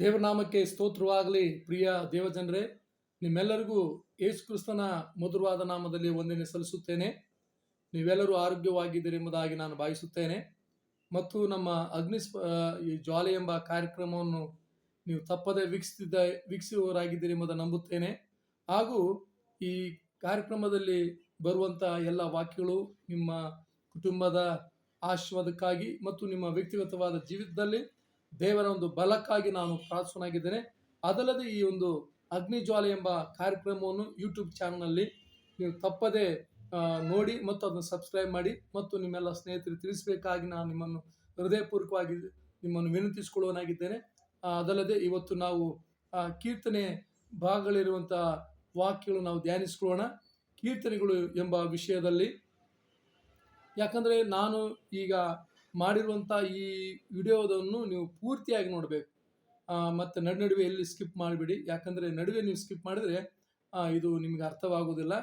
ದೇವನಾಮಕ್ಕೆ ಸ್ತೋತ್ರವಾಗಲಿ. ಪ್ರಿಯ ದೇವಜನರೇ, ನಿಮ್ಮೆಲ್ಲರಿಗೂ ಯೇಸು ಕ್ರಿಸ್ತನ ಮಧುರವಾದ ನಾಮದಲ್ಲಿ ವಂದನೆ ಸಲ್ಲಿಸುತ್ತೇನೆ. ನೀವೆಲ್ಲರೂ ಆರೋಗ್ಯವಾಗಿದ್ದೀರಿ ಎಂಬುದಾಗಿ ನಾನು ಭಾವಿಸುತ್ತೇನೆ. ಮತ್ತು ನಮ್ಮ ಈ ಜ್ವಾಲೆ ಎಂಬ ಕಾರ್ಯಕ್ರಮವನ್ನು ನೀವು ತಪ್ಪದೆ ವೀಕ್ಷಿಸುವವರಾಗಿದ್ದೀರಿ ಎಂಬುದನ್ನು ನಂಬುತ್ತೇನೆ. ಹಾಗೂ ಈ ಕಾರ್ಯಕ್ರಮದಲ್ಲಿ ಬರುವಂಥ ಎಲ್ಲ ವಾಕ್ಯಗಳು ನಿಮ್ಮ ಕುಟುಂಬದ ಆಶೀರ್ವಾದಕ್ಕಾಗಿ ಮತ್ತು ನಿಮ್ಮ ವ್ಯಕ್ತಿಗತವಾದ ಜೀವಿತದಲ್ಲಿ ದೇವರ ಒಂದು ಬಲಕ್ಕಾಗಿ ನಾನು ಪ್ರಾರ್ಥನಾಗಿದ್ದೇನೆ. ಅದಲ್ಲದೆ ಈ ಒಂದು ಅಗ್ನಿಜ್ವಾಲೆ ಎಂಬ ಕಾರ್ಯಕ್ರಮವನ್ನು ಯೂಟ್ಯೂಬ್ ಚಾನಲ್ನಲ್ಲಿ ನೀವು ತಪ್ಪದೆ ನೋಡಿ ಮತ್ತು ಅದನ್ನು ಸಬ್ಸ್ಕ್ರೈಬ್ ಮಾಡಿ ಮತ್ತು ನಿಮ್ಮೆಲ್ಲ ಸ್ನೇಹಿತರಿಗೆ ತಿಳಿಸಬೇಕಾಗಿ ನಾನು ನಿಮ್ಮನ್ನು ಹೃದಯಪೂರ್ವಕವಾಗಿ ನಿಮ್ಮನ್ನು ವಿನಂತಿಸಿಕೊಳ್ಳುವನಾಗಿದ್ದೇನೆ. ಅದಲ್ಲದೆ ಇವತ್ತು ನಾವು ಕೀರ್ತನೆ ಭಾಗಗಳಿರುವಂಥ ವಾಕ್ಯಗಳು ನಾವು ಧ್ಯಾನಿಸಿಕೊಳ್ಳೋಣ. ಕೀರ್ತನೆಗಳು ಎಂಬ ವಿಷಯದಲ್ಲಿ, ಯಾಕಂದರೆ ನಾನು ಈಗ ಮಾಡಿರುವಂಥ ಈ ವಿಡಿಯೋದನ್ನು ನೀವು ಪೂರ್ತಿಯಾಗಿ ನೋಡಬೇಕು. ಮತ್ತು ನಡುವೆ ಎಲ್ಲಿ ಸ್ಕಿಪ್ ಮಾಡಿಬಿಡಿ. ಯಾಕಂದರೆ ನಡುವೆ ನೀವು ಸ್ಕಿಪ್ ಮಾಡಿದರೆ ಇದು ನಿಮಗೆ ಅರ್ಥವಾಗುವುದಿಲ್ಲ.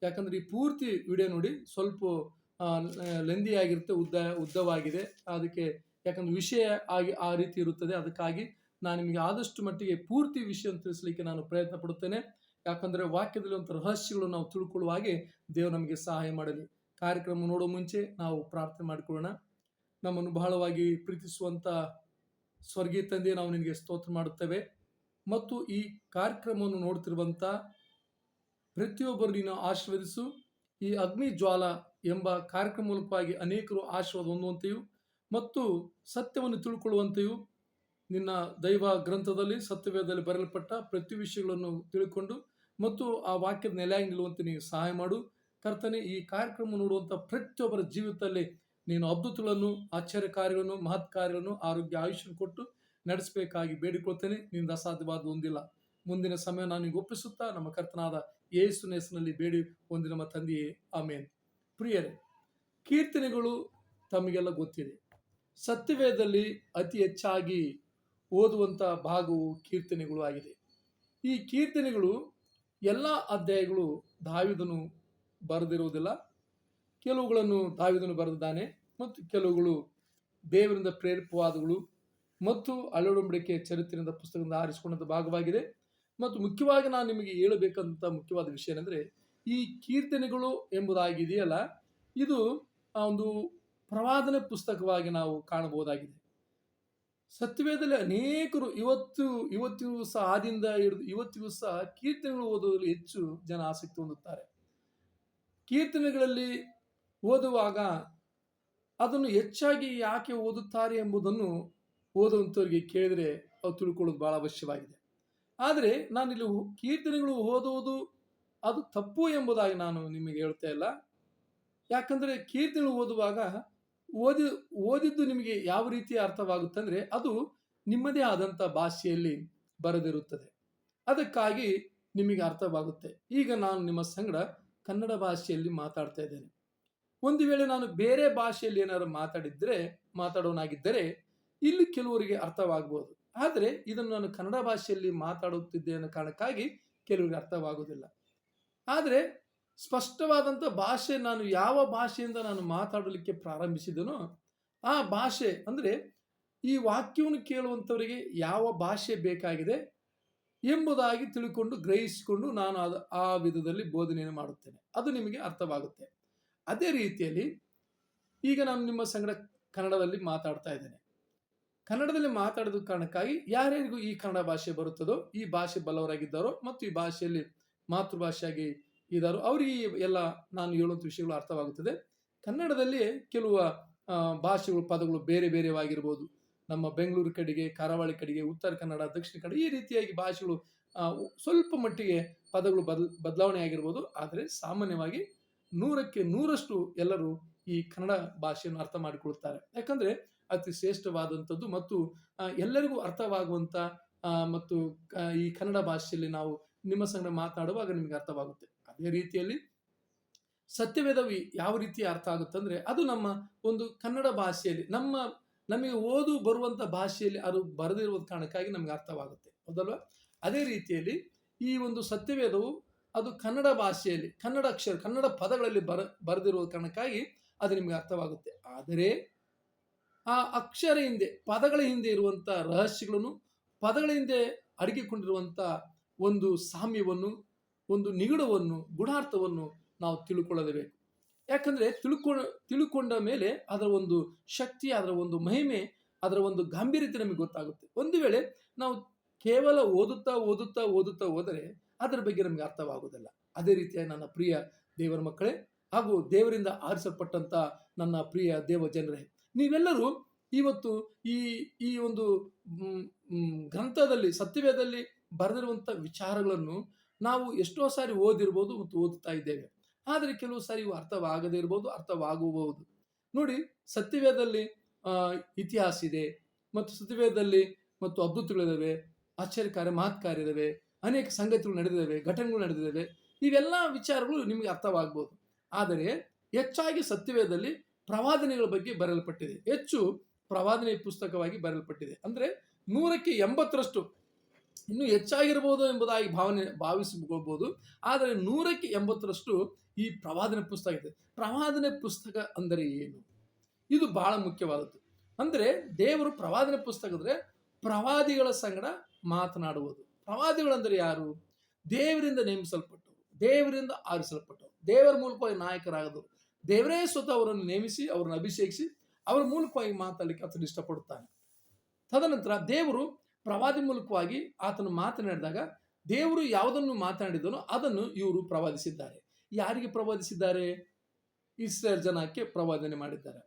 ಯಾಕಂದರೆ ಈ ಪೂರ್ತಿ ವಿಡಿಯೋ ನೋಡಿ. ಸ್ವಲ್ಪ ಲೆಂದಿ ಆಗಿರುತ್ತೆ, ಉದ್ದವಾಗಿದೆ. ಅದಕ್ಕೆ ಯಾಕಂದರೆ ವಿಷಯ ಆ ರೀತಿ ಇರುತ್ತದೆ. ಅದಕ್ಕಾಗಿ ನಾನು ನಿಮಗೆ ಆದಷ್ಟು ಮಟ್ಟಿಗೆ ಪೂರ್ತಿ ವಿಷಯವನ್ನು ತಿಳಿಸಲಿಕ್ಕೆ ನಾನು ಪ್ರಯತ್ನ ಪಡುತ್ತೇನೆ. ಯಾಕಂದರೆ ವಾಕ್ಯದಲ್ಲಿ ಒಂದು ರಹಸ್ಯಗಳು ನಾವು ತಿಳ್ಕೊಳ್ಳುವ ಹಾಗೆ ದೇವರು ನಮಗೆ ಸಹಾಯ ಮಾಡಲಿ. ಕಾರ್ಯಕ್ರಮ ನೋಡೋ ಮುಂಚೆ ನಾವು ಪ್ರಾರ್ಥನೆ ಮಾಡಿಕೊಳ್ಳೋಣ. ನಮ್ಮನ್ನು ಬಹಳವಾಗಿ ಪ್ರೀತಿಸುವಂಥ ಸ್ವರ್ಗೀಯ ತಂದೆ, ನಾವು ನಿನಗೆ ಸ್ತೋತ್ರ ಮಾಡುತ್ತೇವೆ. ಮತ್ತು ಈ ಕಾರ್ಯಕ್ರಮವನ್ನು ನೋಡ್ತಿರುವಂಥ ಪ್ರತಿಯೊಬ್ಬರು ನೀನು ಆಶೀರ್ವದಿಸು. ಈ ಅಗ್ನಿ ಜ್ವಾಲ ಎಂಬ ಕಾರ್ಯಕ್ರಮ ಮೂಲಕವಾಗಿ ಅನೇಕರು ಆಶೀರ್ವಾದ ಹೊಂದುವಂತೆಯೂ ಮತ್ತು ಸತ್ಯವನ್ನು ತಿಳ್ಕೊಳ್ಳುವಂತೆಯೂ, ನಿನ್ನ ದೈವ ಗ್ರಂಥದಲ್ಲಿ ಸತ್ಯವೇದದಲ್ಲಿ ಬರೆಯಲ್ಪಟ್ಟ ಪ್ರತಿ ವಿಷಯಗಳನ್ನು ತಿಳ್ಕೊಂಡು ಮತ್ತು ಆ ವಾಕ್ಯದ ನೆಲೆಯಾಗಿ ನಿಲ್ಲುವಂತೆ ನೀವು ಸಹಾಯ ಮಾಡು. ಕರ್ತನೆ, ಈ ಕಾರ್ಯಕ್ರಮ ನೋಡುವಂಥ ಪ್ರತಿಯೊಬ್ಬರ ಜೀವಿತದಲ್ಲಿ ನೀನು ಅದ್ಭುತಗಳನ್ನು, ಆಶ್ಚರ್ಯ ಕಾರ್ಯಗಳನ್ನು, ಮಹತ್ ಕಾರ್ಯಗಳನ್ನು, ಆರೋಗ್ಯ, ಆಯುಷ್ಯ ಕೊಟ್ಟು ನಡೆಸಬೇಕಾಗಿ ಬೇಡಿಕೊಳ್ತೇನೆ. ನಿಂದ ಅಸಾಧ್ಯವಾದ ಒಂದಿಲ್ಲ. ಮುಂದಿನ ಸಮಯ ನಾನು ನಿಮಗೆ ಒಪ್ಪಿಸುತ್ತಾ ನಮ್ಮ ಕರ್ತನಾದ ಯೇಸುವಿನ ಹೆಸರಿನಲ್ಲಿ ಬೇಡಿ ಹೊಂದಿ ನಮ್ಮ ತಂದೆಯೇ, ಆಮೇನ್. ಪ್ರಿಯರೇ, ಕೀರ್ತನೆಗಳು ತಮಗೆಲ್ಲ ಗೊತ್ತಿದೆ. ಸತ್ಯವೇದದಲ್ಲಿ ಅತಿ ಹೆಚ್ಚಾಗಿ ಓದುವಂಥ ಭಾಗವು ಕೀರ್ತನೆಗಳು ಆಗಿದೆ. ಈ ಕೀರ್ತನೆಗಳು ಎಲ್ಲ ಅಧ್ಯಾಯಗಳು ದಾವೀದನು ಬರೆದಿರುವುದಿಲ್ಲ. ಕೆಲವುಗಳನ್ನು ದಾವೀದನು ಬರೆದಿದ್ದಾನೆ ಮತ್ತು ಕೆಲವುಗಳು ದೇವರಿಂದ ಪ್ರೇರಿತವಾದಗಳು ಮತ್ತು ಹಳೆಯೊಡಂಬಡಿಕೆ ಚರಿತ್ರೆಯಿಂದ ಪುಸ್ತಕದಿಂದ ಆರಿಸಿಕೊಂಡಂಥ ಭಾಗವಾಗಿದೆ. ಮತ್ತು ಮುಖ್ಯವಾಗಿ ನಾನು ನಿಮಗೆ ಹೇಳಬೇಕಂತ ಮುಖ್ಯವಾದ ವಿಷಯ ಏನಂದರೆ, ಈ ಕೀರ್ತನೆಗಳು ಎಂಬುದಾಗಿದೆಯಲ್ಲ, ಇದು ಒಂದು ಪ್ರವಾದನೆ ಪುಸ್ತಕವಾಗಿ ನಾವು ಕಾಣಬಹುದಾಗಿದೆ. ಸತ್ಯವೇದದಲ್ಲಿ ಅನೇಕರು ಇವತ್ತಿಗೂ ಸಹ ಆದಿಂದ ಹಿಡಿದು ಇವತ್ತಿಗೂ ಸಹ ಕೀರ್ತನೆಗಳು ಓದುವಲ್ಲಿ ಹೆಚ್ಚು ಜನ ಆಸಕ್ತಿ ಹೊಂದುತ್ತಾರೆ. ಕೀರ್ತನೆಗಳಲ್ಲಿ ಓದುವಾಗ ಅದನ್ನು ಹೆಚ್ಚಾಗಿ ಯಾಕೆ ಓದುತ್ತಾರೆ ಎಂಬುದನ್ನು ಓದುವಂಥವರಿಗೆ ಕೇಳಿದರೆ ಅವು ತಿಳ್ಕೊಳ್ಳೋದು ಬಹಳ ಅವಶ್ಯವಾಗಿದೆ. ಆದರೆ ನಾನಿಲ್ಲಿ ಕೀರ್ತನೆಗಳು ಓದುವುದು ಅದು ತಪ್ಪು ಎಂಬುದಾಗಿ ನಾನು ನಿಮಗೆ ಹೇಳ್ತಾ ಇಲ್ಲ. ಯಾಕಂದರೆ ಕೀರ್ತನೆಗಳು ಓದುವಾಗ ಓದಿದ್ದು ನಿಮಗೆ ಯಾವ ರೀತಿ ಅರ್ಥವಾಗುತ್ತೆ ಅಂದರೆ, ಅದು ನಿಮ್ಮದೇ ಆದಂಥ ಭಾಷೆಯಲ್ಲಿ ಬರೆದಿರುತ್ತದೆ. ಅದಕ್ಕಾಗಿ ನಿಮಗೆ ಅರ್ಥವಾಗುತ್ತೆ. ಈಗ ನಾನು ನಿಮ್ಮ ಸಂಗಡ ಕನ್ನಡ ಭಾಷೆಯಲ್ಲಿ ಮಾತಾಡ್ತಾ ಇದ್ದೇನೆ. ಒಂದು ವೇಳೆ ನಾನು ಬೇರೆ ಭಾಷೆಯಲ್ಲಿ ಏನಾದ್ರು ಮಾತಾಡೋನಾಗಿದ್ದರೆ ಇಲ್ಲಿ ಕೆಲವರಿಗೆ ಅರ್ಥವಾಗ್ಬೋದು. ಆದರೆ ಇದನ್ನು ನಾನು ಕನ್ನಡ ಭಾಷೆಯಲ್ಲಿ ಮಾತಾಡುತ್ತಿದ್ದೆ ಅನ್ನೋ ಕಾರಣಕ್ಕಾಗಿ ಕೆಲವರಿಗೆ ಅರ್ಥವಾಗುವುದಿಲ್ಲ. ಆದರೆ ಸ್ಪಷ್ಟವಾದಂಥ ಭಾಷೆ, ನಾನು ಯಾವ ಭಾಷೆಯಿಂದ ನಾನು ಮಾತಾಡಲಿಕ್ಕೆ ಪ್ರಾರಂಭಿಸಿದನೋ ಆ ಭಾಷೆ ಅಂದರೆ ಈ ವಾಕ್ಯವನ್ನು ಕೇಳುವಂಥವರಿಗೆ ಯಾವ ಭಾಷೆ ಬೇಕಾಗಿದೆ ಎಂಬುದಾಗಿ ತಿಳ್ಕೊಂಡು ಗ್ರಹಿಸಿಕೊಂಡು ನಾನು ಆ ವಿಧದಲ್ಲಿ ಬೋಧನೆಯನ್ನು ಮಾಡುತ್ತೇನೆ. ಅದು ನಿಮಗೆ ಅರ್ಥವಾಗುತ್ತೆ. ಅದೇ ರೀತಿಯಲ್ಲಿ ಈಗ ನಾನು ನಿಮ್ಮ ಸಂಗಡ ಕನ್ನಡದಲ್ಲಿ ಮಾತಾಡ್ತಾ ಇದ್ದೇನೆ. ಕನ್ನಡದಲ್ಲಿ ಮಾತಾಡೋದ ಕಾರಣಕ್ಕಾಗಿ ಯಾರ್ಯಾರಿಗೂ ಈ ಕನ್ನಡ ಭಾಷೆ ಬರುತ್ತದೋ, ಈ ಭಾಷೆ ಬಲ್ಲವರಾಗಿದ್ದಾರೋ ಮತ್ತು ಈ ಭಾಷೆಯಲ್ಲಿ ಮಾತೃಭಾಷೆಯಾಗಿ ಇದ್ದಾರೋ ಅವರಿಗೆ ಎಲ್ಲ ನಾನು ಹೇಳುವಂಥ ವಿಷಯಗಳು ಅರ್ಥವಾಗುತ್ತದೆ. ಕನ್ನಡದಲ್ಲಿ ಕೆಲವು ಭಾಷೆಗಳು, ಪದಗಳು ಬೇರೆ ಬೇರೆವಾಗಿರ್ಬೋದು. ನಮ್ಮ ಬೆಂಗಳೂರು ಕಡೆಗೆ, ಕರಾವಳಿ ಕಡೆಗೆ, ಉತ್ತರ ಕನ್ನಡ, ದಕ್ಷಿಣ ಕನ್ನಡ, ಈ ರೀತಿಯಾಗಿ ಭಾಷೆಗಳು ಸ್ವಲ್ಪ ಮಟ್ಟಿಗೆ ಪದಗಳು ಬದಲಾವಣೆ ಆಗಿರ್ಬೋದು. ಆದರೆ ಸಾಮಾನ್ಯವಾಗಿ 100ಕ್ಕೆ 100ರಷ್ಟು ಎಲ್ಲರೂ ಈ ಕನ್ನಡ ಭಾಷೆಯನ್ನು ಅರ್ಥ ಮಾಡಿಕೊಳ್ಳುತ್ತಾರೆ. ಯಾಕಂದರೆ ಅತಿ ಶ್ರೇಷ್ಠವಾದಂಥದ್ದು ಮತ್ತು ಎಲ್ಲರಿಗೂ ಅರ್ಥವಾಗುವಂಥ ಮತ್ತು ಈ ಕನ್ನಡ ಭಾಷೆಯಲ್ಲಿ ನಾವು ನಿಮ್ಮ ಸಂಗಡ ಮಾತಾಡುವಾಗ ನಿಮಗೆ ಅರ್ಥವಾಗುತ್ತೆ. ಅದೇ ರೀತಿಯಲ್ಲಿ ಸತ್ಯವೇದವಿ ಯಾವ ರೀತಿ ಅರ್ಥ ಆಗುತ್ತೆ ಅಂದರೆ, ಅದು ನಮ್ಮ ಒಂದು ಕನ್ನಡ ಭಾಷೆಯಲ್ಲಿ ನಮಗೆ ಓದು ಬರುವಂಥ ಭಾಷೆಯಲ್ಲಿ ಅದು ಬರೆದಿರುವ ಕಾರಣಕ್ಕಾಗಿ ನಮಗೆ ಅರ್ಥವಾಗುತ್ತೆ, ಹೌದಲ್ವಾ? ಅದೇ ರೀತಿಯಲ್ಲಿ ಈ ಒಂದು ಸತ್ಯವೇದವು ಅದು ಕನ್ನಡ ಭಾಷೆಯಲ್ಲಿ, ಕನ್ನಡ ಪದಗಳಲ್ಲಿ ಬರೆದಿರುವ ಕಾರಣಕ್ಕಾಗಿ ಅದು ನಿಮಗೆ ಅರ್ಥವಾಗುತ್ತೆ. ಆದರೆ ಆ ಅಕ್ಷರ ಹಿಂದೆ, ಪದಗಳ ಹಿಂದೆ ಇರುವಂಥ ರಹಸ್ಯಗಳನ್ನು, ಪದಗಳ ಹಿಂದೆ ಅಡಗಿಕೊಂಡಿರುವಂಥ ಒಂದು ಸಾಮ್ಯವನ್ನು, ಒಂದು ನಿಗೂಢವನ್ನು, ಗುಣಾರ್ಥವನ್ನು ನಾವು ತಿಳ್ಕೊಳ್ಳಲೇಬೇಕು. ಯಾಕಂದರೆ ತಿಳ್ಕೊಂಡ ಮೇಲೆ ಅದರ ಒಂದು ಶಕ್ತಿ, ಅದರ ಒಂದು ಮಹಿಮೆ, ಅದರ ಒಂದು ಗಾಂಭೀರ್ಯತೆ ನಮಗೆ ಗೊತ್ತಾಗುತ್ತೆ. ಒಂದು ವೇಳೆ ನಾವು ಕೇವಲ ಓದುತ್ತಾ ಹೋದರೆ ಅದರ ಬಗ್ಗೆ ನಮಗೆ ಅರ್ಥವಾಗುವುದಿಲ್ಲ. ಅದೇ ರೀತಿಯಾಗಿ ನನ್ನ ಪ್ರಿಯ ದೇವರ ಮಕ್ಕಳೇ ಹಾಗೂ ದೇವರಿಂದ ಆರಿಸಲ್ಪಟ್ಟಂಥ ನನ್ನ ಪ್ರಿಯ ದೇವ ಜನರೇ, ನೀವೆಲ್ಲರೂ ಇವತ್ತು ಈ ಈ ಒಂದು ಗ್ರಂಥದಲ್ಲಿ, ಸತ್ಯವೇದದಲ್ಲಿ ಬರೆದಿರುವಂಥ ವಿಚಾರಗಳನ್ನು ನಾವು ಎಷ್ಟೋ ಸಾರಿ ಓದಿರ್ಬೋದು ಮತ್ತು ಓದುತ್ತಾ ಇದ್ದೇವೆ. ಆದರೆ ಕೆಲವು ಸಾರಿ ಇವು ಅರ್ಥವಾಗದೇ ಇರ್ಬೋದು, ಅರ್ಥವಾಗಬಹುದು. ನೋಡಿ, ಸತ್ಯವೇದದಲ್ಲಿ ಇತಿಹಾಸ ಇದೆ, ಮತ್ತು ಸತ್ಯವೇದದಲ್ಲಿ ಮತ್ತು ಅದ್ಭುತಗಳಿದ್ದಾವೆ, ಆಶ್ಚರ್ಯಕಾರ್ಯ ಮಹತ್ಕಾರ್ಯ ಇದ್ದಾವೆ, ಅನೇಕ ಸಂಗತಿಗಳು ನಡೆದಿದ್ದಾವೆ, ಘಟನೆಗಳು ನಡೆದಿದ್ದಾವೆ. ಇವೆಲ್ಲ ವಿಚಾರಗಳು ನಿಮಗೆ ಅರ್ಥವಾಗ್ಬೋದು. ಆದರೆ ಹೆಚ್ಚಾಗಿ ಸತ್ಯವೇದದಲ್ಲಿ ಪ್ರವಾದನೆಗಳ ಬಗ್ಗೆ ಬರೆಯಲ್ಪಟ್ಟಿದೆ. ಹೆಚ್ಚು ಪ್ರವಾದನೆ ಪುಸ್ತಕವಾಗಿ ಬರೆಯಲ್ಪಟ್ಟಿದೆ. ಅಂದರೆ 100ಕ್ಕೆ 80ರಷ್ಟು, ಇನ್ನೂ ಹೆಚ್ಚಾಗಿರ್ಬೋದು ಎಂಬುದಾಗಿ ಭಾವಿಸಿಕೊಳ್ಬೋದು. ಆದರೆ 100ಕ್ಕೆ 80ರಷ್ಟು ಈ ಪ್ರವಾದನೆ ಪುಸ್ತಕ ಇದೆ. ಪ್ರವಾದನೆ ಪುಸ್ತಕ ಅಂದರೆ ಏನು? ಇದು ಬಹಳ ಮುಖ್ಯವಾದದ್ದು. ಅಂದರೆ ದೇವರು ಪ್ರವಾದನೆ ಪುಸ್ತಕ ಅಂದರೆ ಪ್ರವಾದಿಗಳ ಸಂಗಡ ಮಾತನಾಡುವುದು. ಪ್ರವಾದಿಗಳಂದರೆ ಯಾರು? ದೇವರಿಂದ ನೇಮಿಸಲ್ಪಟ್ಟವರು, ದೇವರಿಂದ ಆರಿಸಲ್ಪಟ್ಟವರು, ದೇವರ ಮೂಲಕವಾಗಿ ನಾಯಕರಾಗದವರು. ದೇವರೇ ಸ್ವತಃ ಅವರನ್ನು ನೇಮಿಸಿ, ಅವರನ್ನು ಅಭಿಷೇಕಿಸಿ, ಅವರ ಮೂಲಕವಾಗಿ ಮಾತಾಡಲಿಕ್ಕೆ ಆತನು ಇಷ್ಟಪಡುತ್ತಾನೆ. ತದನಂತರ ದೇವರು ಪ್ರವಾದಿ ಮೂಲಕವಾಗಿ ಆತನು ಮಾತನಾಡಿದಾಗ ದೇವರು ಯಾವುದನ್ನು ಮಾತನಾಡಿದನೋ ಅದನ್ನು ಇವರು ಪ್ರವಾದಿಸಿದ್ದಾರೆ. ಯಾರಿಗೆ ಪ್ರವಾದಿಸಿದ್ದಾರೆ? ಇಸ್ರೇಲ್ ಜನಕ್ಕೆ ಪ್ರವಾದನೆ ಮಾಡಿದ್ದಾರೆ.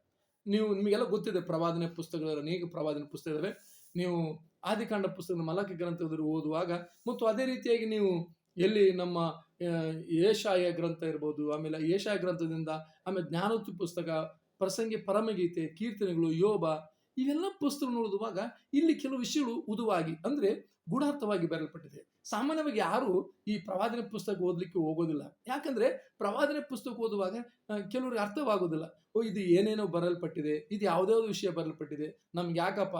ನಿಮಗೆಲ್ಲ ಗೊತ್ತಿದೆ, ಪ್ರವಾದನೆ ಪುಸ್ತಕಗಳು ಅನೇಕ ಪ್ರವಾದನೆ ಪುಸ್ತಕಗಳಿವೆ. ನೀವು ಆದಿಕಾಂಡ ಪುಸ್ತಕದ ಮಲಕಿ ಗ್ರಂಥದಲ್ಲಿ ಓದುವಾಗ, ಮತ್ತು ಅದೇ ರೀತಿಯಾಗಿ ನೀವು ಎಲ್ಲಿ ನಮ್ಮ ಯೆಶಾಯ ಗ್ರಂಥ ಇರ್ಬೋದು, ಆಮೇಲೆ ಯೆಶಾಯ ಗ್ರಂಥದಿಂದ ಆಮೇಲೆ ಜ್ಞಾನೋಕ್ತಿ ಪುಸ್ತಕ, ಪ್ರಸಂಗಿ, ಪರಮಗೀತೆ, ಕೀರ್ತನೆಗಳು, ಯೋಬ, ಇವೆಲ್ಲ ಪುಸ್ತಕ ಓದುವಾಗ ಇಲ್ಲಿ ಕೆಲವು ವಿಷಯಗಳು ಉದುವಾಗಿ ಅಂದರೆ ಗೂಢಾರ್ಥವಾಗಿ ಬರೆಯಲ್ಪಟ್ಟಿದೆ. ಸಾಮಾನ್ಯವಾಗಿ ಯಾರು ಈ ಪ್ರವಾದನೆ ಪುಸ್ತಕ ಓದಲಿಕ್ಕೆ ಹೋಗೋದಿಲ್ಲ. ಯಾಕಂದ್ರೆ ಪ್ರವಾದನೆ ಪುಸ್ತಕ ಓದುವಾಗ ಕೆಲವರಿಗೆ ಅರ್ಥವಾಗೋದಿಲ್ಲ. ಇದು ಏನೇನೋ ಬರೆಯಲ್ಪಟ್ಟಿದೆ, ಇದು ಯಾವುದ್ಯಾವುದೋ ವಿಷಯ ಬರೆಯಲ್ಪಟ್ಟಿದೆ, ನಮ್ಗೆ ಯಾಕಪ್ಪ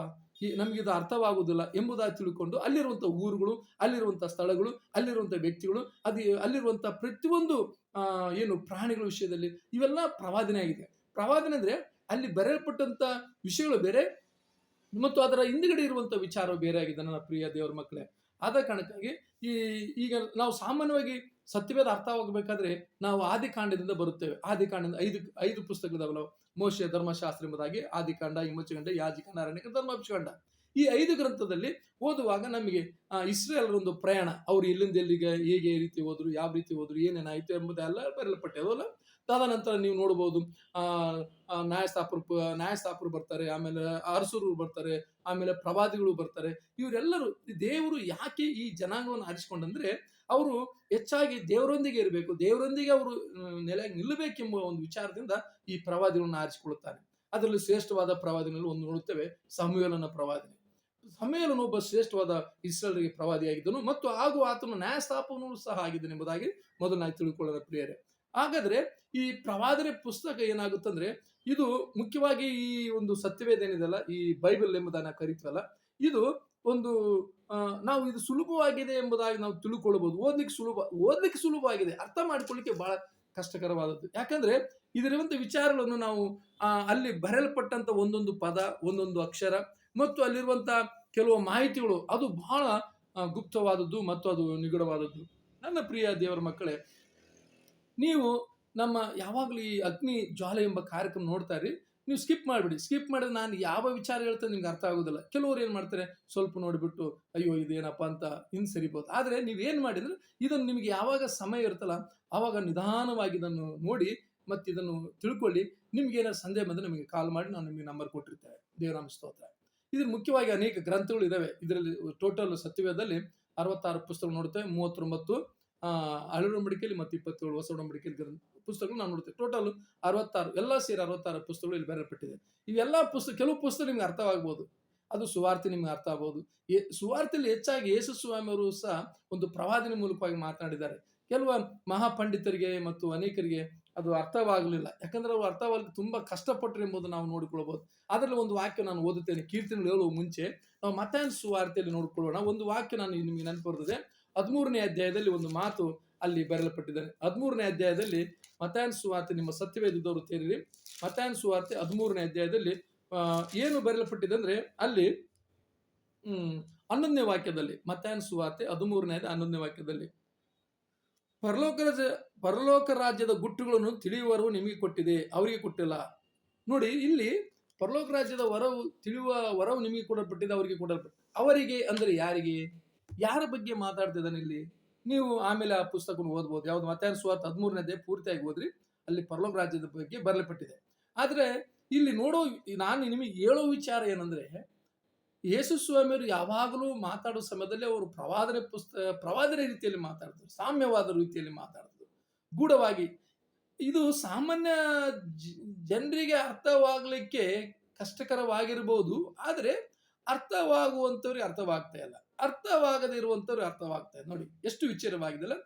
ನಮಗಿದು ಅರ್ಥವಾಗುವುದಿಲ್ಲ ಎಂಬುದಾಗಿ ತಿಳ್ಕೊಂಡು ಅಲ್ಲಿರುವಂಥ ಊರುಗಳು, ಅಲ್ಲಿರುವಂಥ ಸ್ಥಳಗಳು, ಅಲ್ಲಿರುವಂಥ ವ್ಯಕ್ತಿಗಳು, ಅಲ್ಲಿರುವಂಥ ಪ್ರತಿಯೊಂದು ಏನು ಪ್ರಾಣಿಗಳ ವಿಷಯದಲ್ಲಿ ಇವೆಲ್ಲ ಪ್ರವಾದನೆ ಆಗಿದೆ. ಪ್ರವಾದನೆ ಅಂದರೆ ಅಲ್ಲಿ ಬರೆಯಲ್ಪಟ್ಟಂಥ ವಿಷಯಗಳು ಬೇರೆ ಮತ್ತು ಅದರ ಹಿಂದುಗಡೆ ಇರುವಂಥ ವಿಚಾರ ಬೇರೆ ಆಗಿದೆ. ನನ್ನ ಪ್ರಿಯ ದೇವರ ಮಕ್ಕಳೇ, ಆದ ಕಾರಣಕ್ಕಾಗಿ ಈಗ ನಾವು ಸಾಮಾನ್ಯವಾಗಿ ಸತ್ಯವೇದ ಅರ್ಥವಾಗಬೇಕಾದ್ರೆ ನಾವು ಆದಿಕಾಂಡದಿಂದ ಬರುತ್ತೇವೆ. ಆದಿಕಾಂಡದಿಂದ ಐದು ಪುಸ್ತಕದವಲ್ಲ, ಮೋಶೆ ಧರ್ಮಶಾಸ್ತ್ರ ಎಂಬುದಾಗಿ ಆದಿಕಾಂಡ, ವಿಮೋಚಕಾಂಡ, ಯಾಜಕಾಂಡ, ಅರಣ್ಯಕಾಂಡ, ಧರ್ಮಾಭಿಷೇಕಾಂಡ. ಈ 5 ಗ್ರಂಥದಲ್ಲಿ ಓದುವಾಗ ನಮಗೆ ಇಸ್ರೇಲರ ಒಂದು ಪ್ರಯಾಣ, ಅವರು ಎಲ್ಲಿಂದ ಎಲ್ಲಿಗೆ ಹೇಗೆ ರೀತಿ ಹೋದ್ರು, ಯಾವ ರೀತಿ ಹೋದ್ರು, ಏನೇನಾಯಿತು ಎಂಬುದೆಲ್ಲ ಬರೆಯಲ್ಪಟ್ಟೆ. ಅದಲ್ಲ, ತದನಂತರ ನೀವು ನೋಡ್ಬೋದು ನ್ಯಾಯಸ್ಥಾಪರು ಬರ್ತಾರೆ, ಆಮೇಲೆ ಅರಸರು ಬರ್ತಾರೆ, ಆಮೇಲೆ ಪ್ರವಾದಿಗಳು ಬರ್ತಾರೆ. ಇವರೆಲ್ಲರೂ ದೇವರು ಯಾಕೆ ಈ ಜನಾಂಗವನ್ನು ಆರಿಸಿಕೊಂಡಂದ್ರೆ ಅವರು ಹೆಚ್ಚಾಗಿ ದೇವರೊಂದಿಗೆ ಇರಬೇಕು, ದೇವರೊಂದಿಗೆ ಅವರು ನೆಲೆಯಾಗಿ ನಿಲ್ಲಬೇಕೆಂಬ ಒಂದು ವಿಚಾರದಿಂದ ಈ ಪ್ರವಾದಿಗಳನ್ನು ಆರಿಸಿಕೊಳ್ಳುತ್ತಾನೆ. ಅದರಲ್ಲಿ ಶ್ರೇಷ್ಠವಾದ ಪ್ರವಾದಿಗಳಲ್ಲಿ ಒಂದು ನೋಡುತ್ತೇವೆ, ಸಮುವೇಲನ ಪ್ರವಾದನೆ. ಸಮುವೇಲನು ಒಬ್ಬ ಶ್ರೇಷ್ಠವಾದ ಇಸ್ರಾಯೇಲರಿಗೆ ಪ್ರವಾದಿಯಾಗಿದ್ದನು ಮತ್ತು ಹಾಗೂ ಆತನು ನ್ಯಾಯಸ್ಥಾಪಕನೂ ಸಹ ಆಗಿದ್ದನು ಎಂಬುದಾಗಿ ಮೊದಲನಾಗಿ ತಿಳ್ಕೊಳ್ಳೋಣ ಪ್ರಿಯರೇ. ಹಾಗಾದ್ರೆ ಈ ಪ್ರವಾದನೆ ಪುಸ್ತಕ ಏನಾಗುತ್ತಂದ್ರೆ ಇದು ಮುಖ್ಯವಾಗಿ ಈ ಒಂದು ಸತ್ಯವೇದ ಏನಿದೆಲ್ಲ, ಈ ಬೈಬಲ್ ಎಂಬುದನ್ನ ಕರಿತೀವಲ್ಲ, ಇದು ಒಂದು ನಾವು ಇದು ಸುಲಭವಾಗಿದೆ ಎಂಬುದಾಗಿ ನಾವು ತಿಳ್ಕೊಳ್ಬಹುದು. ಓದ್ಲಿಕ್ಕೆ ಸುಲಭವಾಗಿದೆ, ಅರ್ಥ ಮಾಡ್ಕೊಳ್ಳಿಕ್ಕೆ ಬಹಳ ಕಷ್ಟಕರವಾದದ್ದು. ಯಾಕಂದ್ರೆ ಇದರಿರುವಂತ ವಿಚಾರಗಳನ್ನು ನಾವು ಅಲ್ಲಿ ಬರೆಯಲ್ಪಟ್ಟಂತ ಒಂದೊಂದು ಪದ, ಒಂದೊಂದು ಅಕ್ಷರ ಮತ್ತು ಅಲ್ಲಿರುವಂತ ಕೆಲವು ಮಾಹಿತಿಗಳು ಅದು ಬಹಳ ಗುಪ್ತವಾದದ್ದು ಮತ್ತು ಅದು ನಿಗೂಢವಾದದ್ದು. ನನ್ನ ಪ್ರಿಯ ದೇವರ ಮಕ್ಕಳೇ, ನೀವು ನಮ್ಮ ಯಾವಾಗಲೂ ಈ ಅಗ್ನಿ ಜ್ವಾಲೆ ಎಂಬ ಕಾರ್ಯಕ್ರಮ ನೋಡ್ತಾ ಇರಿ, ನೀವು ಸ್ಕಿಪ್ ಮಾಡಿಬಿಡಿ. ಸ್ಕಿಪ್ ಮಾಡಿದ್ರೆ ನಾನು ಯಾವ ವಿಚಾರ ಹೇಳ್ತೇನೆ ನಿಮ್ಗೆ ಅರ್ಥ ಆಗೋದಿಲ್ಲ. ಕೆಲವರು ಏನು ಮಾಡ್ತಾರೆ, ಸ್ವಲ್ಪ ನೋಡಿಬಿಟ್ಟು ಅಯ್ಯೋ ಇದೇನಪ್ಪ ಅಂತ ಹಿಂದೆ ಸರಿಬೋದು. ಆದರೆ ನೀವೇನು ಮಾಡಿದ್ರೆ ಇದನ್ನು ನಿಮಗೆ ಯಾವಾಗ ಸಮಯ ಇರುತ್ತಲ್ಲ ಆವಾಗ ನಿಧಾನವಾಗಿ ಇದನ್ನು ನೋಡಿ ಮತ್ತು ಇದನ್ನು ತಿಳ್ಕೊಳ್ಳಿ. ನಿಮ್ಗೇನಾದ್ರು ಸಂದೇಹ ಬಂದರೆ ನಮಗೆ ಕಾಲ್ ಮಾಡಿ, ನಾನು ನಿಮಗೆ ನಂಬರ್ ಕೊಟ್ಟಿರ್ತೇವೆ. ದೇವರಾಮ ಸ್ತೋತ್ರ. ಇದ್ರ ಮುಖ್ಯವಾಗಿ ಅನೇಕ ಗ್ರಂಥಗಳು ಇದ್ದಾವೆ. ಇದರಲ್ಲಿ ಟೋಟಲ್ ಸತ್ಯವೇದದಲ್ಲಿ 66 ಪುಸ್ತಕ ನೋಡುತ್ತೇವೆ, 39 ಹಳೆ ಒಡಂಬಡಿಕೆಯಲ್ಲಿ ಮತ್ತು 27 ಹೊಸ ಒಡಂಬಡಿಕೆಯಲ್ಲಿ ಪುಸ್ತಕಗಳು ನಾವು ನೋಡ್ತೇವೆ. ಟೋಟಲ್ 66, ಎಲ್ಲ ಸೇರಿ 66 ಪುಸ್ತಕಗಳು ಇಲ್ಲಿ ಬರೆಯಲ್ಪಟ್ಟಿದೆ. ಇವೆಲ್ಲ ಕೆಲವು ಪುಸ್ತಕ ನಿಮ್ಗೆ ಅರ್ಥವಾಗ್ಬೋದು, ಅದು ಸುವಾರ್ತೆ ನಿಮ್ಗೆ ಅರ್ಥ ಆಗ್ಬೋದು. ಸುವಾರ್ತೆಯಲ್ಲಿ ಹೆಚ್ಚಾಗಿ ಯೇಸು ಸ್ವಾಮಿ ಅವರು ಸಹ ಒಂದು ಪ್ರವಾದನೆ ಮೂಲಕವಾಗಿ ಮಾತನಾಡಿದ್ದಾರೆ. ಕೆಲವು ಮಹಾಪಂಡಿತರಿಗೆ ಮತ್ತು ಅನೇಕರಿಗೆ ಅದು ಅರ್ಥವಾಗಲಿಲ್ಲ, ಯಾಕಂದ್ರೆ ಅವರು ಅರ್ಥವಾಗಲಿಕ್ಕೆ ತುಂಬಾ ಕಷ್ಟಪಟ್ಟರು ಎಂಬುದು ನಾವು ನೋಡಿಕೊಳ್ಳಬಹುದು. ಅದರಲ್ಲಿ ಒಂದು ವಾಕ್ಯ ನಾನು ಓದುತ್ತೇನೆ, ಕೀರ್ತನೆಗಳು ಹೇಳುವ ಮುಂಚೆ ನಾವು ಮತ್ತಾಯನ ಸುವಾರ್ತೆಯಲ್ಲಿ ನೋಡಿಕೊಳ್ಳೋಣ. ಒಂದು ವಾಕ್ಯ ನಾನು ನಿಮಗೆ ನೆನಪು ಬರ್ತದೆ. 13ನೇ ಅಧ್ಯಾಯದಲ್ಲಿ ಒಂದು ಮಾತು ಅಲ್ಲಿ ಬರೆಯಲ್ಪಟ್ಟಿದ್ದಾರೆ. 13ನೇ ಅಧ್ಯಾಯದಲ್ಲಿ ಮತ್ತಾಯನ ಸುವಾರ್ತೆ, ನಿಮ್ಮ ಸತ್ಯವೇದದವರು ಸೇರಿರಿ, ಮತ್ತಾಯನ ಸುವಾರ್ತೆ 13ನೇ ಅಧ್ಯಾಯದಲ್ಲಿ ಏನು ಬರೆಯಲ್ಪಟ್ಟಿದೆ ಅಂದ್ರೆ ಅಲ್ಲಿ 11ನೇ ವಾಕ್ಯದಲ್ಲಿ, ಮತ್ತಾಯನ ಸುವಾರ್ತೆ 13ನೇ 11ನೇ ವಾಕ್ಯದಲ್ಲಿ, ಪರಲೋಕ ರಾಜ್ಯದ ಗುಟ್ಟುಗಳನ್ನು ತಿಳಿಯುವರು ನಿಮಗೆ ಕೊಟ್ಟಿದೆ, ಅವರಿಗೆ ಕೊಟ್ಟಿಲ್ಲ. ನೋಡಿ, ಇಲ್ಲಿ ಪರಲೋಕ ರಾಜ್ಯದ ವರವು ತಿಳಿಯುವ ವರವು ನಿಮಗೆ ಕೊಡಲ್ಪಟ್ಟಿದೆ, ಅವರಿಗೆ ಕೊಡಲ್ಪಟ್ಟಿದೆ. ಅವರಿಗೆ ಅಂದ್ರೆ ಯಾರಿಗೆ, ಯಾರ ಬಗ್ಗೆ ಮಾತಾಡ್ತಿದ್ದಾನೆ ಇಲ್ಲಿ? ನೀವು ಆಮೇಲೆ ಆ ಪುಸ್ತಕವನ್ನು ಓದ್ಬೋದು. ಯಾವ್ದು? ಮತ್ತಾಯನ ಸುವಾರ್ತೆ 13ನೇ ಪೂರ್ತಿಯಾಗಿ ಓದ್ರಿ, ಅಲ್ಲಿ ಪರಲೋಕ ರಾಜ್ಯದ ಬಗ್ಗೆ ಬರಲ್ಪಟ್ಟಿದೆ. ಆದ್ರೆ ಇಲ್ಲಿ ನೋಡೋ, ನಾನು ನಿಮಗೆ ಹೇಳೋ ವಿಚಾರ ಏನಂದ್ರೆ, ಯೇಸು ಸ್ವಾಮಿಯವರು ಯಾವಾಗಲೂ ಮಾತಾಡೋ ಸಮಯದಲ್ಲಿ ಅವರು ಪ್ರವಾದನೆ ರೀತಿಯಲ್ಲಿ ಮಾತಾಡ್ತಾರೆ, ಸಾಮ್ಯವಾದ ರೀತಿಯಲ್ಲಿ ಮಾತಾಡ್ತಾರೆ, ಗೂಢವಾಗಿ. ಇದು ಸಾಮಾನ್ಯ ಜನರಿಗೆ ಅರ್ಥವಾಗಲಿಕ್ಕೆ ಕಷ್ಟಕರವಾಗಿರ್ಬೋದು, ಆದರೆ ಅರ್ಥವಾಗುವಂಥವ್ರಿಗೆ ಅರ್ಥವಾಗ್ತಾ ಇಲ್ಲ, ಅರ್ಥವಾಗದೇ ಇರುವಂಥವ್ರಿಗೆ ಅರ್ಥವಾಗ್ತಾ ಇದೆ. ನೋಡಿ ಎಷ್ಟು ವಿಚಾರವಾಗಿದೆಲ್ಲ.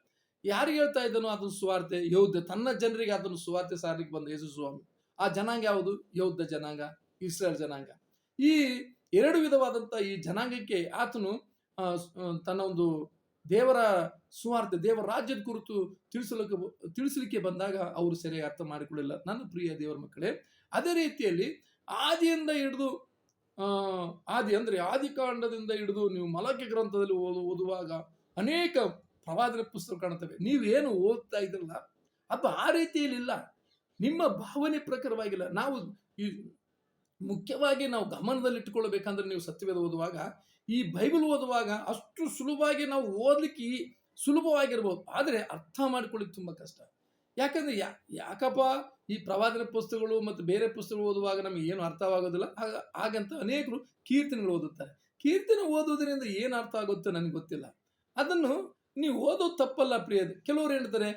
ಯಾರಿಗೆ ಹೇಳ್ತಾ ಇದ್ದನು ಅದನ್ನು ಸುವಾರ್ತೆ? ಯಹೂದ, ತನ್ನ ಜನರಿಗೆ ಅದನ್ನು ಸುವಾರ್ತೆ ಸಾರಲಿಕ್ಕೆ ಬಂದ ಯೇಸು ಸ್ವಾಮಿ. ಆ ಜನಾಂಗ ಯಾವುದು? ಯಹೂದ ಜನಾಂಗ, ಇಸ್ರೇಲ್ ಜನಾಂಗ. ಈ ಎರಡು ವಿಧವಾದಂಥ ಈ ಜನಾಂಗಕ್ಕೆ ಆತನು ತನ್ನ ಒಂದು ದೇವರ ಸುವಾರ್ತೆ, ದೇವರ ರಾಜ್ಯದ ಕುರಿತು ತಿಳಿಸಲಿಕ್ಕೆ ಬಂದಾಗ ಅವರು ಸರಿಯಾಗಿ ಅರ್ಥ ಮಾಡಿಕೊಳ್ಳಿಲ್ಲ. ನನ್ನ ಪ್ರಿಯ ದೇವರ ಮಕ್ಕಳೇ, ಅದೇ ರೀತಿಯಲ್ಲಿ ಆದಿಯಿಂದ ಹಿಡಿದು ಆದಿಕಾಂಡದಿಂದ ಹಿಡಿದು ನೀವು ಮಲಕಿ ಗ್ರಂಥದಲ್ಲಿ ಓದುವಾಗ ಅನೇಕ ಪ್ರವಾದನೆ ಪುಸ್ತಕ ಕಾಣುತ್ತವೆ. ನೀವೇನು ಓದ್ತಾ ಇದ್ರಲ್ಲ ಅದು ಆ ರೀತಿಯಲ್ಲಿ ಇಲ್ಲ, ನಿಮ್ಮ ಭಾವನೆ ಪ್ರಕಾರವಾಗಿಲ್ಲ. ನಾವು ಈ ಮುಖ್ಯವಾಗಿ ನಾವು ಗಮನದಲ್ಲಿಟ್ಟುಕೊಳ್ಳಬೇಕಂದ್ರೆ, ನೀವು ಸತ್ಯವೇದ ಓದುವಾಗ, ಈ ಬೈಬಲ್ ಓದುವಾಗ ಅಷ್ಟು ಸುಲಭವಾಗಿ ನಾವು ಓದಲಿಕ್ಕೆ ಸುಲಭವಾಗಿರ್ಬೋದು, ಆದರೆ ಅರ್ಥ ಮಾಡ್ಕೊಳ್ಳಿಕ್ಕೆ ತುಂಬ ಕಷ್ಟ. ಯಾಕಂದ್ರೆ ಯಾಕಪ್ಪ ಈ ಪ್ರವಾದನೆ ಪುಸ್ತಕಗಳು ಮತ್ತು ಬೇರೆ ಪುಸ್ತಕಗಳು ಓದುವಾಗ ನಮಗೆ ಏನು ಅರ್ಥವಾಗೋದಿಲ್ಲ. ಹಾಗಂತ ಅನೇಕರು ಕೀರ್ತನೆಗಳು ಓದುತ್ತಾರೆ. ಕೀರ್ತನೆ ಓದೋದ್ರಿಂದ ಏನು ಅರ್ಥ ಆಗುತ್ತೋ ನನಗೆ ಗೊತ್ತಿಲ್ಲ. ಅದನ್ನು ನೀವು ಓದೋದು ತಪ್ಪಲ್ಲ ಪ್ರಿಯದೆ. ಕೆಲವರು ಹೇಳ್ತಾರೆ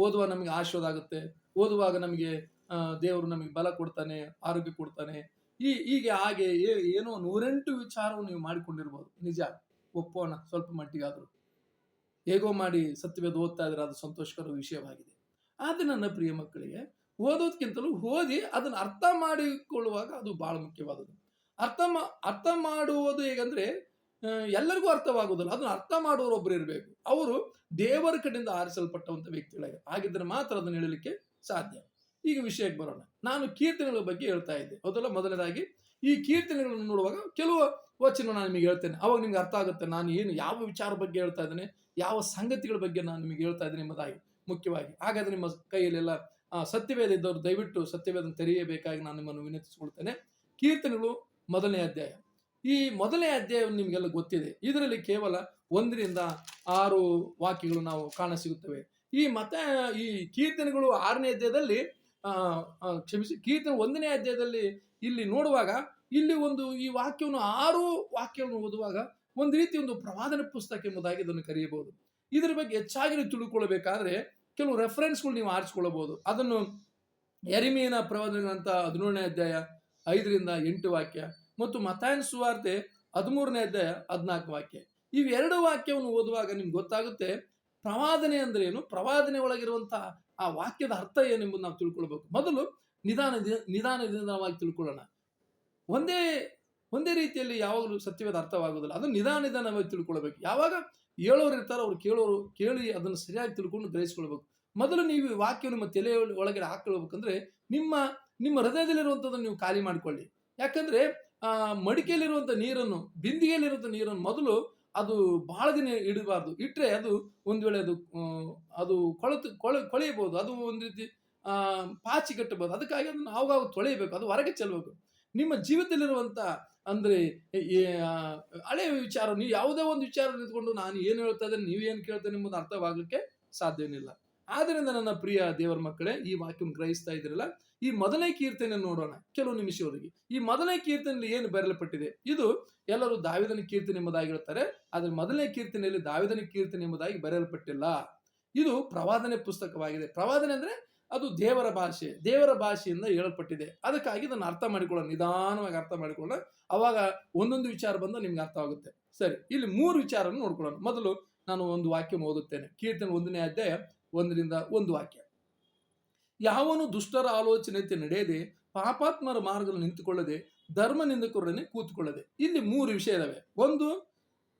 ಓದುವ ನಮಗೆ ಆಶೀರ್ವಾದ ಆಗುತ್ತೆ, ಓದುವಾಗ ನಮಗೆ ದೇವರು ನಮಗೆ ಬಲ ಕೊಡ್ತಾನೆ, ಆರೋಗ್ಯ ಕೊಡ್ತಾನೆ, ಹೀಗೆ ಹಾಗೆ ಏನೋ 108 ವಿಚಾರವನ್ನು ನೀವು ಮಾಡಿಕೊಂಡಿರ್ಬೋದು. ನಿಜ, ಒಪ್ಪೋಣ, ಸ್ವಲ್ಪ ಮಟ್ಟಿಗಾದರೂ ಹೇಗೋ ಮಾಡಿ ಸತ್ಯವೇದ ಓದ್ತಾ ಇದ್ರೆ ಅದು ಸಂತೋಷಕರ ವಿಷಯವಾಗಿದೆ. ಆದರೆ ನನ್ನ ಪ್ರಿಯ ಮಕ್ಕಳಿಗೆ, ಓದೋದಕ್ಕಿಂತಲೂ ಓದಿ ಅದನ್ನು ಅರ್ಥ ಮಾಡಿಕೊಳ್ಳುವಾಗ ಅದು ಬಹಳ ಮುಖ್ಯವಾದದ್ದು. ಅರ್ಥ ಮಾಡುವುದು ಹೇಗಂದ್ರೆ, ಎಲ್ಲರಿಗೂ ಅರ್ಥವಾಗುವುದಿಲ್ಲ, ಅದನ್ನು ಅರ್ಥ ಮಾಡುವವರು ಒಬ್ಬರು ಇರಬೇಕು. ಅವರು ದೇವರ ಕಡೆಯಿಂದ ಆರಿಸಲ್ಪಟ್ಟಂತ ವ್ಯಕ್ತಿಗಳಾಗಿ ಆಗಿದ್ದರೆ ಮಾತ್ರ ಅದನ್ನು ಹೇಳಲಿಕ್ಕೆ ಸಾಧ್ಯ. ಈಗ ವಿಷಯಕ್ಕೆ ಬರೋಣ. ನಾನು ಕೀರ್ತನೆಗಳ ಬಗ್ಗೆ ಹೇಳ್ತಾ ಇದ್ದೆ, ಹೌದಲ್ಲ? ಮೊದಲನೇದಾಗಿ ಈ ಕೀರ್ತನೆಗಳನ್ನು ನೋಡುವಾಗ ಕೆಲವು ವಚನ ನಾನು ನಿಮಗೆ ಹೇಳ್ತೇನೆ, ಅವಾಗ ನಿಮ್ಗೆ ಅರ್ಥ ಆಗುತ್ತೆ ನಾನು ಏನು, ಯಾವ ವಿಚಾರ ಬಗ್ಗೆ ಹೇಳ್ತಾ ಇದ್ದೇನೆ, ಯಾವ ಸಂಗತಿಗಳ ಬಗ್ಗೆ ನಾನು ನಿಮಗೆ ಹೇಳ್ತಾ ಇದ್ದೇನೆ ಎಂಬುದಾಗಿ ಮುಖ್ಯವಾಗಿ. ಹಾಗಾದ್ರೆ ನಿಮ್ಮ ಕೈಯಲ್ಲೆಲ್ಲ ಸತ್ಯವೇದ ಇದ್ದವರು ದಯವಿಟ್ಟು ಸತ್ಯವೇದನ್ನು ತೆರೆಯಬೇಕಾಗಿ ನಾನು ನಿಮ್ಮನ್ನು ವಿನಂತಿಸಿಕೊಳ್ತೇನೆ. ಕೀರ್ತನೆಗಳು 1ನೇ ಅಧ್ಯಾಯ. ಈ 1ನೇ ಅಧ್ಯಾಯವನ್ನು ನಿಮಗೆಲ್ಲ ಗೊತ್ತಿದೆ. ಇದರಲ್ಲಿ ಕೇವಲ 1ರಿಂದ 6 ವಾಕ್ಯಗಳು ನಾವು ಕಾಣಸಿಗುತ್ತವೆ. ಈ ಕೀರ್ತನೆಗಳು 6ನೇ ಅಧ್ಯಾಯದಲ್ಲಿ ಕೀರ್ತನೆ 1ನೇ ಅಧ್ಯಾಯದಲ್ಲಿ ಇಲ್ಲಿ ನೋಡುವಾಗ, ಇಲ್ಲಿ ಈ ವಾಕ್ಯವನ್ನು 6 ವಾಕ್ಯವನ್ನು ಓದುವಾಗ ಒಂದು ರೀತಿ ಒಂದು ಪ್ರವಾದನೆ ಪುಸ್ತಕ ಎಂಬುದಾಗಿ ಇದನ್ನು ಕರೆಯಬಹುದು. ಇದರ ಬಗ್ಗೆ ಹೆಚ್ಚಾಗಿ ತಿಳ್ಕೊಳ್ಬೇಕಾದ್ರೆ ಕೆಲವು ರೆಫರೆನ್ಸ್ಗಳು ನೀವು ಆರಿಸಿಕೊಳ್ಳಬಹುದು. ಅದನ್ನು ಯೆರೆಮೀಯನ ಪ್ರವಾದನೆ ಗ್ರಂಥ 17ನೇ ಅಧ್ಯಾಯ 5ರಿಂದ 8 ವಾಕ್ಯ ಮತ್ತು ಮತ್ತಾಯನ ಸುವಾರ್ತೆ 13ನೇ ಅಧ್ಯಾಯ 14 ವಾಕ್ಯ. ಇವೆರಡು ವಾಕ್ಯವನ್ನು ಓದುವಾಗ ನಿಮ್ಗೆ ಗೊತ್ತಾಗುತ್ತೆ ಪ್ರವಾದನೆ ಅಂದ್ರೆ ಏನು, ಪ್ರವಾದನೆ ಒಳಗಿರುವಂತಹ ಆ ವಾಕ್ಯದ ಅರ್ಥ ಏನೆಂಬುದು ನಾವು ತಿಳ್ಕೊಳ್ಬೇಕು. ಮೊದಲು ನಿಧಾನವಾಗಿ ತಿಳ್ಕೊಳ್ಳೋಣ. ಒಂದೇ ರೀತಿಯಲ್ಲಿ ಯಾವಾಗಲೂ ಸತ್ಯವಾದ ಅರ್ಥವಾಗುವುದಿಲ್ಲ, ಅದು ನಿಧಾನವಾಗಿ ತಿಳ್ಕೊಳ್ಬೇಕು. ಯಾವಾಗ ಹೇಳೋರು ಇರ್ತಾರೋ ಅವ್ರು ಕೇಳಿ ಅದನ್ನು ಸರಿಯಾಗಿ ತಿಳ್ಕೊಂಡು ಗ್ರಹಿಸ್ಕೊಳ್ಬೇಕು. ಮೊದಲು ನೀವು ವಾಕ್ಯವನ್ನು ನಿಮ್ಮ ತಲೆ ಒಳಗಡೆ ಹಾಕೊಳ್ಬೇಕಂದ್ರೆ ನಿಮ್ಮ ಹೃದಯದಲ್ಲಿರುವಂಥದ್ದನ್ನು ನೀವು ಖಾಲಿ ಮಾಡಿಕೊಳ್ಳಿ. ಯಾಕಂದ್ರೆ ಮಡಿಕೆಯಲ್ಲಿರುವಂಥ ನೀರನ್ನು, ಬಿಂದಿಗೆಯಲ್ಲಿರುವಂಥ ನೀರನ್ನು ಮೊದಲು ಅದು ಬಹಳ ದಿನ ಇಡಬಾರ್ದು. ಇಟ್ಟರೆ ಅದು ಒಂದು ವೇಳೆ ಅದು ಕೊಳೆಯಬಹುದು, ಅದು ಒಂದು ರೀತಿ ಪಾಚಿ ಕಟ್ಟಬಹುದು. ಅದಕ್ಕಾಗಿ ಅದನ್ನು ಆವಾಗ ತೊಳೆಯಬೇಕು, ಅದು ಹೊರಗೆ ಚೆಲ್ಲಬೇಕು. ನಿಮ್ಮ ಜೀವಿತದಲ್ಲಿರುವಂಥ ಅಂದ್ರೆ ಹಳೆಯ ವಿಚಾರ, ನೀವು ಯಾವುದೇ ಒಂದು ವಿಚಾರ ನಿಂತ್ಕೊಂಡು ನಾನು ಏನು ಹೇಳ್ತಾ ಇದ್ದೇನೆ ನೀವೇನು ಕೇಳ್ತೇನೆ ಎಂಬುದು ಅರ್ಥವಾಗಲಿಕ್ಕೆ ಸಾಧ್ಯವಿಲ್ಲ. ಆದ್ದರಿಂದ ನನ್ನ ಪ್ರಿಯ ದೇವರ ಮಕ್ಕಳೇ, ಈ ವಾಕ್ಯವನ್ನು ಗ್ರಹಿಸ್ತಾ ಇದ್ರಲ್ಲ, ಈ 1ನೇ ಕೀರ್ತನೆ ನೋಡೋಣ ಕೆಲವು ನಿಮಿಷವರೆಗೆ. ಈ 1ನೇ ಕೀರ್ತನೆಯಲ್ಲಿ ಏನು ಬರೆಯಲ್ಪಟ್ಟಿದೆ? ಇದು ಎಲ್ಲರೂ ದಾವೀದನ ಕೀರ್ತನೆ ಎಂಬುದಾಗಿ ಹೇಳ್ತಾರೆ, ಆದರೆ 1ನೇ ಕೀರ್ತನೆಯಲ್ಲಿ ದಾವೀದನ ಕೀರ್ತನೆ ಎಂಬುದಾಗಿ ಬರೆಯಲ್ಪಟ್ಟಿಲ್ಲ. ಇದು ಪ್ರವಾದನೆ ಪುಸ್ತಕವಾಗಿದೆ. ಪ್ರವಾದನೆ ಅಂದ್ರೆ ಅದು ದೇವರ ಭಾಷೆಯಿಂದ ಹೇಳಲ್ಪಟ್ಟಿದೆ. ಅದಕ್ಕಾಗಿ ಇದನ್ನು ಅರ್ಥ ಮಾಡಿಕೊಳ್ಳೋಣ, ನಿಧಾನವಾಗಿ ಅರ್ಥ ಮಾಡಿಕೊಳ್ಳೋಣ. ಅವಾಗ ಒಂದೊಂದು ವಿಚಾರ ಬಂದು ನಿಮ್ಗೆ ಅರ್ಥವಾಗುತ್ತೆ. ಸರಿ, ಇಲ್ಲಿ 3 ವಿಚಾರವನ್ನು ನೋಡ್ಕೊಳ್ಳೋಣ. ಮೊದಲು ನಾನು ಒಂದು ವಾಕ್ಯವನ್ನು ಓದುತ್ತೇನೆ. ಕೀರ್ತನೆ 1ನೇ ಅಧ್ಯಾಯ 1ರಿಂದ 1 ವಾಕ್ಯ. ಯಾವನು ದುಷ್ಟರ ಆಲೋಚನೆಯಂತೆ ನಡೆಯದೆ, ಪಾಪಾತ್ಮರ ಮಾರ್ಗದಲ್ಲಿ ನಿಂತುಕೊಳ್ಳದೆ, ಧರ್ಮ ನಿಂದಕರೊಡನೆ ಕೂತುಕೊಳ್ಳದೆ. ಇಲ್ಲಿ 3 ವಿಷಯ ಇದಾವೆ. 1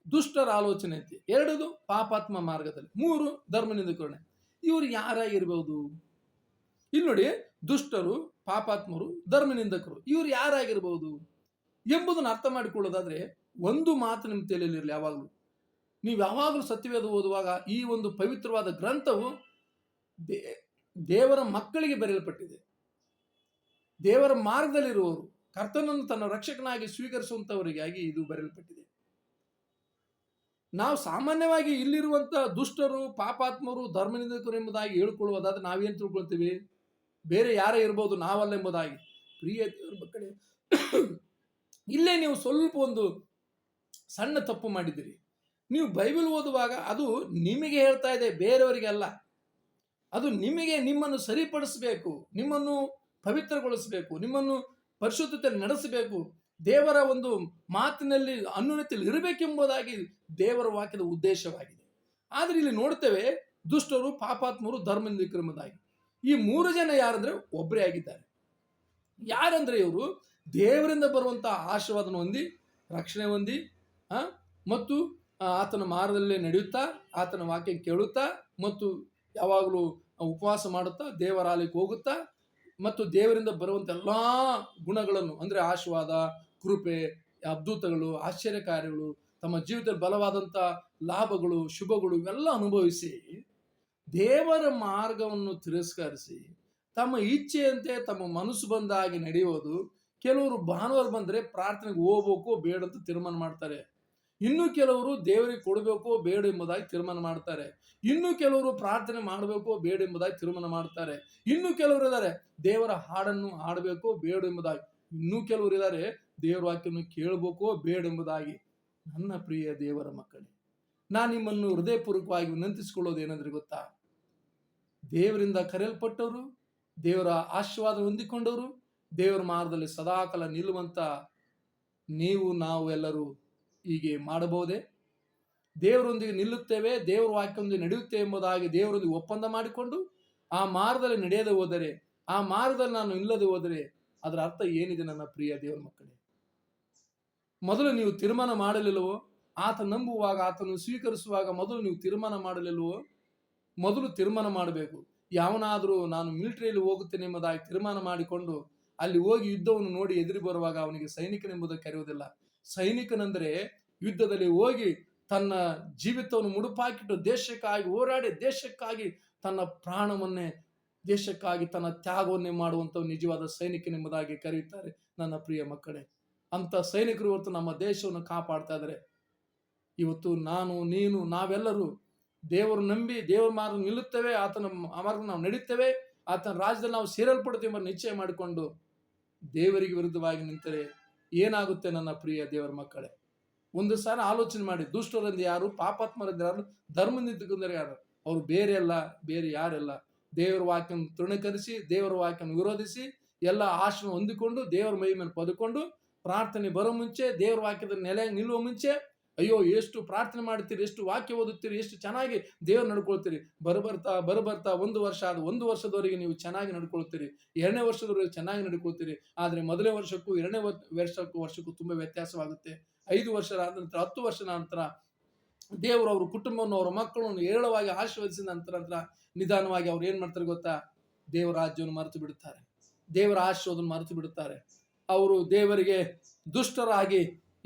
ದುಷ್ಟರ ಆಲೋಚನೆಯಂತೆ, 2 ಪಾಪಾತ್ಮ ಮಾರ್ಗದಲ್ಲಿ, 3 ಧರ್ಮ ನಿಂದಕರೊಡನೆ. ಇವರು ಯಾರಾಗಿರ್ಬಹುದು? ಇಲ್ಲಿ ನೋಡಿ, ದುಷ್ಟರು, ಪಾಪಾತ್ಮರು, ಧರ್ಮ ನಿಂದಕರು, ಇವರು ಯಾರಾಗಿರ್ಬಹುದು ಎಂಬುದನ್ನು ಅರ್ಥ ಮಾಡಿಕೊಳ್ಳೋದಾದ್ರೆ ಒಂದು ಮಾತು ನಿಮ್ಮ ತಲೆಯಲ್ಲಿರಲಿ ಯಾವಾಗಲೂ. ನೀವು ಯಾವಾಗಲೂ ಸತ್ಯವೇದ ಓದುವಾಗ ಈ ಒಂದು ಪವಿತ್ರವಾದ ಗ್ರಂಥವು ದೇವರ ಮಕ್ಕಳಿಗೆ ಬರೆಯಲ್ಪಟ್ಟಿದೆ. ದೇವರ ಮಾರ್ಗದಲ್ಲಿರುವವರು, ಕರ್ತನನ್ನು ತನ್ನ ರಕ್ಷಕನಾಗಿ ಸ್ವೀಕರಿಸುವಂತವರಿಗಾಗಿ ಇದು ಬರೆಯಲ್ಪಟ್ಟಿದೆ. ನಾವು ಸಾಮಾನ್ಯವಾಗಿ ಇಲ್ಲಿರುವಂತ ದುಷ್ಟರು, ಪಾಪಾತ್ಮರು, ಧರ್ಮನಿಂದಕರು ಎಂಬುದಾಗಿ ಹೇಳ್ಕೊಳ್ಳುವುದಾದ್ರೆ ನಾವೇನು ತಿಳ್ಕೊಳ್ತೀವಿ? ಬೇರೆ ಯಾರೇ ಇರ್ಬೋದು, ನಾವಲ್ಲ ಎಂಬುದಾಗಿ. ಪ್ರಿಯ ದೇವರ ಮಕ್ಕಳೇ, ಇಲ್ಲೇ ನೀವು ಸ್ವಲ್ಪ ಒಂದು ಸಣ್ಣ ತಪ್ಪು ಮಾಡಿದ್ದೀರಿ. ನೀವು ಬೈಬಲ್ ಓದುವಾಗ ಅದು ನಿಮಗೆ ಹೇಳ್ತಾ ಇದೆ, ಬೇರೆಯವರಿಗೆ ಅಲ್ಲ. ಅದು ನಿಮಗೆ ನಿಮ್ಮನ್ನು ಸರಿಪಡಿಸಬೇಕು, ನಿಮ್ಮನ್ನು ಪವಿತ್ರಗೊಳಿಸಬೇಕು, ನಿಮ್ಮನ್ನು ಪರಿಶುದ್ಧತೆಯಲ್ಲಿ ನಡೆಸಬೇಕು, ದೇವರ ಒಂದು ಮಾತಿನಲ್ಲಿ ಅನ್ಯೋನ್ಯತೆಯಲ್ಲಿ ಇರಬೇಕೆಂಬುದಾಗಿ ದೇವರ ವಾಕ್ಯದ ಉದ್ದೇಶವಾಗಿದೆ. ಆದರೆ ಇಲ್ಲಿ ನೋಡ್ತೇವೆ, ದುಷ್ಟರು, ಪಾಪಾತ್ಮರು, ಧರ್ಮನಿಂದಕರು ಎಂಬುದಾಗಿ. ಈ 3 ಜನ ಯಾರಂದ್ರೆ ಒಬ್ಬರೇ ಆಗಿದ್ದಾರೆ. ಯಾರಂದ್ರೆ ಇವರು ದೇವರಿಂದ ಬರುವಂತಹ ಆಶೀರ್ವಾದನ ಹೊಂದಿ, ರಕ್ಷಣೆ ಹೊಂದಿ, ಮತ್ತು ಆತನ ಮಾರ್ಗದಲ್ಲೇ ನಡೆಯುತ್ತಾ, ಆತನ ವಾಕ್ಯ ಕೇಳುತ್ತಾ, ಮತ್ತು ಯಾವಾಗಲೂ ಉಪವಾಸ ಮಾಡುತ್ತಾ, ದೇವರ ಆಲಯಕ್ಕೆ ಹೋಗುತ್ತಾ, ಮತ್ತು ದೇವರಿಂದ ಬರುವಂಥ ಎಲ್ಲ ಗುಣಗಳನ್ನು ಅಂದರೆ ಆಶೀರ್ವಾದ, ಕೃಪೆ, ಅದ್ಭುತಗಳು, ಆಶ್ಚರ್ಯ ಕಾರ್ಯಗಳು, ತಮ್ಮ ಜೀವಿತದಲ್ಲಿ ಬಲವಾದಂಥ ಲಾಭಗಳು, ಶುಭಗಳು ಇವೆಲ್ಲ ಅನುಭವಿಸಿ ದೇವರ ಮಾರ್ಗವನ್ನು ತಿರಸ್ಕರಿಸಿ ತಮ್ಮ ಇಚ್ಛೆಯಂತೆ ತಮ್ಮ ಮನಸ್ಸು ಬಂದಾಗಿ ನಡೆಯೋದು. ಕೆಲವರು ಭಾನುವಾರ ಬಂದರೆ ಪ್ರಾರ್ಥನೆಗೆ ಹೋಗ್ಬೇಕು ಬೇಡ ಅಂತ ತೀರ್ಮಾನ ಮಾಡ್ತಾರೆ. ಇನ್ನು ಕೆಲವರು ದೇವರಿಗೆ ಕೊಡಬೇಕು ಬೇಡ ಎಂಬುದಾಗಿ ತೀರ್ಮಾನ ಮಾಡ್ತಾರೆ. ಇನ್ನು ಕೆಲವರು ಪ್ರಾರ್ಥನೆ ಮಾಡಬೇಕು ಬೇಡ ಎಂಬುದಾಗಿ ತೀರ್ಮಾನ ಮಾಡ್ತಾರೆ. ಇನ್ನು ಕೆಲವರು ಇದ್ದಾರೆ ದೇವರ ಹಾಡನ್ನು ಹಾಡಬೇಕು ಬೇಡ ಎಂಬುದಾಗಿ. ಇನ್ನೂ ಕೆಲವರು ಇದ್ದಾರೆ ದೇವರ ವಾಕ್ಯವನ್ನು ಕೇಳಬೇಕೋ ಬೇಡ ಎಂಬುದಾಗಿ. ನನ್ನ ಪ್ರಿಯ ದೇವರ ಮಕ್ಕಳೇ, ನಾನು ನಿಮ್ಮನ್ನು ಹೃದಯಪೂರ್ವಕವಾಗಿ ವಿನಂತಿಸಿಕೊಳ್ಳೋದು ಏನಂದ್ರೆ ಗೊತ್ತಾ? ದೇವರಿಂದ ಕರೆಯಲ್ಪಟ್ಟವರು, ದೇವರ ಆಶೀರ್ವಾದ ಹೊಂದಿಕೊಂಡವರು, ದೇವರ ಮಾರ್ಗದಲ್ಲಿ ಸದಾಕಾಲ ನಿಲ್ಲುವಂತ ನೀವು ನಾವು ಎಲ್ಲರೂ ಹೀಗೆ ಮಾಡಬಹುದೇ? ದೇವರೊಂದಿಗೆ ನಿಲ್ಲುತ್ತೇವೆ, ದೇವರ ವಾಕ್ಯದೊಂದಿಗೆ ನಡೆಯುತ್ತೇವೆ ಎಂಬುದಾಗಿ ದೇವರೊಂದಿಗೆ ಒಪ್ಪಂದ ಮಾಡಿಕೊಂಡು ಆ ಮಾರ್ಗದಲ್ಲಿ ನಡೆಯದೆ ಹೋದರೆ, ಆ ಮಾರ್ಗದಲ್ಲಿ ನಾನು ಇಲ್ಲದೆ ಹೋದರೆ ಅದರ ಅರ್ಥ ಏನಿದೆ ನನ್ನ ಪ್ರಿಯ ದೇವರ ಮಕ್ಕಳೇ? ಮೊದಲು ನೀವು ತೀರ್ಮಾನ ಮಾಡಲಿಲ್ಲವೋ? ಆತ ನಂಬುವಾಗ, ಆತನು ಸ್ವೀಕರಿಸುವಾಗ ಮೊದಲು ನೀವು ತೀರ್ಮಾನ ಮಾಡಲಿಲ್ಲವೋ? ಮೊದಲು ತೀರ್ಮಾನ ಮಾಡಬೇಕು. ಯಾವನಾದರೂ ನಾನು ಮಿಲಿಟರಿಯಲ್ಲಿ ಹೋಗುತ್ತೇನೆ ಎಂಬುದಾಗಿ ತೀರ್ಮಾನ ಮಾಡಿಕೊಂಡು ಅಲ್ಲಿ ಹೋಗಿ ಯುದ್ಧವನ್ನು ನೋಡಿ ಎದುರಿ ಬರುವಾಗ ಅವನಿಗೆ ಸೈನಿಕನೆಂಬುದಕ್ಕೆ ಕರೆಯುವುದಿಲ್ಲ. ಸೈನಿಕನೆಂದರೆ ಯುದ್ಧದಲ್ಲಿ ಹೋಗಿ ತನ್ನ ಜೀವಿತವನ್ನು ಮುಡುಪಾಕಿಟ್ಟು ದೇಶಕ್ಕಾಗಿ ಹೋರಾಡಿ, ದೇಶಕ್ಕಾಗಿ ತನ್ನ ಪ್ರಾಣವನ್ನೇ, ದೇಶಕ್ಕಾಗಿ ತನ್ನ ತ್ಯಾಗವನ್ನೇ ಮಾಡುವಂಥ ನಿಜವಾದ ಸೈನಿಕನೆಂಬುದಾಗಿ ಕರೆಯುತ್ತಾರೆ ನನ್ನ ಪ್ರಿಯ ಮಕ್ಕಳೇ. ಅಂತ ಸೈನಿಕರು ಇವತ್ತು ನಮ್ಮ ದೇಶವನ್ನು ಕಾಪಾಡ್ತಾ ಇದ್ದಾರೆ. ಇವತ್ತು ನಾನು, ನೀನು, ನಾವೆಲ್ಲರೂ ದೇವರು ನಂಬಿ ದೇವರ ಮಾರ್ಗ ನಿಲ್ಲುತ್ತೇವೆ, ಆತನ ಮಾರ್ಗ ನಾವು ನಡೀತೇವೆ, ಆತನ ರಾಜ್ಯದಲ್ಲಿ ನಾವು ಸೇರಲ್ಪಡ್ತೇವೆ ಎಂಬ ನಿಶ್ಚಯ ಮಾಡಿಕೊಂಡು ದೇವರಿಗೆ ವಿರುದ್ಧವಾಗಿ ನಿಂತರೆ ಏನಾಗುತ್ತೆ ನನ್ನ ಪ್ರಿಯ ದೇವರ ಮಕ್ಕಳೇ? ಒಂದು ಸಾರ ಆಲೋಚನೆ ಮಾಡಿ. ದುಷ್ಟರಿಂದ ಯಾರು, ಪಾಪಾತ್ಮರಿಂದ ಯಾರು, ಧರ್ಮನಿಂದಕರಿಂದ ಯಾರು? ಅವರು ಬೇರೆ ಅಲ್ಲ, ಬೇರೆ ಯಾರೆಲ್ಲ. ದೇವರ ವಾಕ್ಯವನ್ನು ತೃಣೀಕರಿಸಿ, ದೇವರ ವಾಕ್ಯವನ್ನು ವಿರೋಧಿಸಿ, ಎಲ್ಲ ಆಶನ ಹೊಂದಿಕೊಂಡು ದೇವರ ಮೈ ಮೇಲೆ ಪದ್ಕೊಂಡು ಪ್ರಾರ್ಥನೆ ಬರೋ ಮುಂಚೆ, ದೇವರ ವಾಕ್ಯದ ನೆಲೆ ನಿಲ್ಲುವ ಮುಂಚೆ, ಅಯ್ಯೋ ಎಷ್ಟು ಪ್ರಾರ್ಥನೆ ಮಾಡ್ತೀರಿ, ಎಷ್ಟು ವಾಕ್ಯ ಓದುತ್ತೀರಿ, ಎಷ್ಟು ಚೆನ್ನಾಗಿ ದೇವರು ನಡ್ಕೊಳ್ತೀರಿ, ಬರಬರ್ತಾ 1 ವರ್ಷ ಆದ 1 ವರ್ಷದವರೆಗೆ ನೀವು ಚೆನ್ನಾಗಿ ನಡ್ಕೊಳ್ತೀರಿ, 2ನೇ ವರ್ಷದವರೆಗೆ ಚೆನ್ನಾಗಿ ನಡ್ಕೊಳ್ತೀರಿ. ಆದರೆ ಮೊದಲನೇ ವರ್ಷಕ್ಕೂ 2ನೇ ವರ್ಷಕ್ಕೂ ತುಂಬಾ ವ್ಯತ್ಯಾಸವಾಗುತ್ತೆ. 5 ವರ್ಷ ಆದ ನಂತರ, 10 ವರ್ಷದ ನಂತರ ದೇವರು ಅವ್ರ ಕುಟುಂಬವನ್ನು, ಅವರ ಮಕ್ಕಳನ್ನು ಹೇರಳವಾಗಿ ಆಶೀರ್ವದಿಸಿದ ನಂತರ ನಿಧಾನವಾಗಿ ಅವ್ರು ಏನ್ ಮಾಡ್ತಾರೆ ಗೊತ್ತಾ? ದೇವರ ರಾಜ್ಯವನ್ನು ಮರೆತು ಬಿಡುತ್ತಾರೆ, ದೇವರ ಆಶೀರ್ವಾದವನ್ನು ಮರೆತು ಬಿಡುತ್ತಾರೆ. ಅವರು ದೇವರಿಗೆ ದುಷ್ಟರಾಗಿ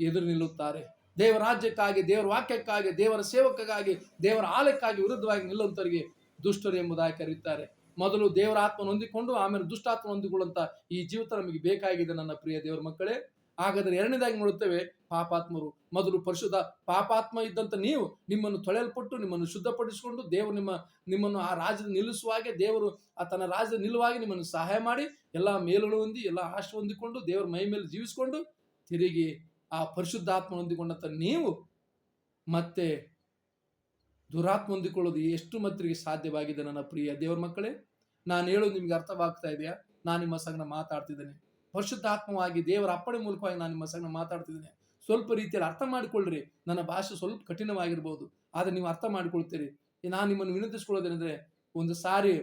ಎದುರು ನಿಲ್ಲುತ್ತಾರೆ. ದೇವರ ರಾಜ್ಯಕ್ಕಾಗಿ, ದೇವರ ವಾಕ್ಯಕ್ಕಾಗಿ, ದೇವರ ಸೇವಕಕ್ಕಾಗಿ, ದೇವರ ಆಲಯಕ್ಕಾಗಿ ವಿರುದ್ಧವಾಗಿ ನಿಲ್ಲುವಂತವರಿಗೆ ದುಷ್ಟರು ಎಂಬುದಾಗಿ ಕರೆಯುತ್ತಾರೆ. ಮೊದಲು ದೇವರ ಆತ್ಮನ ಹೊಂದಿಕೊಂಡು ಆಮೇಲೆ ದುಷ್ಟಾತ್ಮ ಹೊಂದಿಕೊಳ್ಳುವಂತ ಈ ಜೀವಿತ ನಮಗೆ ಬೇಕಾಗಿದೆ ನನ್ನ ಪ್ರಿಯ ದೇವರ ಮಕ್ಕಳೇ. ಹಾಗಾದರೆ ಎರಡನೇದಾಗಿ ನೋಡುತ್ತೇವೆ, ಪಾಪಾತ್ಮರು. ಮೊದಲು ಪರಿಶುದ್ಧ ಪಾಪಾತ್ಮ ಇದ್ದಂತ ನೀವು ನಿಮ್ಮನ್ನು ತೊಳೆಯಲ್ಪಟ್ಟು, ನಿಮ್ಮನ್ನು ಶುದ್ಧಪಡಿಸಿಕೊಂಡು, ದೇವರು ನಿಮ್ಮನ್ನು ಆ ರಾಜ್ಯದ ನಿಲ್ಲಿಸುವಾಗೆ, ದೇವರು ತನ್ನ ರಾಜ್ಯದ ನಿಲ್ಲುವಾಗೆ ನಿಮ್ಮನ್ನು ಸಹಾಯ ಮಾಡಿ, ಎಲ್ಲ ಮೇಲುಗಳು ಹೊಂದಿ, ಎಲ್ಲ ಆಶೆ ಹೊಂದಿಕೊಂಡು, ದೇವರ ಮೈ ಮೇಲೆ ಜೀವಿಸಿಕೊಂಡು, ತಿರುಗಿ ಆ ಪರಿಶುದ್ಧಾತ್ಮ ಹೊಂದಿಕೊಂಡಂತ ನೀವು ಮತ್ತೆ ದುರಾತ್ಮ ಹೊಂದಿಕೊಳ್ಳೋದು ಎಷ್ಟು ಮಟ್ಟಿಗೆ ಸಾಧ್ಯವಾಗಿದೆ ನನ್ನ ಪ್ರಿಯ ದೇವರ ಮಕ್ಕಳೇ? ನಾನು ಹೇಳೋದು ನಿಮ್ಗೆ ಅರ್ಥವಾಗ್ತಾ ಇದೆಯಾ? ನಾನು ನಿಮ್ಮ ಸಂಗಡ ಮಾತಾಡ್ತಿದ್ದೇನೆ, ಪರಿಶುದ್ಧಾತ್ಮವಾಗಿ ದೇವರ ಅಪ್ಪಣೆ ಮೂಲಕವಾಗಿ ನಾನು ನಿಮ್ಮ ಸಂಗಡ ಮಾತಾಡ್ತಿದ್ದೇನೆ. ಸ್ವಲ್ಪ ರೀತಿಯಲ್ಲಿ ಅರ್ಥ ಮಾಡಿಕೊಳ್ಳ್ರಿ. ನನ್ನ ಭಾಷೆ ಸ್ವಲ್ಪ ಕಠಿಣವಾಗಿರ್ಬೋದು, ಆದರೆ ನೀವು ಅರ್ಥ ಮಾಡಿಕೊಳ್ತೀರಿ. ನಾನು ನಿಮ್ಮನ್ನು ವಿನಂತಿಸ್ಕೊಳ್ಳೋದೇನೆಂದ್ರೆ, ಒಂದು ಸಾರಿ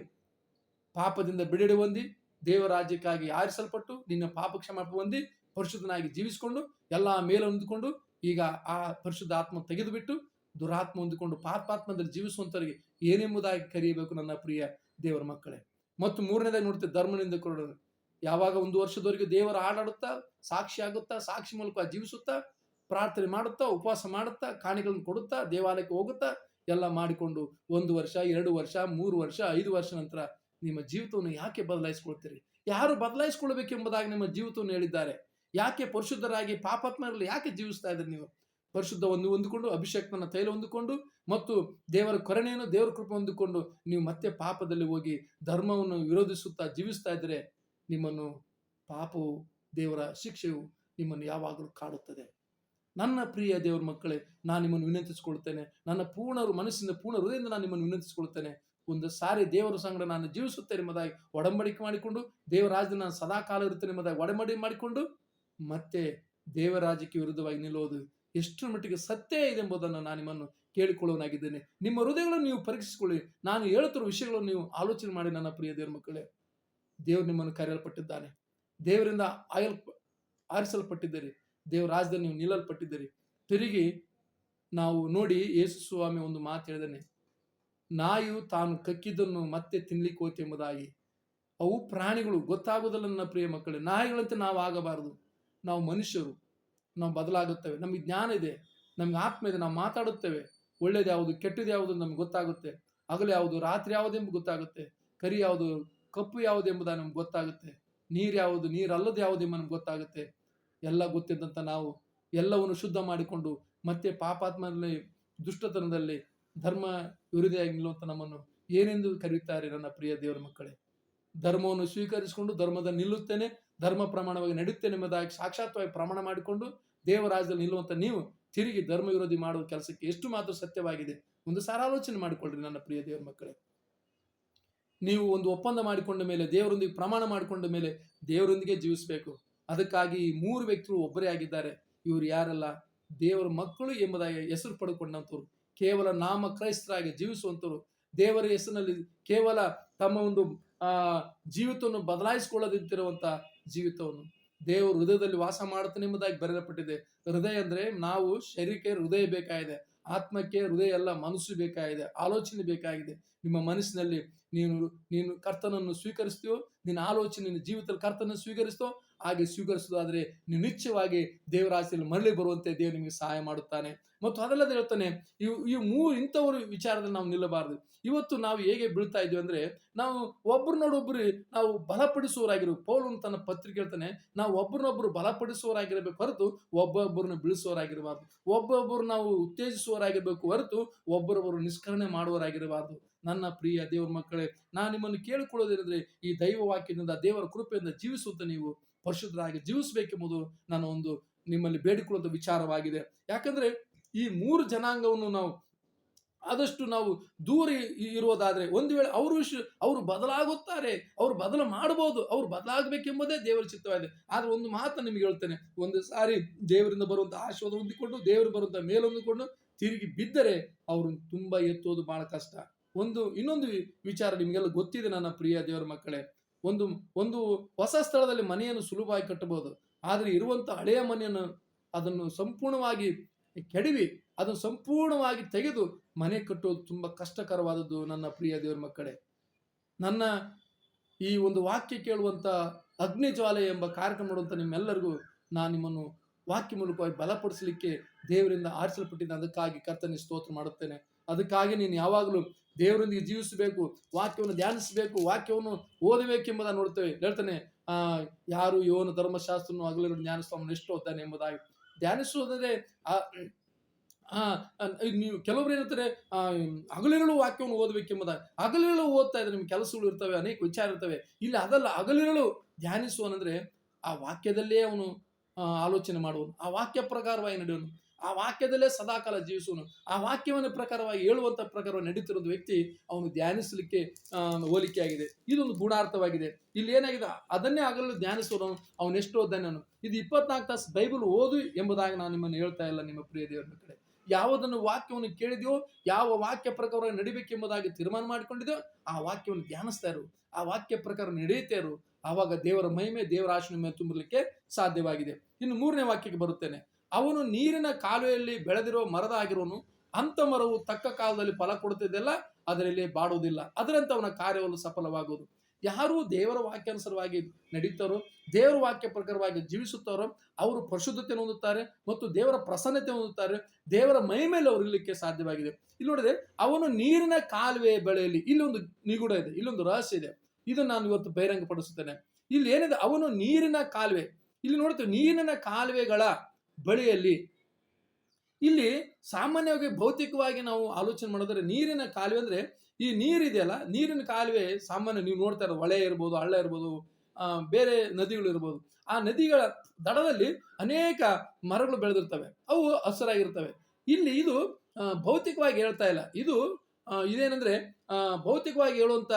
ಪಾಪದಿಂದ ಬಿಡುಗಡೆ ಹೊಂದಿ, ದೇವರ ರಾಜ್ಯಕ್ಕಾಗಿ ಆರಿಸಲ್ಪಟ್ಟು, ನಿನ್ನ ಪಾಪ ಕ್ಷಮಾಪಣೆ ಹೊಂದಿ, ಪರಿಶುದ್ಧನಾಗಿ ಜೀವಿಸಿಕೊಂಡು, ಎಲ್ಲ ಮೇಲೆ ಹೊಂದಿಕೊಂಡು, ಈಗ ಆ ಪರಿಶುದ್ಧ ಆತ್ಮ ತೆಗೆದುಬಿಟ್ಟು ದುರಾತ್ಮ ಹೊಂದಿಕೊಂಡು ಪಾಪಾತ್ಮದಲ್ಲಿ ಜೀವಿಸುವಂತವರಿಗೆ ಏನೆಂಬುದಾಗಿ ಕರೆಯಬೇಕು ನನ್ನ ಪ್ರಿಯ ದೇವರ ಮಕ್ಕಳೇ. ಮತ್ತು ಮೂರನೇದಾಗಿ ನೋಡ್ತೇವೆ, ಧರ್ಮನಿಂದ ಕೊಡೋದು. ಯಾವಾಗ 1 ವರ್ಷದವರೆಗೆ ದೇವರ ಹಾಡಾಡುತ್ತಾ, ಸಾಕ್ಷಿ ಆಗುತ್ತಾ, ಸಾಕ್ಷಿ ಮೂಲಕ ಜೀವಿಸುತ್ತಾ, ಪ್ರಾರ್ಥನೆ ಮಾಡುತ್ತಾ, ಉಪವಾಸ ಮಾಡುತ್ತಾ, ಕಾಣಿಗಳನ್ನು ಕೊಡುತ್ತಾ, ದೇವಾಲಯಕ್ಕೆ ಹೋಗುತ್ತಾ ಎಲ್ಲ ಮಾಡಿಕೊಂಡು 1 ವರ್ಷ, 2 ವರ್ಷ, 3 ವರ್ಷ, 5 ವರ್ಷ ನಂತರ ನಿಮ್ಮ ಜೀವಿತವನ್ನು ಯಾಕೆ ಬದಲಾಯಿಸಿಕೊಳ್ತೀರಿ? ಯಾರು ಬದಲಾಯಿಸಿಕೊಳ್ಳಬೇಕೆಂಬುದಾಗಿ ನಿಮ್ಮ ಜೀವಿತವನ್ನು ಹೇಳಿದ್ದಾರೆ? ಯಾಕೆ ಪರಿಶುದ್ಧರಾಗಿ ಪಾಪಾತ್ಮರಲ್ಲಿ ಯಾಕೆ ಜೀವಿಸ್ತಾ ಇದ್ದೀರಿ ನೀವು? ಪರಿಶುದ್ಧ ಹೊಂದಿಕೊಂಡು, ಅಭಿಷೇಕನ ತೈಲ ಹೊಂದಿಕೊಂಡು ಮತ್ತು ದೇವರ ಕರುಣೆಯನ್ನು, ದೇವರ ಕೃಪೆ ಹೊಂದಿಕೊಂಡು ನೀವು ಮತ್ತೆ ಪಾಪದಲ್ಲಿ ಹೋಗಿ ಧರ್ಮವನ್ನು ವಿರೋಧಿಸುತ್ತಾ ಜೀವಿಸ್ತಾ ಇದ್ದರೆ ನಿಮ್ಮನ್ನು ಪಾಪವು, ದೇವರ ಶಿಕ್ಷೆಯು ನಿಮ್ಮನ್ನು ಯಾವಾಗಲೂ ಕಾಡುತ್ತದೆ. ನನ್ನ ಪ್ರಿಯ ದೇವರ ಮಕ್ಕಳೇ, ನಾನು ನಿಮ್ಮನ್ನು ವಿನಂತಿಸಿಕೊಳ್ತೇನೆ. ನನ್ನ ಮನಸ್ಸಿಂದ ಪೂರ್ಣ ಹೃದಯದಿಂದ ನಾನು ನಿಮ್ಮನ್ನು ವಿನಂತಿಸಿಕೊಳ್ತೇನೆ. ಒಂದು ಸಾರಿ ದೇವರ ಸಂಗಡ ನಾನು ಜೀವಿಸುತ್ತೇನೆ ಎಂಬುದಾಗಿ ಒಡಂಬಡಿಕೆ ಮಾಡಿಕೊಂಡು, ದೇವರ ರಾಜ್ಯದಲ್ಲಿ ನಾನು ಸದಾಕಾಲ ಇರುತ್ತೇನೆ ಎಂಬುದಾಗಿ ಒಡಂಬಡಿಕೆ ಮಾಡಿಕೊಂಡು ಮತ್ತೆ ದೇವರ ರಾಜ್ಯಕ್ಕೆ ವಿರುದ್ಧವಾಗಿ ನಿಲ್ಲುವುದು ಎಷ್ಟರ ಮಟ್ಟಿಗೆ ಸತ್ಯ ಇದೆ ಎಂಬುದನ್ನು ನಾನು ನಿಮ್ಮನ್ನು ಕೇಳಿಕೊಳ್ಳುವನಾಗಿದ್ದೇನೆ. ನಿಮ್ಮ ಹೃದಯಗಳನ್ನು ನೀವು ಪರೀಕ್ಷಿಸಿಕೊಳ್ಳಿ. ನಾನು ಹೇಳುತ್ತಿರುವ ವಿಷಯಗಳನ್ನು ನೀವು ಆಲೋಚನೆ ಮಾಡಿ. ನನ್ನ ಪ್ರಿಯ ದೇವರ ಮಕ್ಕಳೇ, ದೇವರು ನಿಮ್ಮನ್ನು ಕರೆಯಲ್ಪಟ್ಟಿದ್ದಾನೆ. ದೇವರಿಂದ ಆರಿಸಲ್ಪಟ್ಟಿದ್ದೀರಿ. ದೇವರ ರಾಜ್ಯದಲ್ಲಿ ನೀವು ನಿಲ್ಲಲ್ಪಟ್ಟಿದ್ದೀರಿ. ತಿರುಗಿ ನಾವು ನೋಡಿ, ಯೇಸು ಸ್ವಾಮಿ ಒಂದು ಮಾತು ಹೇಳಿದಾನೆ, ನಾಯಿಯು ತಾನು ಕಕ್ಕಿದ್ದನ್ನು ಮತ್ತೆ ತಿನ್ಲಿಕ್ಕೆ ಹೋಯ್ತು ಎಂಬುದಾಗಿ. ಅವು ಪ್ರಾಣಿಗಳು, ಗೊತ್ತಾಗೋದಿಲ್ಲ ನನ್ನ ಪ್ರಿಯ ಮಕ್ಕಳೇ. ನಾಯಿಗಳಂತೆ ನಾವು ಆಗಬಾರದು. ನಾವು ಮನುಷ್ಯರು, ನಾವು ಬದಲಾಗುತ್ತೇವೆ. ನಮಗೆ ಜ್ಞಾನ ಇದೆ, ನಮ್ಗೆ ಆತ್ಮ ಇದೆ, ನಾವು ಮಾತಾಡುತ್ತೇವೆ. ಒಳ್ಳೇದು ಯಾವುದು, ಕೆಟ್ಟದ್ದು ಯಾವುದು ನಮ್ಗೆ ಗೊತ್ತಾಗುತ್ತೆ. ಹಗಲು ಯಾವುದು, ರಾತ್ರಿ ಯಾವುದು ಎಂಬುದು ಗೊತ್ತಾಗುತ್ತೆ. ಕರಿ ಯಾವುದು, ಕಪ್ಪು ಯಾವುದು ಎಂಬುದಾಗಿ ನಮ್ಗೆ ಗೊತ್ತಾಗುತ್ತೆ. ನೀರು ಯಾವುದು, ನೀರಲ್ಲದ ಯಾವುದು ಎಂಬ ನಮ್ಗೆ ಗೊತ್ತಾಗುತ್ತೆ. ಎಲ್ಲ ಗೊತ್ತಿದ್ದಂಥ ನಾವು ಎಲ್ಲವನ್ನು ಶುದ್ಧ ಮಾಡಿಕೊಂಡು ಮತ್ತೆ ಪಾಪಾತ್ಮದಲ್ಲಿ, ದುಷ್ಟತನದಲ್ಲಿ, ಧರ್ಮ ವಿರೋಧಿಯಾಗಿ ನಿಲ್ಲುವಂಥ ನಮ್ಮನ್ನು ಏನೆಂದು ಕರೆಯುತ್ತಾರೆ? ನನ್ನ ಪ್ರಿಯ ದೇವರ ಮಕ್ಕಳೇ, ಧರ್ಮವನ್ನು ಸ್ವೀಕರಿಸಿಕೊಂಡು ಧರ್ಮದಲ್ಲಿ ನಿಲ್ಲುತ್ತೇನೆ, ಧರ್ಮ ಪ್ರಮಾಣವಾಗಿ ನಡೆಯುತ್ತೇನೆ ಎಂಬುದಾಗಿ ಸಾಕ್ಷಾತ್ವಾಗಿ ಪ್ರಮಾಣ ಮಾಡಿಕೊಂಡು ದೇವರ ರಾಜ್ಯದಲ್ಲಿ ನಿಲ್ಲುವಂಥ ನೀವು ತಿರುಗಿ ಧರ್ಮ ವಿರೋಧಿ ಮಾಡುವ ಕೆಲಸಕ್ಕೆ ಎಷ್ಟು ಮಾತ್ರ ಸತ್ಯವಾಗಿದೆ? ಒಂದು ಸಾರ ಆಲೋಚನೆ ಮಾಡಿಕೊಳ್ಳ್ರಿ ನನ್ನ ಪ್ರಿಯ ದೇವರ ಮಕ್ಕಳೇ. ನೀವು ಒಂದು ಒಪ್ಪಂದ ಮಾಡಿಕೊಂಡ ಮೇಲೆ, ದೇವರೊಂದಿಗೆ ಪ್ರಮಾಣ ಮಾಡಿಕೊಂಡ ಮೇಲೆ ದೇವರೊಂದಿಗೆ ಜೀವಿಸಬೇಕು. ಅದಕ್ಕಾಗಿ ಈ 3 ವ್ಯಕ್ತಿಗಳು ಒಬ್ಬರೇ ಆಗಿದ್ದಾರೆ. ಇವರು ಯಾರಲ್ಲ? ದೇವರ ಮಕ್ಕಳು ಎಂಬುದಾಗಿ ಹೆಸರು ಪಡೆದುಕೊಂಡಂಥವ್ರು, ಕೇವಲ ನಾಮ ಕ್ರೈಸ್ತರಾಗಿ ಜೀವಿಸುವಂಥವ್ರು, ದೇವರ ಹೆಸರಿನಲ್ಲಿ ಕೇವಲ ತಮ್ಮ ಒಂದು ಜೀವಿತವನ್ನು ಬದಲಾಯಿಸಿಕೊಳ್ಳದಿರುವಂಥ ಜೀವಿತವನ್ನು ದೇವರು ಹೃದಯದಲ್ಲಿ ವಾಸ ಮಾಡುತ್ತಾನೆ ಎಂಬುದಾಗಿ ಬರೆಯಲ್ಪಟ್ಟಿದೆ. ಹೃದಯ ಅಂದ್ರೆ ನಾವು ಶರೀರಕ್ಕೆ ಹೃದಯ ಬೇಕಾಗಿದೆ, ಆತ್ಮಕ್ಕೆ ಹೃದಯ ಎಲ್ಲ ಮನಸ್ಸು ಬೇಕಾಗಿದೆ, ಆಲೋಚನೆ ಬೇಕಾಗಿದೆ. ನಿಮ್ಮ ಮನಸ್ಸಿನಲ್ಲಿ ನೀನು ಕರ್ತನನ್ನು ಸ್ವೀಕರಿಸ್ತೀಯೋ, ನಿನ್ನ ಆಲೋಚನೆ ನಿನ್ನ ಜೀವಿತದಲ್ಲಿ ಕರ್ತನನ್ನು ಸ್ವೀಕರಿಸ್ತೋ, ಹಾಗೆ ಸ್ವೀಕರಿಸೋದಾದ್ರೆ ನೀವು ನಿಶ್ಚಯವಾಗಿ ದೇವರ ಆಸೆಯಲ್ಲಿ ಮರಳಿ ಬರುವಂತೆ ದೇವರು ನಿಮಗೆ ಸಹಾಯ ಮಾಡುತ್ತಾನೆ. ಮತ್ತು ಅದಲ್ಲದೆ ಹೇಳ್ತಾನೆ, ಈ 3 ಇಂಥವರು ವಿಚಾರದಲ್ಲಿ ನಾವು ನಿಲ್ಲಬಾರದು. ಇವತ್ತು ನಾವು ಹೇಗೆ ಬೀಳ್ತಾ ಇದೀವಿ ಅಂದ್ರೆ, ನಾವು ಒಬ್ಬರನ್ನೊಬ್ಬರು ನಾವು ಬಲಪಡಿಸುವವರಾಗಿರ್ಬೇಕು. ಪೌಲನು ತನ್ನ ಪತ್ರಿಕೆ ಹೇಳ್ತಾನೆ, ನಾವು ಒಬ್ಬರನ್ನೊಬ್ಬರು ಬಲಪಡಿಸುವವರಾಗಿರ್ಬೇಕು ಹೊರತು ಒಬ್ಬೊಬ್ಬರನ್ನು ಬೀಳಿಸುವವರಾಗಿರಬಾರ್ದು. ಒಬ್ಬೊಬ್ಬರು ನಾವು ಉತ್ತೇಜಿಸುವವರಾಗಿರ್ಬೇಕು ಹೊರತು ಒಬ್ಬರೊಬ್ಬರು ನಿಷ್ಕರಣೆ ಮಾಡುವವರಾಗಿರಬಾರ್ದು. ನನ್ನ ಪ್ರಿಯ ದೇವರ ಮಕ್ಕಳೇ, ನಾನು ನಿಮ್ಮನ್ನು ಕೇಳಿಕೊಳ್ಳೋದಿದ್ರೆ, ಈ ದೈವ ವಾಕ್ಯದಿಂದ, ದೇವರ ಕೃಪೆಯಿಂದ ಜೀವಿಸುತ್ತಾ ನೀವು ಪರಿಶುದ್ಧರಾಗಿ ಜೀವಿಸಬೇಕೆಂಬುದು ನಾನು ಒಂದು ನಿಮ್ಮಲ್ಲಿ ಬೇಡಿಕೊಳ್ಳುವಂಥ ವಿಚಾರವಾಗಿದೆ. ಯಾಕಂದ್ರೆ ಈ 3 ಜನಾಂಗವನ್ನು ನಾವು ಆದಷ್ಟು ನಾವು ದೂರ ಇರುವುದಾದ್ರೆ, ಒಂದು ವೇಳೆ ಅವರು ಬದಲಾಗುತ್ತಾರೆ, ಅವರು ಬದಲು ಮಾಡಬಹುದು, ಅವರು ಬದಲಾಗಬೇಕೆಂಬುದೇ ದೇವರ ಚಿತ್ತವಾಗಿದೆ. ಆದ್ರೆ ಒಂದು ಮಾತು ನಿಮಗೆ ಹೇಳ್ತೇನೆ, ಒಂದು ಸಾರಿ ದೇವರಿಂದ ಬರುವಂತ ಆಶೀರ್ವಾದ ಹೊಂದಿಕೊಂಡು, ದೇವರು ಬರುವಂತ ಮೇಲೆ ಹೊಂದಿಕೊಂಡು ತಿರುಗಿ ಬಿದ್ದರೆ ಅವ್ರನ್ನ ತುಂಬಾ ಎತ್ತೋದು ಬಹಳ ಕಷ್ಟ. ಇನ್ನೊಂದು ವಿಚಾರ ನಿಮಗೆಲ್ಲ ಗೊತ್ತಿದೆ ನನ್ನ ಪ್ರಿಯ ದೇವರ ಮಕ್ಕಳೇ. ಒಂದು ಹೊಸ ಸ್ಥಳದಲ್ಲಿ ಮನೆಯನ್ನು ಸುಲಭವಾಗಿ ಕಟ್ಟಬಹುದು, ಆದ್ರೆ ಇರುವಂತ ಹಳೆಯ ಮನೆಯನ್ನು ಅದನ್ನು ಸಂಪೂರ್ಣವಾಗಿ ಕೆಡವಿ ಅದನ್ನು ಸಂಪೂರ್ಣವಾಗಿ ತೆಗೆದು ಮನೆ ಕಟ್ಟುವುದು ತುಂಬಾ ಕಷ್ಟಕರವಾದದ್ದು. ನನ್ನ ಪ್ರಿಯ ದೇವರ ಮಕ್ಕಳೇ, ನನ್ನ ಈ ಒಂದು ವಾಕ್ಯ ಕೇಳುವಂತ ಅಗ್ನಿ ಜ್ವಾಲೆ ಎಂಬ ಕಾರ್ಯಕ್ರಮ ಮಾಡುವಂತ ನಿಮ್ಮೆಲ್ಲರಿಗೂ ನಾನು ನಿಮ್ಮನ್ನು ವಾಕ್ಯ ಮೂಲಕವಾಗಿ ಬಲಪಡಿಸಲಿಕ್ಕೆ ದೇವರಿಂದ ಆರಿಸಲ್ಪಟ್ಟಿದ್ದ. ಅದಕ್ಕಾಗಿ ಕರ್ತನಿಗೆ ಸ್ತೋತ್ರ ಮಾಡುತ್ತೇನೆ. ಅದಕ್ಕಾಗಿ ನೀನು ಯಾವಾಗಲೂ ದೇವರೊಂದಿಗೆ ಜೀವಿಸಬೇಕು, ವಾಕ್ಯವನ್ನು ಧ್ಯಾನಿಸಬೇಕು, ವಾಕ್ಯವನ್ನು ಓದಬೇಕೆಂಬುದನ್ನು ನೋಡ್ತೇವೆ. ಹೇಳ್ತಾನೆ, ಯಾರು ಯೋನ ಧರ್ಮಶಾಸ್ತ್ರವನ್ನು ಹಗಲಿರುಳು ಧ್ಯಾನಿಸುವವನು ಎಷ್ಟು ಓದ್ತಾನೆ ಎಂಬುದಾಗಿ. ಧ್ಯಾನಿಸುವುದಾದ್ರೆ ನೀವು ಕೆಲವರು ಏನಂತಾರೆ, ಹಗಲಿರುಳು ವಾಕ್ಯವನ್ನು ಓದಬೇಕೆಂಬುದಾಗಿ. ಹಗಲಿರುಳು ಓದ್ತಾ ಇದ್ರೆ ನಿಮ್ಗೆ ಕೆಲಸಗಳು ಇರ್ತವೆ, ಅನೇಕ ವಿಚಾರ ಇರ್ತವೆ. ಇಲ್ಲಿ ಅದಲ್ಲ, ಹಗಲಿರುಳು ಧ್ಯಾನಿಸುವನಂದ್ರೆ ಆ ವಾಕ್ಯದಲ್ಲೇ ಅವನು ಆಲೋಚನೆ ಮಾಡುವನು, ಆ ವಾಕ್ಯ ಪ್ರಕಾರವಾಗಿ ನಡೆಯುವನು, ಆ ವಾಕ್ಯದಲ್ಲೇ ಸದಾಕಾಲ ಜೀವಿಸುವನು, ಆ ವಾಕ್ಯವನ್ನ ಪ್ರಕಾರವಾಗಿ ಹೇಳುವಂತ ಪ್ರಕಾರವಾಗಿ ನಡೀತಿರೋದು ವ್ಯಕ್ತಿ ಅವನು ಧ್ಯಾನಿಸಲಿಕ್ಕೆ ಹೋಲಿಕೆ ಆಗಿದೆ. ಇದೊಂದು ಗುಣಾರ್ಥವಾಗಿದೆ. ಇಲ್ಲಿ ಏನಾಗಿದೆ, ಅದನ್ನೇ ಆಗಲು ಧ್ಯಾನಿಸೋನು ಅವನು ಎಷ್ಟು ಓದ್ದಾನೆ. ಇದು 24 ತಾಸು ಬೈಬಲ್ ಓದು ಎಂಬುದಾಗಿ ನಾನು ನಿಮ್ಮನ್ನು ಹೇಳ್ತಾ ಇಲ್ಲ ನಿಮ್ಮ ಪ್ರಿಯ ದೇವರ ಮಕ್ಕಳೇ. ಯಾವುದನ್ನು ವಾಕ್ಯವನ್ನು ಕೇಳಿದೆಯೋ, ಯಾವ ವಾಕ್ಯ ಪ್ರಕಾರವಾಗಿ ನಡಿಬೇಕೆಂಬುದಾಗಿ ತೀರ್ಮಾನ ಮಾಡಿಕೊಂಡಿದೆಯೋ ಆ ವಾಕ್ಯವನ್ನು ಧ್ಯಾನಿಸ್ತಾ ಇರು, ಆ ವಾಕ್ಯ ಪ್ರಕಾರ ನಡೆಯುತ್ತಾ ಇರು. ಆವಾಗ ದೇವರ ಮಹಿಮೆ, ದೇವರ ಆಶೀರ್ವಾದ ತುಂಬಲಿಕ್ಕೆ ಸಾಧ್ಯವಾಗಿದೆ. ಇನ್ನು 3ನೇ ವಾಕ್ಯಕ್ಕೆ ಬರುತ್ತೇನೆ. ಅವನು ನೀರಿನ ಕಾಲುವೆಯಲ್ಲಿ ಬೆಳೆದಿರುವ ಮರದ ಆಗಿರುವನು, ಅಂಥ ಮರವು ತಕ್ಕ ಕಾಲದಲ್ಲಿ ಫಲ ಕೊಡುತ್ತಿದ್ದೆಲ್ಲ ಅದರಲ್ಲಿ ಬಾಡುವುದಿಲ್ಲ, ಅದರಂತೆ ಅವನ ಕಾರ್ಯವನ್ನು ಸಫಲವಾಗುವುದು. ಯಾರು ದೇವರ ವಾಕ್ಯಾನುಸಾರವಾಗಿ ನಡೀತಾರೋ, ದೇವರ ವಾಕ್ಯ ಪ್ರಕಾರವಾಗಿ ಜೀವಿಸುತ್ತಾರೋ ಅವರು ಪರಿಶುದ್ಧತೆ ಹೊಂದುತ್ತಾರೆ ಮತ್ತು ದೇವರ ಪ್ರಸನ್ನತೆ ಹೊಂದುತ್ತಾರೆ. ದೇವರ ಮೈ ಮೇಲೆ ಅವರು ಇರಲಿಕ್ಕೆ ಸಾಧ್ಯವಾಗಿದೆ. ಇಲ್ಲಿ ನೋಡಿದ್ರೆ ಅವನು ನೀರಿನ ಕಾಲುವೆ ಬಳಿಯಲ್ಲಿ, ಇಲ್ಲೊಂದು ನಿಗೂಢ ಇದೆ, ಇಲ್ಲೊಂದು ರಹಸ್ಯ ಇದೆ. ಇದನ್ನು ನಾನು ಇವತ್ತು ಬಹಿರಂಗ ಪಡಿಸುತ್ತೇನೆ. ಇಲ್ಲಿ ಏನಿದೆ, ಅವನು ನೀರಿನ ಕಾಲುವೆ. ಇಲ್ಲಿ ನೋಡ್ತೇವೆ ನೀರಿನ ಕಾಲುವೆಗಳ ಬಳಿಯಲ್ಲಿ. ಇಲ್ಲಿ ಸಾಮಾನ್ಯವಾಗಿ ಭೌತಿಕವಾಗಿ ನಾವು ಆಲೋಚನೆ ಮಾಡಿದ್ರೆ ನೀರಿನ ಕಾಲುವೆ ಅಂದ್ರೆ ಈ ನೀರಿದೆಯಲ್ಲ, ನೀರಿನ ಕಾಲುವೆ ಸಾಮಾನ್ಯ ನೀವು ನೋಡ್ತಾ ಇರೋದು ಹೊಳೆ ಇರ್ಬೋದು, ಹಳ್ಳ ಇರ್ಬೋದು, ಬೇರೆ ನದಿಗಳು ಇರ್ಬೋದು. ಆ ನದಿಗಳ ದಡದಲ್ಲಿ ಅನೇಕ ಮರಗಳು ಬೆಳೆದಿರ್ತವೆ, ಅವು ಹಸಿರಾಗಿರ್ತವೆ. ಇಲ್ಲಿ ಇದು ಭೌತಿಕವಾಗಿ ಹೇಳ್ತಾ ಇಲ್ಲ. ಇದೇನಂದ್ರೆ ಭೌತಿಕವಾಗಿ ಹೇಳುವಂತ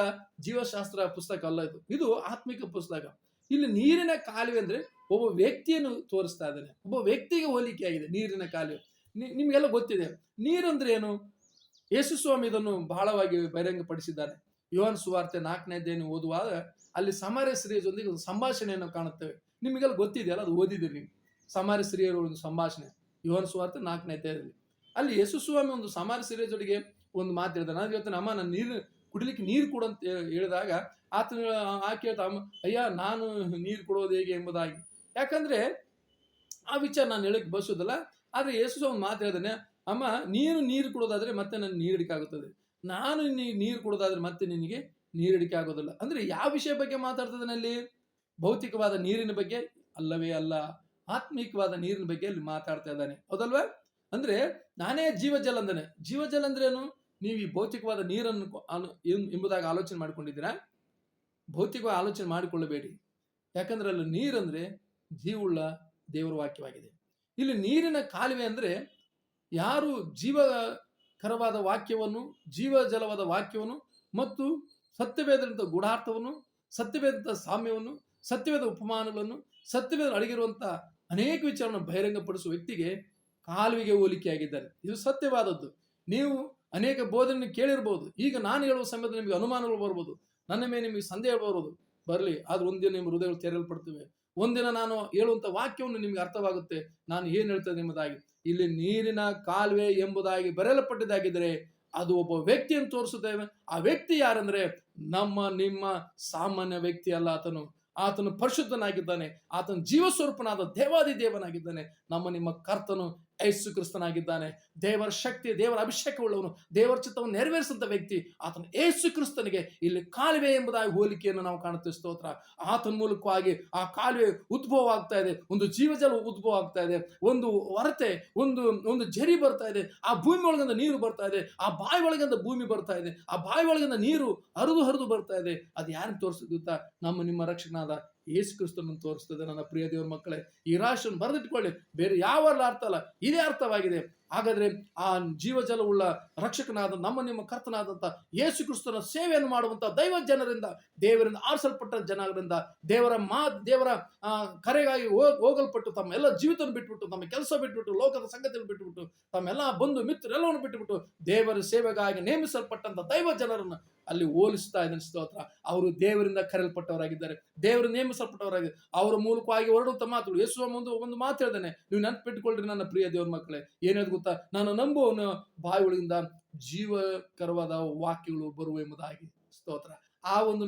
ಜೀವಶಾಸ್ತ್ರ ಪುಸ್ತಕ ಅಲ್ಲ ಇದು. ಇದು ಆತ್ಮಿಕ ಪುಸ್ತಕ. ಇಲ್ಲಿ ನೀರಿನ ಕಾಲುವೆ ಅಂದ್ರೆ ಒಬ್ಬ ವ್ಯಕ್ತಿಯನ್ನು ತೋರಿಸ್ತಾ ಇದ್ದಾನೆ. ಒಬ್ಬ ವ್ಯಕ್ತಿಗೆ ಹೋಲಿಕೆ ಆಗಿದೆ ನೀರಿನ ಕಾಲುವೆ. ನಿಮ್ಗೆಲ್ಲ ಗೊತ್ತಿದೆ ನೀರು ಅಂದ್ರೆ ಏನು. ಯೇಸು ಸ್ವಾಮಿ ಇದನ್ನು ಬಹಳವಾಗಿ ಬಹಿರಂಗಪಡಿಸಿದ್ದಾನೆ. ಯೋಹಾನ ಸುವಾರ್ತೆ 4ನೇ ಅಧ್ಯಾಯ ಓದುವಾಗ ಅಲ್ಲಿ ಸಮಾರ್ಯ ಸ್ತ್ರೀಯರೊಂದಿಗೆ ಒಂದು ಸಂಭಾಷಣೆಯನ್ನು ಕಾಣುತ್ತೇವೆ. ನಿಮಗೆಲ್ಲ ಗೊತ್ತಿದೆಯಲ್ಲ, ಅದು ಓದಿದಿರಿ ನೀವು. ಸಮಾರ್ಯ ಸ್ತ್ರೀಯರ ಒಂದು ಸಂಭಾಷಣೆ ಯೋಹಾನ ಸುವಾರ್ತೆ 4ನೇ ಅಧ್ಯಾಯದಲ್ಲಿ. ಅಲ್ಲಿ ಯೇಸು ಸ್ವಾಮಿ ಒಂದು ಸಮಾರ್ಯ ಸ್ತ್ರೀಯರ ಜೊತೆಗೆ ಒಂದು ಮಾತು ಹೇಳಿದ. ನಾನು ಹೇಳ್ತೇನೆ, ಅಮ್ಮ ನಾನು ನೀರು ಕುಡಿಲಿಕ್ಕೆ ನೀರು ಕೊಡು ಅಂತ ಹೇಳಿದಾಗ ಆಕೆ ಹೇಳ್ತಾ, ಅಯ್ಯ ನಾನು ನೀರು ಕೊಡೋದು ಹೇಗೆ ಎಂಬುದಾಗಿ. ಯಾಕಂದ್ರೆ ಆ ವಿಚಾರ ನಾನು ಹೇಳಕ್ಕೆ ಬಯಸೋದಲ್ಲ. ಆದ್ರೆ ಯೇಸು ಒಂದು ಮಾತು ಹೇಳಿದಾನೆ, ಅಮ್ಮ ನೀನು ನೀರು ಕೊಡೋದಾದ್ರೆ ಮತ್ತೆ ನನಗೆ ನೀರಿಡಿಕೆ ಆಗುತ್ತದೆ, ನಾನು ನೀರು ಕೊಡೋದಾದ್ರೆ ಮತ್ತೆ ನಿನಗೆ ನೀರಿಡಿಕೆ ಆಗೋದಿಲ್ಲ. ಅಂದ್ರೆ ಯಾವ ವಿಷಯ ಬಗ್ಗೆ ಮಾತಾಡ್ತದಾನೆ ಅಲ್ಲಿ? ಭೌತಿಕವಾದ ನೀರಿನ ಬಗ್ಗೆ ಅಲ್ಲವೇ ಅಲ್ಲ, ಆತ್ಮಿಕವಾದ ನೀರಿನ ಬಗ್ಗೆ ಅಲ್ಲಿ ಮಾತಾಡ್ತಾ ಇದ್ದಾನೆ. ಹೌದಲ್ವಾ? ಅಂದ್ರೆ ನಾನೇ ಜೀವಜಲ ಅಂದಾನೆ. ಜೀವಜಲ ಅಂದ್ರೆ ಏನು? ನೀವು ಈ ಭೌತಿಕವಾದ ನೀರನ್ನು ಎಂಬುದಾಗಿ ಆಲೋಚನೆ ಮಾಡ್ಕೊಂಡಿದ್ದೀರಾ? ಭೌತಿಕವಾಗಿ ಆಲೋಚನೆ ಮಾಡಿಕೊಳ್ಳಬೇಡಿ. ಯಾಕಂದ್ರೆ ಅಲ್ಲಿ ನೀರಂದ್ರೆ ಜೀವುಳ್ಳ ದೇವರ ವಾಕ್ಯವಾಗಿದೆ. ಇಲ್ಲಿ ನೀರಿನ ಕಾಲುವೆ ಅಂದ್ರೆ ಯಾರು ಜೀವಕರವಾದ ವಾಕ್ಯವನ್ನು, ಜೀವಜಲವಾದ ವಾಕ್ಯವನ್ನು ಮತ್ತು ಸತ್ಯವೇದಂತ ಗೂಢಾರ್ಥವನ್ನು, ಸತ್ಯವೇದಂತ ಸಾಮ್ಯವನ್ನು, ಸತ್ಯವೇದ ಉಪಮಾನಗಳನ್ನು, ಸತ್ಯವೇದ ಅಡಗಿರುವಂತ ಅನೇಕ ವಿಚಾರವನ್ನು ಬಹಿರಂಗಪಡಿಸುವ ವ್ಯಕ್ತಿಗೆ ಕಾಲುವೆಗೆ ಹೋಲಿಕೆಯಾಗಿದ್ದಾರೆ. ಇದು ಸತ್ಯವಾದದ್ದು. ನೀವು ಅನೇಕ ಬೋಧನೆ ಕೇಳಿರ್ಬೋದು. ಈಗ ನಾನು ಹೇಳುವ ಸಮಯದಲ್ಲಿ ನಿಮಗೆ ಅನುಮಾನಗಳು ಬರ್ಬೋದು, ನನ್ನ ಮೇಲೆ ನಿಮಗೆ ಸಂದೇಹ ಬರೋದು ಬರಲಿ. ಆದ್ರೆ ಒಂದಿನ ನಿಮ್ಮ ಹೃದಯಗಳು ತೆರೆಯಲ್ಪಡ್ತವೆ. ಒಂದಿನ ನಾನು ಹೇಳುವಂತ ವಾಕ್ಯವನ್ನು ನಿಮ್ಗೆ ಅರ್ಥವಾಗುತ್ತೆ, ನಾನು ಏನ್ ಹೇಳ್ತೇನೆ ಎಂಬುದಾಗಿ. ಇಲ್ಲಿ ನೀರಿನ ಕಾಲುವೆ ಎಂಬುದಾಗಿ ಬರೆಯಲ್ಪಟ್ಟಿದ್ದಾಗಿದ್ರೆ ಅದು ಒಬ್ಬ ವ್ಯಕ್ತಿಯನ್ನು ತೋರಿಸುತ್ತೇವೆ. ಆ ವ್ಯಕ್ತಿ ಯಾರಂದ್ರೆ ನಿಮ್ಮ ಸಾಮಾನ್ಯ ವ್ಯಕ್ತಿ ಅಲ್ಲ. ಆತನು ಪರಿಶುದ್ಧನಾಗಿದ್ದಾನೆ. ಆತನ ಜೀವಸ್ವರೂಪನಾದ ದೇವಾದಿ ದೇವನಾಗಿದ್ದಾನೆ. ನಿಮ್ಮ ಕರ್ತನು ಯೇಸು ಕ್ರಿಸ್ತನಾಗಿದ್ದಾನೆ. ದೇವರ ಶಕ್ತಿ, ದೇವರ ಅಭಿಷೇಕವುಳ್ಳವನು, ದೇವರ ಚಿತ್ತವನ್ನು ನೆರವೇರಿಸುವಂತ ವ್ಯಕ್ತಿ ಆತನು ಯೇಸು ಕ್ರಿಸ್ತನಿಗೆ ಇಲ್ಲಿ ಕಾಲುವೆ ಎಂಬುದಾಗಿ ಹೋಲಿಕೆಯನ್ನು ನಾವು ಕಾಣುತ್ತೇವೆ. ಸ್ತೋತ್ರ. ಆತನ ಮೂಲಕವಾಗಿ ಆ ಕಾಲುವೆ ಉದ್ಭವ ಆಗ್ತಾ ಇದೆ. ಒಂದು ಜೀವಜಲ ಉದ್ಭವ ಆಗ್ತಾ ಇದೆ. ಒಂದು ಹೊರತೆ, ಒಂದು ಜರಿ ಬರ್ತಾ ಇದೆ. ಆ ಭೂಮಿ ಒಳಗಿಂದ ನೀರು ಬರ್ತಾ ಇದೆ. ಆ ಬಾಯಿ ಒಳಗಿಂದ ಭೂಮಿ ಬರ್ತಾ ಇದೆ. ಆ ಬಾಯಿ ಒಳಗಿಂದ ನೀರು ಹರಿದು ಬರ್ತಾ ಇದೆ. ಅದು ಯಾರನ್ನು ತೋರಿಸ್ತದೆ ಗೊತ್ತಾ? ನಿಮ್ಮ ರಕ್ಷಕನಾದ ಯೇಸು ಕ್ರಿಸ್ತನನ್ನು ತೋರಿಸ್ತದೆ. ನನ್ನ ಪ್ರಿಯ ದೇವರ ಮಕ್ಕಳೇ, ಈ ರಾಶಿಯನ್ನು ಬರೆದಿಟ್ಕೊಳ್ಳಿ. ಬೇರೆ ಯಾವ ಅರ್ಥ ಅಲ್ಲ, ಇದೇ ಅರ್ಥವಾಗಿದೆ. ಹಾಗಾದ್ರೆ ಆ ಜೀವಜಲವುಳ್ಳ ರಕ್ಷಕನಾದ ನಿಮ್ಮ ಕರ್ತನಾದಂತ ಯೇಸು ಕ್ರಿಸ್ತನ ಸೇವೆಯನ್ನು ಮಾಡುವಂತ ದೈವ ಜನರಿಂದ, ದೇವರಿಂದ ಆರಿಸಲ್ಪಟ್ಟ ಜನರಿಂದ, ದೇವರ ಕರೆಗಾಗಿ ಹೋಗಲ್ಪಟ್ಟು ತಮ್ಮ ಎಲ್ಲ ಜೀವಿತ ಬಿಟ್ಬಿಟ್ಟು, ತಮ್ಮ ಕೆಲಸ ಬಿಟ್ಬಿಟ್ಟು, ಲೋಕದ ಸಂಗತಿಯನ್ನು ಬಿಟ್ಟುಬಿಟ್ಟು, ತಮ್ಮೆಲ್ಲ ಬಂಧು ಮಿತ್ರರೆಲ್ಲವನ್ನು ಬಿಟ್ಟುಬಿಟ್ಟು ದೇವರ ಸೇವೆಗಾಗಿ ನೇಮಿಸಲ್ಪಟ್ಟಂತ ದೈವ ಜನರನ್ನು ಅಲ್ಲಿ ಹೋಲಿಸ್ತಾ ಇದ್ದಾನೆ. ಸ್ತೋತ್ರ. ಅವರು ದೇವರಿಂದ ಕರೆಯಲ್ಪಟ್ಟವರಾಗಿದ್ದಾರೆ, ದೇವರು ನೇಮಿಸಲ್ಪಟ್ಟವರಾಗಿದ್ದಾರೆ. ಅವರ ಮೂಲಕವಾಗಿ ಹೊರಡುವಂತ ಮಾತುಗಳು. ಯೇಸು ಒಂದು ಮಾತು ಹೇಳ್ದಾನೆ, ನೀವು ನೆನಪಿಟ್ಟುಕೊಳ್ಳ್ರಿ ನನ್ನ ಪ್ರಿಯ ದೇವರ ಮಕ್ಕಳೇ. ಏನಾದ್ರು ಗೊತ್ತಾ? ನಾನು ನಂಬುವವನ ಬಾಯಿ ಒಳಗಿಂದ ಜೀವಕರವಾದ ವಾಕ್ಯಗಳು ಬರುವ ಎಂಬುದಾಗಿ. ಸ್ತೋತ್ರ. ಆ ಒಂದು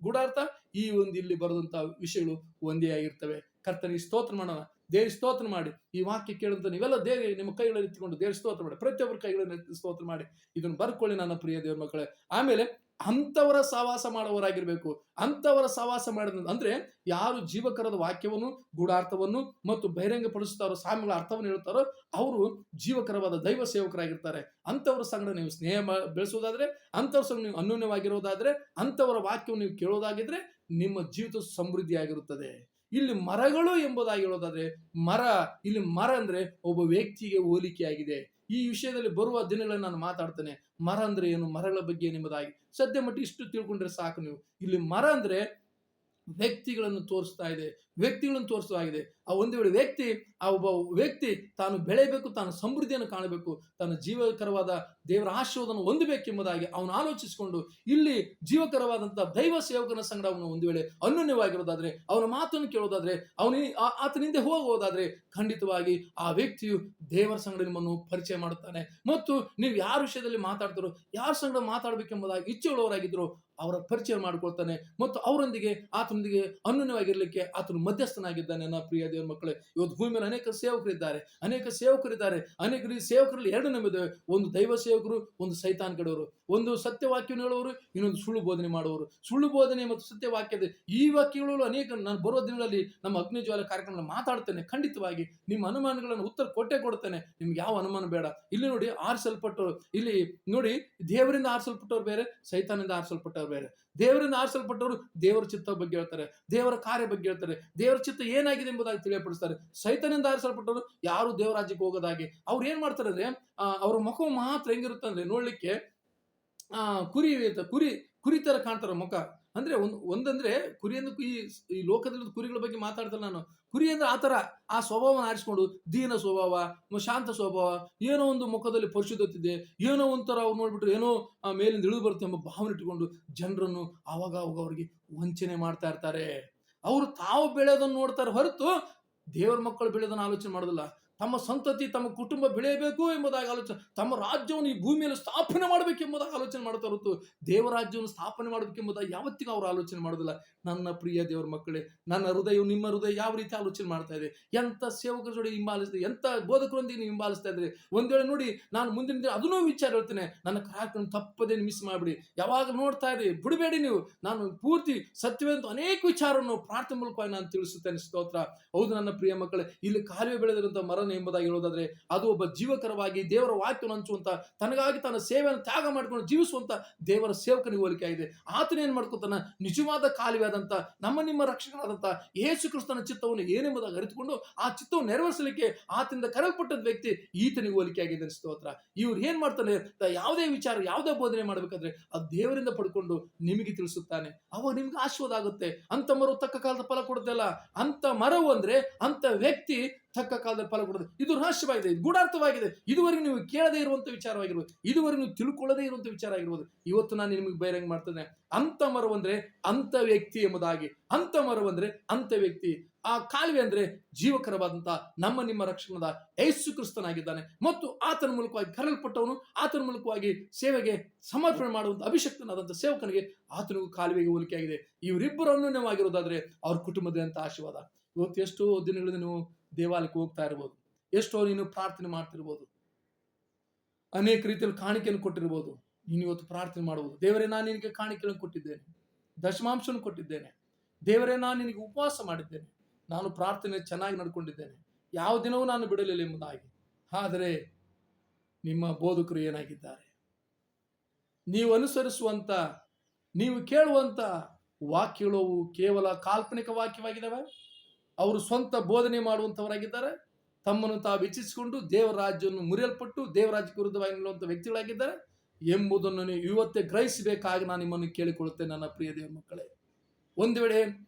ಗೂಢಾರ್ಥ ಈ ಒಂದು ಇಲ್ಲಿ ಬರೆದಂತ ವಿಷಯಗಳು ಒಂದೇ ಆಗಿರ್ತವೆ. ಕರ್ತನಿಗೆ ಸ್ತೋತ್ರ ಮಾಡೋಣ. ದೇವ್ರ ಸ್ತೋತ್ರ ಮಾಡಿ. ಈ ವಾಕ್ಯ ಕೇಳಿದಂತ ನೀವೆಲ್ಲ ನಿಮ್ಮ ಕೈಗಳಲ್ಲಿ ಎತ್ತಿಕೊಂಡು ದೇವ್ರ ಸ್ತೋತ್ರ ಮಾಡಿ. ಪ್ರತಿಯೊಬ್ಬರ ಕೈಗಳನ್ನು ಸ್ತೋತ್ರ ಮಾಡಿ ಇದನ್ನು ಬರ್ಕೊಳ್ಳಿ ನನ್ನ ಪ್ರಿಯ ದೇವರ ಮಕ್ಕಳೇ. ಆಮೇಲೆ ಅಂಥವರ ಸಹವಾಸ ಮಾಡುವವರಾಗಿರ್ಬೇಕು. ಅಂಥವರ ಸಹವಾಸ ಮಾಡಿದ ಅಂದ್ರೆ ಯಾರು ಜೀವಕರದ ವಾಕ್ಯವನ್ನು, ಗೂಢಾರ್ಥವನ್ನು ಮತ್ತು ಬಹಿರಂಗಪಡಿಸುತ್ತಾರೋ, ಸಾಮ್ಯಗಳ ಅರ್ಥವನ್ನು ಹೇಳ್ತಾರೋ ಅವರು ಜೀವಕರವಾದ ದೈವ ಸೇವಕರಾಗಿರ್ತಾರೆ. ಅಂಥವರ ಸಂಗಡ ನೀವು ಸ್ನೇಹ ಬೆಳೆಸೋದಾದ್ರೆ, ಅಂಥವ್ರ ಸಂಗಡ ನೀವು ಅನ್ಯೋನ್ಯವಾಗಿರೋದಾದ್ರೆ, ಅಂಥವರ ವಾಕ್ಯವನ್ನು ನೀವು ಕೇಳೋದಾಗಿದ್ರೆ ನಿಮ್ಮ ಜೀವಿತ ಸಮೃದ್ಧಿಯಾಗಿರುತ್ತದೆ. ಇಲ್ಲಿ ಮರಗಳು ಎಂಬುದಾಗಿ ಹೇಳೋದಾದ್ರೆ ಇಲ್ಲಿ ಮರ ಅಂದ್ರೆ ಒಬ್ಬ ವ್ಯಕ್ತಿಗೆ ಹೋಲಿಕೆಯಾಗಿದೆ. ಈ ವಿಷಯದಲ್ಲಿ ಬರುವ ದಿನಗಳಲ್ಲಿ ನಾನು ಮಾತಾಡ್ತೇನೆ. ಮರ ಅಂದ್ರೆ ಏನು, ಮರಗಳ ಬಗ್ಗೆ ಎಂಬುದಾಗಿ. ಸದ್ಯ ಮಟ್ಟ ಇಷ್ಟು ತಿಳ್ಕೊಂಡ್ರೆ ಸಾಕು ನೀವು. ಇಲ್ಲಿ ಮರ ಅಂದ್ರೆ ವ್ಯಕ್ತಿಗಳನ್ನು ತೋರಿಸ್ತಾ ಇದೆ. ವ್ಯಕ್ತಿಗಳನ್ನು ತೋರಿಸುವಾಗಿದೆ. ಆ ಒಂದು ವೇಳೆ ಒಬ್ಬ ವ್ಯಕ್ತಿ ತಾನು ಬೆಳೆಯಬೇಕು, ತಾನು ಸಮೃದ್ಧಿಯನ್ನು ಕಾಣಬೇಕು, ತಾನು ಜೀವಕರವಾದ ದೇವರ ಆಶೀರ್ವಾದವನ್ನು ಹೊಂದಬೇಕೆಂಬುದಾಗಿ ಅವನು ಆಲೋಚಿಸಿಕೊಂಡು ಇಲ್ಲಿ ಜೀವಕರವಾದಂತಹ ದೈವ ಸೇವಕನ ಸಂಗಡ ಅವನು ಒಂದು ವೇಳೆ ಅನ್ಯೋನ್ಯವಾಗಿರೋದಾದ್ರೆ, ಅವನ ಮಾತನ್ನು ಕೇಳೋದಾದ್ರೆ, ಆತನ ಹಿಂದೆ ಹೋಗುವುದಾದ್ರೆ ಖಂಡಿತವಾಗಿ ಆ ವ್ಯಕ್ತಿಯು ದೇವರ ಸಂಗಡ ನಿಮ್ಮನ್ನು ಪರಿಚಯ ಮಾಡುತ್ತಾನೆ. ಮತ್ತು ನೀವು ಯಾರ ವಿಷಯದಲ್ಲಿ ಮಾತಾಡ್ತಾರೋ, ಯಾರ ಸಂಗಡ ಮಾತಾಡಬೇಕೆಂಬುದಾಗಿ ಇಚ್ಛೆಯುಳ್ಳವರಾಗಿದ್ರು ಅವರ ಪರಿಚಯ ಮಾಡಿಕೊಳ್ತಾನೆ ಮತ್ತು ಅವರೊಂದಿಗೆ ಆತನೊಂದಿಗೆ ಅನ್ಯೋನ್ಯವಾಗಿರ್ಲಿಕ್ಕೆ ಆತನು ಮಧ್ಯಸ್ಥನಾಗಿದ್ದಾನೆ. ನನ್ನ ಪ್ರಿಯ ದೇವರ ಮಕ್ಕಳೇ, ಇವತ್ತು ಭೂಮಿಯಲ್ಲಿ ಅನೇಕ ಸೇವಕರಿದ್ದಾರೆ. ಅನೇಕ ಸೇವಕರಲ್ಲಿ ಎರಡು ನಂಬಿದ್ದೇವೆ. ಒಂದು ದೈವ ಸೇವಕರು, ಒಂದು ಸೈತಾನ್ ಕಡೆಯವರು. ಒಂದು ಸತ್ಯವಾಕ್ಯವನ್ನು ಹೇಳುವವರು, ಇನ್ನೊಂದು ಸುಳ್ಳು ಬೋಧನೆ ಮಾಡುವವರು. ಸುಳ್ಳು ಬೋಧನೆ ಮತ್ತು ಸತ್ಯವಾಕ್ಯದ ಈ ವಾಕ್ಯಗಳು ಅನೇಕ ನಾನು ಬರುವ ದಿನಗಳಲ್ಲಿ ನಮ್ಮ ಅಗ್ನಿಜ್ವಾಲ ಕಾರ್ಯಕ್ರಮದಲ್ಲಿ ಮಾತಾಡ್ತೇನೆ. ಖಂಡಿತವಾಗಿ ನಿಮ್ಮ ಅನುಮಾನಗಳನ್ನು ಉತ್ತರ ಕೊಡ್ತೇನೆ. ನಿಮ್ಗೆ ಯಾವ ಅನುಮಾನ ಬೇಡ. ಇಲ್ಲಿ ನೋಡಿ, ಆರಿಸಲ್ಪಟ್ಟವರು, ಇಲ್ಲಿ ನೋಡಿ, ದೇವರಿಂದ ಆರಿಸಲ್ಪಟ್ಟವ್ರು ಬೇರೆ, ಸೈತಾನಿಂದ ಆರಿಸಲ್ಪಟ್ಟವ್ರು ಬೇರೆ. ದೇವರಿಂದ ಆರಿಸಲ್ಪಟ್ಟವರು ದೇವರ ಚಿತ್ತ ಬಗ್ಗೆ ಹೇಳ್ತಾರೆ, ದೇವರ ಕಾರ್ಯ ಬಗ್ಗೆ ಹೇಳ್ತಾರೆ, ದೇವರ ಚಿತ್ತ ಏನಾಗಿದೆ ಎಂಬುದಾಗಿ ತಿಳಿಯಪಡಿಸ್ತಾರೆ. ಸೈತಾನಿಂದ ಆರಿಸಲ್ಪಟ್ಟವರು ಯಾರು ದೇವರ ರಾಜ್ಯಕ್ಕೆ ಹೋಗೋದಾಗಿ ಅವ್ರು ಏನ್ ಮಾಡ್ತಾರೆ ಅಂದ್ರೆ, ಅವ್ರ ಮುಖ ಮಾತ್ರ ಹೆಂಗಿರುತ್ತೆ ಅಂದ್ರೆ ನೋಡ್ಲಿಕ್ಕೆ ಕುರಿ ತರ ಕಾಣ್ತಾರ ಮುಖ. ಅಂದ್ರೆ ಒಂದಂದ್ರೆ ಕುರಿ ಅಂದ್ರೆ ಈ ಲೋಕದಲ್ಲಿ ಕುರಿಗಳ ಬಗ್ಗೆ ಮಾತಾಡ್ತಾರೆ ನಾನು. ಕುರಿ ಅಂದ್ರೆ ಆತರ ಆ ಸ್ವಭಾವನ ಆರಿಸ್ಕೊಂಡು ದೀನ ಸ್ವಭಾವ, ಶಾಂತ ಸ್ವಭಾವ, ಏನೋ ಒಂದು ಮುಖದಲ್ಲಿ ಪರಿಶುದ್ಧತೆ, ಏನೋ ಒಂಥರ ಅವ್ರು ನೋಡ್ಬಿಟ್ರೆ ಏನೋ ಮೇಲಿಂದ ಇಳಿದು ಬರುತ್ತೆ ಎಂಬ ಭಾವನೆ ಇಟ್ಟುಕೊಂಡು ಜನರನ್ನು ಅವಾಗ ಅವರಿಗೆ ವಂಚನೆ ಮಾಡ್ತಾ ಇರ್ತಾರೆ. ಅವರು ತಾವು ಬೆಳೆಯೋದನ್ನು ನೋಡ್ತಾರೆ ಹೊರತು ದೇವರ ಮಕ್ಕಳು ಬೆಳೆಯೋದನ್ನು ಆಲೋಚನೆ ಮಾಡೋದಿಲ್ಲ. ತಮ್ಮ ಸಂತತಿ, ತಮ್ಮ ಕುಟುಂಬ ಬೆಳೆಯಬೇಕು ಎಂಬುದಾಗಿ ಆಲೋಚನೆ, ತಮ್ಮ ರಾಜ್ಯವನ್ನು ಈ ಭೂಮಿಯಲ್ಲಿ ಸ್ಥಾಪನೆ ಮಾಡಬೇಕೆಂಬುದಾಗಿ ಆಲೋಚನೆ ಮಾಡ್ತಾ ಹೊರತು ದೇವರ ರಾಜ್ಯವನ್ನು ಸ್ಥಾಪನೆ ಮಾಡಬೇಕೆಂಬುದಾಗಿ ಯಾವತ್ತಿಗೂ ಅವರು ಆಲೋಚನೆ ಮಾಡೋದಿಲ್ಲ. ನನ್ನ ಪ್ರಿಯ ದೇವರ ಮಕ್ಕಳೇ, ನನ್ನ ಹೃದಯವು ನಿಮ್ಮ ಹೃದಯ ಯಾವ ರೀತಿ ಆಲೋಚನೆ ಮಾಡ್ತಾ ಇದೆ? ಎಂತ ಸೇವಕರ ಜೋಡಿ ಹಿಂಬಾಲಿಸ್ತಾ, ಎಂತ ಬೋಧಕರೊಂದಿಗೆ ನೀವು ಹಿಂಬಾಲಿಸ್ತಾ ಇದ್ರೆ, ಒಂದ್ ವೇಳೆ ನೋಡಿ, ನಾನು ಮುಂದಿನ ದಿನ ಅದನ್ನೂ ವಿಚಾರ ಹೇಳ್ತೇನೆ. ನನ್ನ ಕಾರ್ಯಕ್ರಮ ತಪ್ಪದೇ ಮಿಸ್ ಮಾಡಿಬಿಡಿ. ಯಾವಾಗ ನೋಡ್ತಾ ಇರಿ, ಬಿಡಬೇಡಿ ನೀವು. ನಾನು ಪೂರ್ತಿ ಸತ್ಯವಂತ ಅನೇಕ ವಿಚಾರವನ್ನು ಪ್ರಾರ್ಥನೆ ಮೂಲಕವಾಗಿ ನಾನು ತಿಳಿಸುತ್ತೇನೆ. ಸ್ತೋತ್ರ. ಹೌದು ನನ್ನ ಪ್ರಿಯ ಮಕ್ಕಳೇ, ಇಲ್ಲಿ ಕಾರ್ಯ ಬೆಳೆದಿರುವಂತಹ ಮರ ಎಂಬುದಾಗಿ ಹೇಳೋದಾದ್ರೆ ಅದು ಒಬ್ಬ ಜೀವಕರವಾಗಿ ದೇವರ ವಾಕ್ಯವನ್ನು ಹಂಚುವಂತ, ತನಗಾಗಿ ತನ್ನ ಸೇವೆಯನ್ನು ತ್ಯಾಗ ಮಾಡಿಕೊಂಡು ಜೀವಿಸುವಂತ ದೇವರ ಸೇವಕನಿಗೆ ಹೋಲಿಕೆ ಆಗಿದೆ. ಆತನ ಏನ್ ಮಾಡ್ಕೊತಾನ, ನಿಜವಾದ ಕಾಲುವೆಯಾದಂತ ನಿಮ್ಮ ರಕ್ಷಕನಾದಂತ ಯೇಸು ಕ್ರಿಸ್ತನ ಚಿತ್ತವನ್ನು ಏನೆಂಬುದಾಗಿ ಅರಿತುಕೊಂಡು ಆ ಚಿತ್ತವನ್ನು ನೆರವೇರಿಸಲಿಕ್ಕೆ ಆತನಿಂದ ಕರೆಯಲ್ಪಟ್ಟದ ವ್ಯಕ್ತಿ ಈತನಿಗೆ ಹೋಲಿಕೆ ಆಗಿದೆ. ಸ್ತೋತ್ರ. ಇವ್ರು ಏನ್ ಮಾಡ್ತಾನೆ, ಯಾವುದೇ ವಿಚಾರ, ಯಾವುದೇ ಬೋಧನೆ ಮಾಡ್ಬೇಕಾದ್ರೆ ಅದು ದೇವರಿಂದ ಪಡ್ಕೊಂಡು ನಿಮಗೆ ತಿಳಿಸುತ್ತಾನೆ. ಅವಾಗ ನಿಮ್ಗೆ ಆಶೀರ್ವಾದ ಆಗುತ್ತೆ. ಅಂತ ಮರವು ತಕ್ಕ ಕಾಲದ ಫಲ ಕೊಡುತ್ತಲ್ಲ, ಅಂತ ಮರವು ಅಂದ್ರೆ ಅಂತ ವ್ಯಕ್ತಿ ತಕ್ಕ ಕಾಲದಲ್ಲಿ ಫಲ ಕೊಡುತ್ತೆ. ಇದು ರಹಸ್ಯವಾಗಿದೆ, ಗೂಢಾರ್ಥವಾಗಿದೆ. ಇದುವರೆಗೆ ನೀವು ಕೇಳದೇ ಇರುವಂತ ವಿಚಾರವಾಗಿರ್ಬೋದು, ಇದುವರೆಗೆ ನೀವು ತಿಳ್ಕೊಳ್ಳದೇ ಇರುವಂತ ವಿಚಾರ ಆಗಿರ್ಬೋದು. ಇವತ್ತು ನಾನು ನಿಮಗೆ ಬಹಿರಂಗ ಮಾಡ್ತೇನೆ. ಅಂತ ಮರವು ಅಂದ್ರೆ ಅಂತ ವ್ಯಕ್ತಿ ಎಂಬುದಾಗಿ. ಅಂತ ಮರವು ಅಂದ್ರೆ ಅಂತ ವ್ಯಕ್ತಿ. ಆ ಕಾಲುವೆ ಅಂದ್ರೆ ಜೀವಕರವಾದಂತ ನಿಮ್ಮ ರಕ್ಷಣದ ಯೇಸು ಕ್ರಿಸ್ತನಾಗಿದ್ದಾನೆ. ಮತ್ತು ಆತನ ಮೂಲಕವಾಗಿ ಕರೆಯಲ್ಪಟ್ಟವನು, ಆತನ ಮೂಲಕವಾಗಿ ಸೇವೆಗೆ ಸಮರ್ಪಣೆ ಮಾಡುವಂತ ಅಭಿಷಕ್ತನಾದಂತ ಸೇವಕನಿಗೆ ಆತನಿಗೂ ಕಾಲುವೆಗೆ ಹೋಲಿಕೆ ಆಗಿದೆ. ಇವರಿಬ್ಬರು ಅನ್ಯೋನ್ಯವಾಗಿರೋದಾದ್ರೆ ಅವ್ರ ಕುಟುಂಬದಂತ ಆಶೀರ್ವಾದ. ಇವತ್ತು ಎಷ್ಟೋ ದಿನಗಳಿಂದ ನೀವು ದೇವಾಲಯಕ್ಕೆ ಹೋಗ್ತಾ ಇರ್ಬೋದು, ಎಷ್ಟೋ ನೀನು ಪ್ರಾರ್ಥನೆ ಮಾಡ್ತಿರ್ಬೋದು, ಅನೇಕ ರೀತಿಯಲ್ಲಿ ಕಾಣಿಕೆಯನ್ನು ಕೊಟ್ಟಿರ್ಬೋದು. ನೀನು ಇವತ್ತು ಪ್ರಾರ್ಥನೆ ಮಾಡಬಹುದು, ದೇವರೇ ನಾನು ನಿನಗೆ ಕಾಣಿಕೆಯನ್ನು ಕೊಟ್ಟಿದ್ದೇನೆ, ದಶಮಾಂಶವನ್ನು ಕೊಟ್ಟಿದ್ದೇನೆ, ದೇವರೇ ನಾನು ನಿನಗೆ ಉಪವಾಸ ಮಾಡಿದ್ದೇನೆ, ನಾನು ಪ್ರಾರ್ಥನೆ ಚೆನ್ನಾಗಿ ನಡ್ಕೊಂಡಿದ್ದೇನೆ, ಯಾವ ದಿನವೂ ನಾನು ಬಿಡಲಿಲ್ಲ ಎಂಬುದಾಗಿ. ಆದರೆ ನಿಮ್ಮ ಬೋಧಕರು ಏನಾಗಿದ್ದಾರೆ? ನೀವು ಅನುಸರಿಸುವಂತ, ನೀವು ಕೇಳುವಂತ ವಾಕ್ಯಗಳು ಕೇವಲ ಕಾಲ್ಪನಿಕ ವಾಕ್ಯವಾಗಿದ್ದಾವೆ. ಅವರು ಸ್ವಂತ ಬೋಧನೆ ಮಾಡುವಂತವರಾಗಿದ್ದಾರೆ. ತಮ್ಮನ್ನು ತಾವು ಹೆಚ್ಚಿಸಿಕೊಂಡು ದೇವರ ರಾಜ್ಯವನ್ನು ಮುರಿಯಲ್ಪಟ್ಟು ದೇವರ ರಾಜ್ಯಕ್ಕೆ ವಿರುದ್ಧವಾಗಿ ನಿಲ್ಲುವಂತ ವ್ಯಕ್ತಿಗಳಾಗಿದ್ದಾರೆ ಎಂಬುದನ್ನು ನೀವು ಇವತ್ತೇ ಗ್ರಹಿಸಬೇಕಾಗಿ ನಾನು ನಿಮ್ಮನ್ನು ಕೇಳಿಕೊಳ್ಳುತ್ತೇನೆ. ನನ್ನ ಪ್ರಿಯ ದೇವರ ಮಕ್ಕಳೇ, ಒಂದು ವೇಳೆ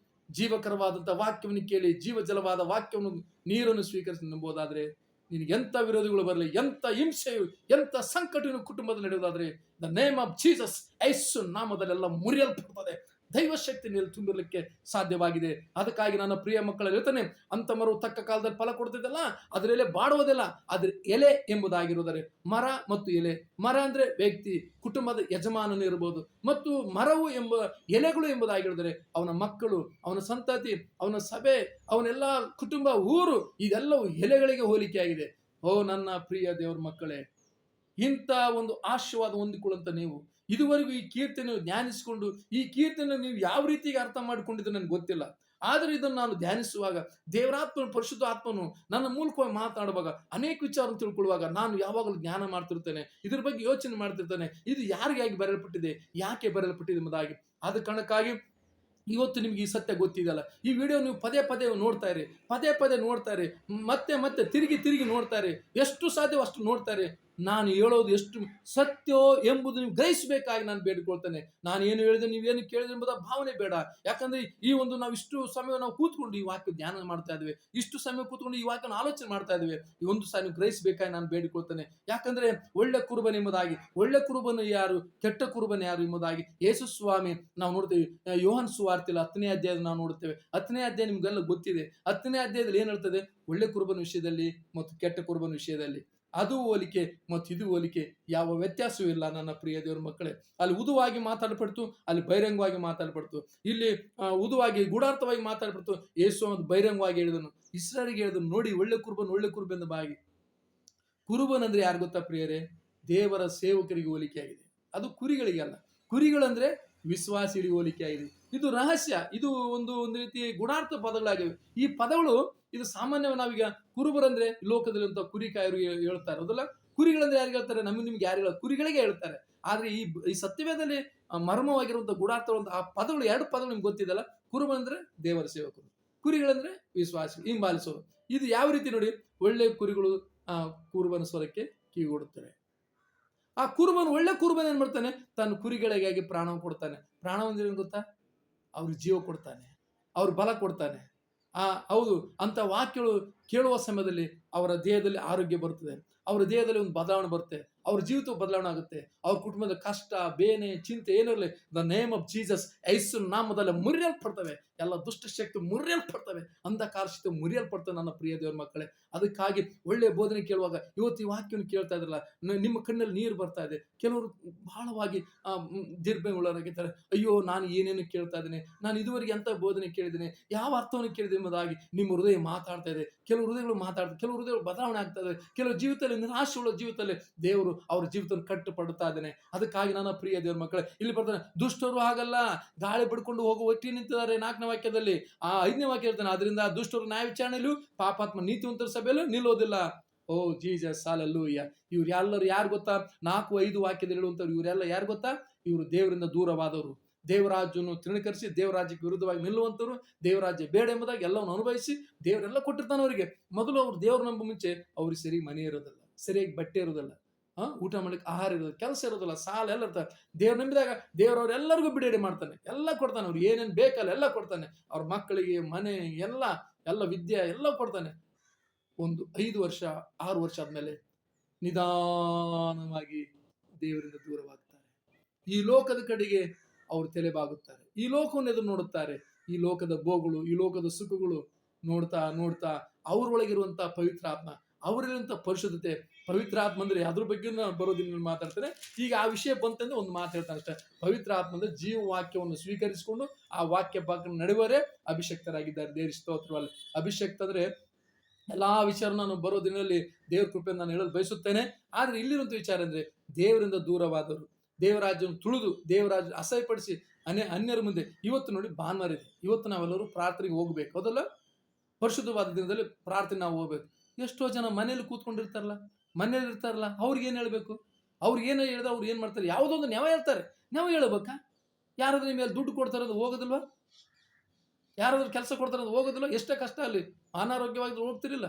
ಜೀವಕರವಾದಂತಹ ವಾಕ್ಯವನ್ನು ಕೇಳಿ ಜೀವಜಲವಾದ ವಾಕ್ಯವನ್ನು, ನೀರನ್ನು ಸ್ವೀಕರಿಸಿ ನಂಬೋದಾದ್ರೆ, ನಿನಗೆ ಎಂತ ವಿರೋಧಿಗಳು ಬರಲಿ, ಎಂತ ಹಿಂಸೆಯು, ಎಂತ ಸಂಕಟವನ್ನು ಕುಟುಂಬದಲ್ಲಿ ನಡೆಯುವುದಾದ್ರೆ, ದ ನೇಮ್ ಆಫ್ ಜೀಸಸ್, ಯೇಸು ನಾಮದಲ್ಲೆಲ್ಲ ಮುರಿಯಲ್ಪಡುತ್ತದೆ. ದೈವ ಶಕ್ತಿ ನೀರು ತುಂಬಿರಲಿಕ್ಕೆ ಸಾಧ್ಯವಾಗಿದೆ. ಅದಕ್ಕಾಗಿ ನನ್ನ ಪ್ರಿಯ ಮಕ್ಕಳಲ್ಲಿ ಹೇಳ್ತಾನೆ, ಅಂತ ಮರವು ತಕ್ಕ ಕಾಲದಲ್ಲಿ ಫಲ ಕೊಡ್ತಿದ್ದಲ್ಲ, ಅದರ ಎಲೆ ಬಾಡುವುದಿಲ್ಲ, ಅದ್ರ ಎಲೆ ಎಂಬುದಾಗಿರುವುದರೆ ಮರ ಮತ್ತು ಎಲೆ. ಮರ ಅಂದ್ರೆ ವ್ಯಕ್ತಿ, ಕುಟುಂಬದ ಯಜಮಾನನು ಇರಬಹುದು, ಮತ್ತು ಮರವು ಎಂಬ ಎಲೆಗಳು ಎಂಬುದಾಗಿರುವುದರೆ ಅವನ ಮಕ್ಕಳು, ಅವನ ಸಂತತಿ, ಅವನ ಸಭೆ, ಅವನೆಲ್ಲ ಕುಟುಂಬ, ಊರು, ಇದೆಲ್ಲವೂ ಎಲೆಗಳಿಗೆ ಹೋಲಿಕೆಯಾಗಿದೆ. ಓ ನನ್ನ ಪ್ರಿಯ ದೇವರ ಮಕ್ಕಳೇ, ಇಂಥ ಒಂದು ಆಶೀರ್ವಾದ ಹೊಂದಿಕೊಳ್ಳುವಂತ ನೀವು ಇದುವರೆಗೂ ಈ ಕೀರ್ತನೆ ಧ್ಯಾನಿಸಿಕೊಂಡು, ಈ ಕೀರ್ತನೆ ನೀವು ಯಾವ ರೀತಿಗೆ ಅರ್ಥ ಮಾಡಿಕೊಂಡಿದ್ದು ನನಗೆ ಗೊತ್ತಿಲ್ಲ. ಆದರೆ ಇದನ್ನು ನಾನು ಧ್ಯಾನಿಸುವಾಗ ದೇವರಾತ್ಮನು, ಪರಿಶುದ್ಧ ಆತ್ಮನು ನನ್ನ ಮೂಲಕವಾಗಿ ಮಾತನಾಡುವಾಗ, ಅನೇಕ ವಿಚಾರ ತಿಳ್ಕೊಳ್ಳುವಾಗ ನಾನು ಯಾವಾಗಲೂ ಜ್ಞಾನ ಮಾಡ್ತಿರ್ತೇನೆ, ಇದ್ರ ಬಗ್ಗೆ ಯೋಚನೆ ಮಾಡ್ತಿರ್ತೇನೆ. ಇದು ಯಾರಿಗಾಗಿ ಬರೆಯಲ್ಪಟ್ಟಿದೆ, ಯಾಕೆ ಬರೆಯಲ್ಪಟ್ಟಿದೆ ಎಂಬುದಾಗಿ. ಆದ ಕಾರಣಕ್ಕಾಗಿ ಇವತ್ತು ನಿಮ್ಗೆ ಈ ಸತ್ಯ ಗೊತ್ತಿದೆಯಲ್ಲ, ಈ ವಿಡಿಯೋ ನೀವು ಪದೇ ಪದೇ ನೋಡ್ತಾ ಇರಿ, ಮತ್ತೆ ಮತ್ತೆ ತಿರುಗಿ ನೋಡ್ತಾ ಇರಿ, ಎಷ್ಟು ಸಾಧ್ಯವೋ ಅಷ್ಟು ನೋಡ್ತಾ ಇರಿ. ನಾನು ಹೇಳೋದು ಎಷ್ಟು ಸತ್ಯ ಎಂಬುದು ನೀವು ಗ್ರಹಿಸಬೇಕಾಗಿ ನಾನು ಬೇಡಿಕೊಳ್ತೇನೆ. ನಾನು ಏನು ಹೇಳಿದೆ ನೀವೇನು ಕೇಳಿದೆ ಎಂಬುದ ಭಾವನೆ ಬೇಡ. ಯಾಕಂದ್ರೆ ಈ ಒಂದು ನಾವು ಇಷ್ಟು ಸಮಯ ನಾವು ಕೂತ್ಕೊಂಡು ಈ ವಾಕ್ಯ ಧ್ಯಾನ ಮಾಡ್ತಾ ಇದ್ದೇವೆ, ಇಷ್ಟು ಸಮಯ ಕೂತ್ಕೊಂಡು ಈ ವಾಕ್ಯನ ಆಲೋಚನೆ ಮಾಡ್ತಾ ಇದ್ದೇವೆ. ಈ ಒಂದು ಸಹ ನೀವು ಗ್ರಹಿಸಬೇಕಾಗಿ ನಾನು ಬೇಡಿಕೊಳ್ತೇನೆ. ಯಾಕಂದ್ರೆ ಒಳ್ಳೆ ಕುರುಬನ ಎಂಬುದಾಗಿ, ಒಳ್ಳೆ ಕುರುಬನು ಯಾರು, ಕೆಟ್ಟ ಕುರುಬನ ಯಾರು ಎಂಬುದಾಗಿ ಯೇಸು ಸ್ವಾಮಿ ನಾವು ನೋಡ್ತೇವೆ. ಯೋಹಾನ ಸುವಾರ್ತೆಯಲ್ಲಿ 10ನೇ ಅಧ್ಯಾಯ ನಾವು ನೋಡುತ್ತೇವೆ. 10ನೇ ಅಧ್ಯಾಯ ನಿಮ್ಗೆಲ್ಲ ಗೊತ್ತಿದೆ. 10ನೇ ಅಧ್ಯಾಯದಲ್ಲಿ ಏನ್ ಹೇಳ್ತದೆ? ಒಳ್ಳೆ ಕುರುಬನ ವಿಷಯದಲ್ಲಿ ಮತ್ತು ಕೆಟ್ಟ ಕುರುಬನ ವಿಷಯದಲ್ಲಿ ಅದು ಹೋಲಿಕೆ ಮತ್ತು ಇದು ಹೋಲಿಕೆ, ಯಾವ ವ್ಯತ್ಯಾಸವೂ ಇಲ್ಲ ನನ್ನ ಪ್ರಿಯ ದೇವರ ಮಕ್ಕಳೇ. ಅಲ್ಲಿ ಉದುವಾಗಿ ಮಾತಾಡಲ್ಪಡ್ತು, ಅಲ್ಲಿ ಬಹಿರಂಗವಾಗಿ ಮಾತಾಡಲ್ಪಡ್ತು. ಇಲ್ಲಿ ಉದುವಾಗಿ ಗೂಢಾರ್ಥವಾಗಿ ಮಾತಾಡಲ್ಪಡ್ತು. ಯೇಸು ಒಂದು ಬಹಿರಂಗವಾಗಿ ಹೇಳಿದನು, ಇಸ್ರಾಯೇಲಿಗೆ ಹೇಳಿದನು, ನೋಡಿ ಒಳ್ಳೆ ಕುರುಬನ ಬಾಗಿ. ಕುರುಬನಂದ್ರೆ ಯಾರು ಗೊತ್ತಾ ಪ್ರಿಯರೇ? ದೇವರ ಸೇವಕರಿಗೆ ಹೋಲಿಕೆ ಆಗಿದೆ. ಅದು ಕುರಿಗಳಿಗೆ ಅಲ್ಲ. ಕುರಿಗಳಂದ್ರೆ ವಿಶ್ವಾಸಿಗಳಿಗೆ ಹೋಲಿಕೆ ಆಗಿದೆ. ಇದು ರಹಸ್ಯ. ಇದು ಒಂದು ರೀತಿ ಗುಣಾರ್ಥ ಪದಗಳಾಗಿವೆ. ಈ ಪದಗಳು ಇದು ಸಾಮಾನ್ಯ ನಾವೀಗ ಕುರುಬರಂದ್ರೆ ಲೋಕದಲ್ಲಿರುವಂತಹ ಕುರಿ ಕಾಯರು ಹೇಳ್ತಾರೆ, ಅದಲ್ಲ. ಕುರಿಗಳಂದ್ರೆ ಯಾರಿಗೆ ಹೇಳ್ತಾರೆ? ನಿಮ್ಗೆ ಯಾರು ಹೇಳ? ಕುರಿಗಳಿಗೆ ಹೇಳ್ತಾರೆ. ಆದ್ರೆ ಈ ಸತ್ಯವೇದದಲ್ಲಿ ಮರ್ಮವಾಗಿರುವಂತಹ ಗುಣಾರ್ಥವಂತ ಆ ಪದಗಳು, 2 ಪದಗಳು ನಿಮ್ಗೆ ಗೊತ್ತಿದಲ್ಲ. ಕುರುಬಂದ್ರೆ ದೇವರ ಸೇವಕರು, ಕುರಿಗಳಂದ್ರೆ ವಿಶ್ವಾಸಿ ಹಿಂಬಾಲಿಸೋರು. ಇದು ಯಾವ ರೀತಿ ನೋಡಿ, ಒಳ್ಳೆ ಕುರಿಗಳು ಕುರುಬನ ಸ್ವರಕ್ಕೆ ಕಿವಿಗೊಡುತ್ತವೆ. ಆ ಕುರುಬನು, ಒಳ್ಳೆ ಕುರುಬನ ಏನ್ ಮಾಡ್ತಾನೆ? ತನ್ನ ಕುರಿಗಳಿಗಾಗಿ ಪ್ರಾಣ ಕೊಡ್ತಾನೆ. ಪ್ರಾಣ ಅಂದ್ರೆ ಏನ್ ಗೊತ್ತಾ? ಅವ್ರ ಜೀವ ಕೊಡ್ತಾನೆ, ಅವ್ರ ಬಲ ಕೊಡ್ತಾನೆ. ಹೌದು, ಅಂತ ವಾಕ್ಯಗಳು ಕೇಳುವ ಸಮಯದಲ್ಲಿ ಅವರ ದೇಹದಲ್ಲಿ ಆರೋಗ್ಯ ಬರ್ತದೆ, ಅವರ ದೇಹದಲ್ಲಿ ಒಂದು ಬದಲಾವಣೆ ಬರುತ್ತೆ, ಅವ್ರ ಜೀವಿತ ಬದಲಾವಣೆ ಆಗುತ್ತೆ. ಅವ್ರ ಕುಟುಂಬದ ಕಷ್ಟ, ಬೇನೆ, ಚಿಂತೆ ಏನಿರಲಿ, ದ ನೇಮ್ ಆಫ್ ಜೀಸಸ್, ಯೇಸು ನಾಮದಲ್ಲಿ ಮುರಿಯಲ್ಪಡ್ತವೆ. ಎಲ್ಲ ದುಷ್ಟಶಕ್ತಿ ಮುರಿಯಲ್ಪಡ್ತವೆ, ಅಂಧಕಾರ ಶಕ್ತಿ ಮುರಿಯಲ್ಪಡ್ತವೆ ನನ್ನ ಪ್ರಿಯ ದೇವರ ಮಕ್ಕಳೇ. ಅದಕ್ಕಾಗಿ ಒಳ್ಳೆ ಬೋಧನೆ ಕೇಳುವಾಗ, ಇವತ್ತು ಈ ವಾಕ್ಯವನ್ನು ಕೇಳ್ತಾ ಇದ್ರಲ್ಲ, ನಿಮ್ಮ ಕಣ್ಣಲ್ಲಿ ನೀರು ಬರ್ತಾ ಇದೆ. ಕೆಲವರು ಬಹಳವಾಗಿ ದೀರ್ಘಗಳಾಗಿರ್ತಾರೆ. ಅಯ್ಯೋ, ನಾನು ಏನೇನು ಕೇಳ್ತಾ ಇದ್ದೇನೆ, ನಾನು ಇದುವರೆಗೆ ಎಂತ ಬೋಧನೆ ಕೇಳಿದ್ದೇನೆ, ಯಾವ ಅರ್ಥವನ್ನು ಕೇಳಿದೆ ಎಂಬುದಾಗಿ ನಿಮ್ಮ ಹೃದಯ ಮಾತಾಡ್ತಾ ಇದೆ. ಕೆಲವು ಹೃದಯಗಳು ಮಾತಾಡ್ತಾರೆ, ಕೆಲವು ಹೃದಯಗಳು ಬದಲಾವಣೆ ಆಗ್ತಾ ಇದೆ. ಕೆಲವು ಜೀವಿತದಲ್ಲಿ, ನಿರಾಶೆಯುಳ್ಳ ಜೀವಿತದಲ್ಲಿ ದೇವರು ಅವ್ರ ಜೀವಿತ ಕಟ್ಟುಪಡುತ್ತಾ ಇದ್ದಾನೆ. ಅದಕ್ಕಾಗಿ ನನ್ನ ಪ್ರಿಯ ದೇವರ ಮಕ್ಕಳೇ, ಇಲ್ಲಿ ಬರ್ತಾನೆ, ದುಷ್ಟರು ಹಾಗಲ್ಲ, ಗಾಳಿ ಬಿಡ್ಕೊಂಡು ಹೋಗುವ ಒಟ್ಟಿ ನಿಂತಿದ್ದಾರೆ. 4ನೇ ವಾಕ್ಯದಲ್ಲಿ 5ನೇ ವಾಕ್ಯ ಹೇಳ್ತಾನೆ, ಅದರಿಂದ ದುಷ್ಟರು ನ್ಯಾಯ ವಿಚಾರಣೆಯಲ್ಲೂ ಪಾಪಾತ್ಮ ನೀತಿವಂತರ ಸಭೆಯಲ್ಲೂ ನಿಲ್ಲೋದಿಲ್ಲ. ಓ ಜೀಸಸ್, ಹಲ್ಲೆಲೂಯಾ. ಇವ್ರು ಎಲ್ಲರೂ ಯಾರು ಗೊತ್ತಾ? 4-5 ವಾಕ್ಯದಲ್ಲಿ ಹೇಳುವಂತವ್ರು ಇವರೆಲ್ಲ ಯಾರು ಗೊತ್ತಾ? ಇವರು ದೇವರಿಂದ ದೂರವಾದವರು, ದೇವರಾಜ್ಯವನ್ನು ತೃಣೀಕರಿಸಿ ದೇವರಾಜ್ಯಕ್ಕೆ ವಿರುದ್ಧವಾಗಿ ನಿಲ್ಲುವಂತವರು, ದೇವರಾಜ್ಯ ಬೇಡ ಎಂಬುದಾಗಿ ಎಲ್ಲವನ್ನು ಅನುಭವಿಸಿ ದೇವರೆಲ್ಲ ಕೊಟ್ಟಿರ್ತಾನೆ ಅವರಿಗೆ. ಮೊದಲು ಅವ್ರು ದೇವ್ರ ನಂಬ ಮುಂಚೆ ಅವ್ರಿಗೆ ಸರಿ ಮನೆ ಇರೋದಿಲ್ಲ, ಸರಿಯಾಗಿ ಬಟ್ಟೆ ಇರೋದಿಲ್ಲ, ಊಟ ಮಾಡ್ಲಿಕ್ಕೆ ಆಹಾರ ಇರೋದು, ಕೆಲಸ ಇರೋದಿಲ್ಲ, ಸಾಲ ಎಲ್ಲ ಇರ್ತಾರೆ. ದೇವ್ರ ನಂಬಿದಾಗ ದೇವರವ್ರೆಲ್ಲರಿಗೂ ಬಿಡುಗಡೆ ಮಾಡ್ತಾನೆ, ಎಲ್ಲ ಕೊಡ್ತಾನೆ. ಅವ್ರು ಏನೇನು ಬೇಕಲ್ಲ ಎಲ್ಲ ಕೊಡ್ತಾನೆ. ಅವ್ರ ಮಕ್ಕಳಿಗೆ ಮನೆ, ಎಲ್ಲ ವಿದ್ಯೆ ಎಲ್ಲ ಕೊಡ್ತಾನೆ. ಒಂದು 5 ವರ್ಷ 6 ವರ್ಷ ಆದ್ಮೇಲೆ ನಿಧಾನವಾಗಿ ದೇವರಿಂದ ದೂರವಾಗ್ತಾರೆ. ಈ ಲೋಕದ ಕಡೆಗೆ ಅವರು ತಲೆಬಾಗುತ್ತಾರೆ, ಈ ಲೋಕವನ್ನು ಎದುರು ನೋಡುತ್ತಾರೆ. ಈ ಲೋಕದ ಭೋಗಗಳು, ಈ ಲೋಕದ ಸುಖಗಳು ನೋಡ್ತಾ ನೋಡ್ತಾ ಅವರೊಳಗಿರುವಂತಹ ಪವಿತ್ರಾತ್ಮ, ಅವರಲ್ಲಿರುವಂತ ಪರಿಶುದ್ಧತೆ, ಪವಿತ್ರಾತ್ಮ ಅಂದ್ರೆ ಅದ್ರ ಬಗ್ಗೆ ಬರೋದಿನ ಮಾತಾಡ್ತಾರೆ. ಈಗ ಆ ವಿಷಯ ಬಂತಂದ್ರೆ ಒಂದು ಮಾತು ಹೇಳ್ತಾನೆ ಅಷ್ಟೇ. ಪವಿತ್ರಾತ್ಮ ಅಂದ್ರೆ ಜೀವ ವಾಕ್ಯವನ್ನು ಸ್ವೀಕರಿಸಿಕೊಂಡು ಆ ವಾಕ್ಯ ಭಾಗ ನಡೆವರೇ ಅಭಿಷಕ್ತರಾಗಿದ್ದಾರೆ. ದೇವ್ರ ಸ್ತೋತ್ರವಲ್ಲ. ಅಭಿಷಕ್ತ ಅಂದ್ರೆ ಎಲ್ಲಾ ವಿಚಾರ ನಾನು ಬರೋ ದಿನದಲ್ಲಿ ದೇವ್ರ ಕೃಪೆಯನ್ನು ನಾನು ಹೇಳಲು ಬಯಸುತ್ತೇನೆ. ಆದ್ರೆ ಇಲ್ಲಿರುವಂತ ವಿಚಾರ ಅಂದ್ರೆ ದೇವರಿಂದ ದೂರವಾದವರು, ದೇವರಾಜ್ಯವನ್ನು ತುಳಿದು ದೇವರಾಜ್ಯ ಅಸಹ್ಯಪಡಿಸಿ ಅನ್ಯರ ಮುಂದೆ. ಇವತ್ತು ನೋಡಿ ಭಾನುವಾರ ಇದೆ, ಇವತ್ತು ನಾವೆಲ್ಲರೂ ಪ್ರಾರ್ಥನೆಗೆ ಹೋಗ್ಬೇಕು, ಹೌದಲ್ಲ? ಪರಿಶುದ್ಧವಾದ ದಿನದಲ್ಲಿ ಪ್ರಾರ್ಥನೆ ನಾವು ಹೋಗ್ಬೇಕು. ಎಷ್ಟೋ ಜನ ಮನೇಲಿ ಕೂತ್ಕೊಂಡಿರ್ತಾರಲ್ಲ, ಮನೇಲಿ ಇರ್ತಾರಲ್ಲ, ಅವ್ರಿಗೆ ಏನ್ ಹೇಳ್ಬೇಕು? ಅವ್ರಿಗೆ ಏನ ಹೇಳಿದ್ರೆ ಅವ್ರು ಏನ್ ಮಾಡ್ತಾರೆ? ಯಾವುದೋ ಒಂದು ನೆವ ಹೇಳ್ತಾರೆ. ನೆವ ಹೇಳ್ಬೇಕಾ? ಯಾರಾದ್ರೂ ಮೇಲೆ ದುಡ್ಡು ಕೊಡ್ತಾರೆ ಅದು ಹೋಗೋದಿಲ್ವಾ? ಯಾರಾದ್ರೂ ಕೆಲಸ ಕೊಡ್ತಾರೆ ಅದು ಹೋಗೋದಿಲ್ಲ? ಎಷ್ಟೇ ಕಷ್ಟ ಅಲ್ಲಿ ಅನಾರೋಗ್ಯವಾಗಿ ಹೋಗ್ತಿರಿಲ್ಲ.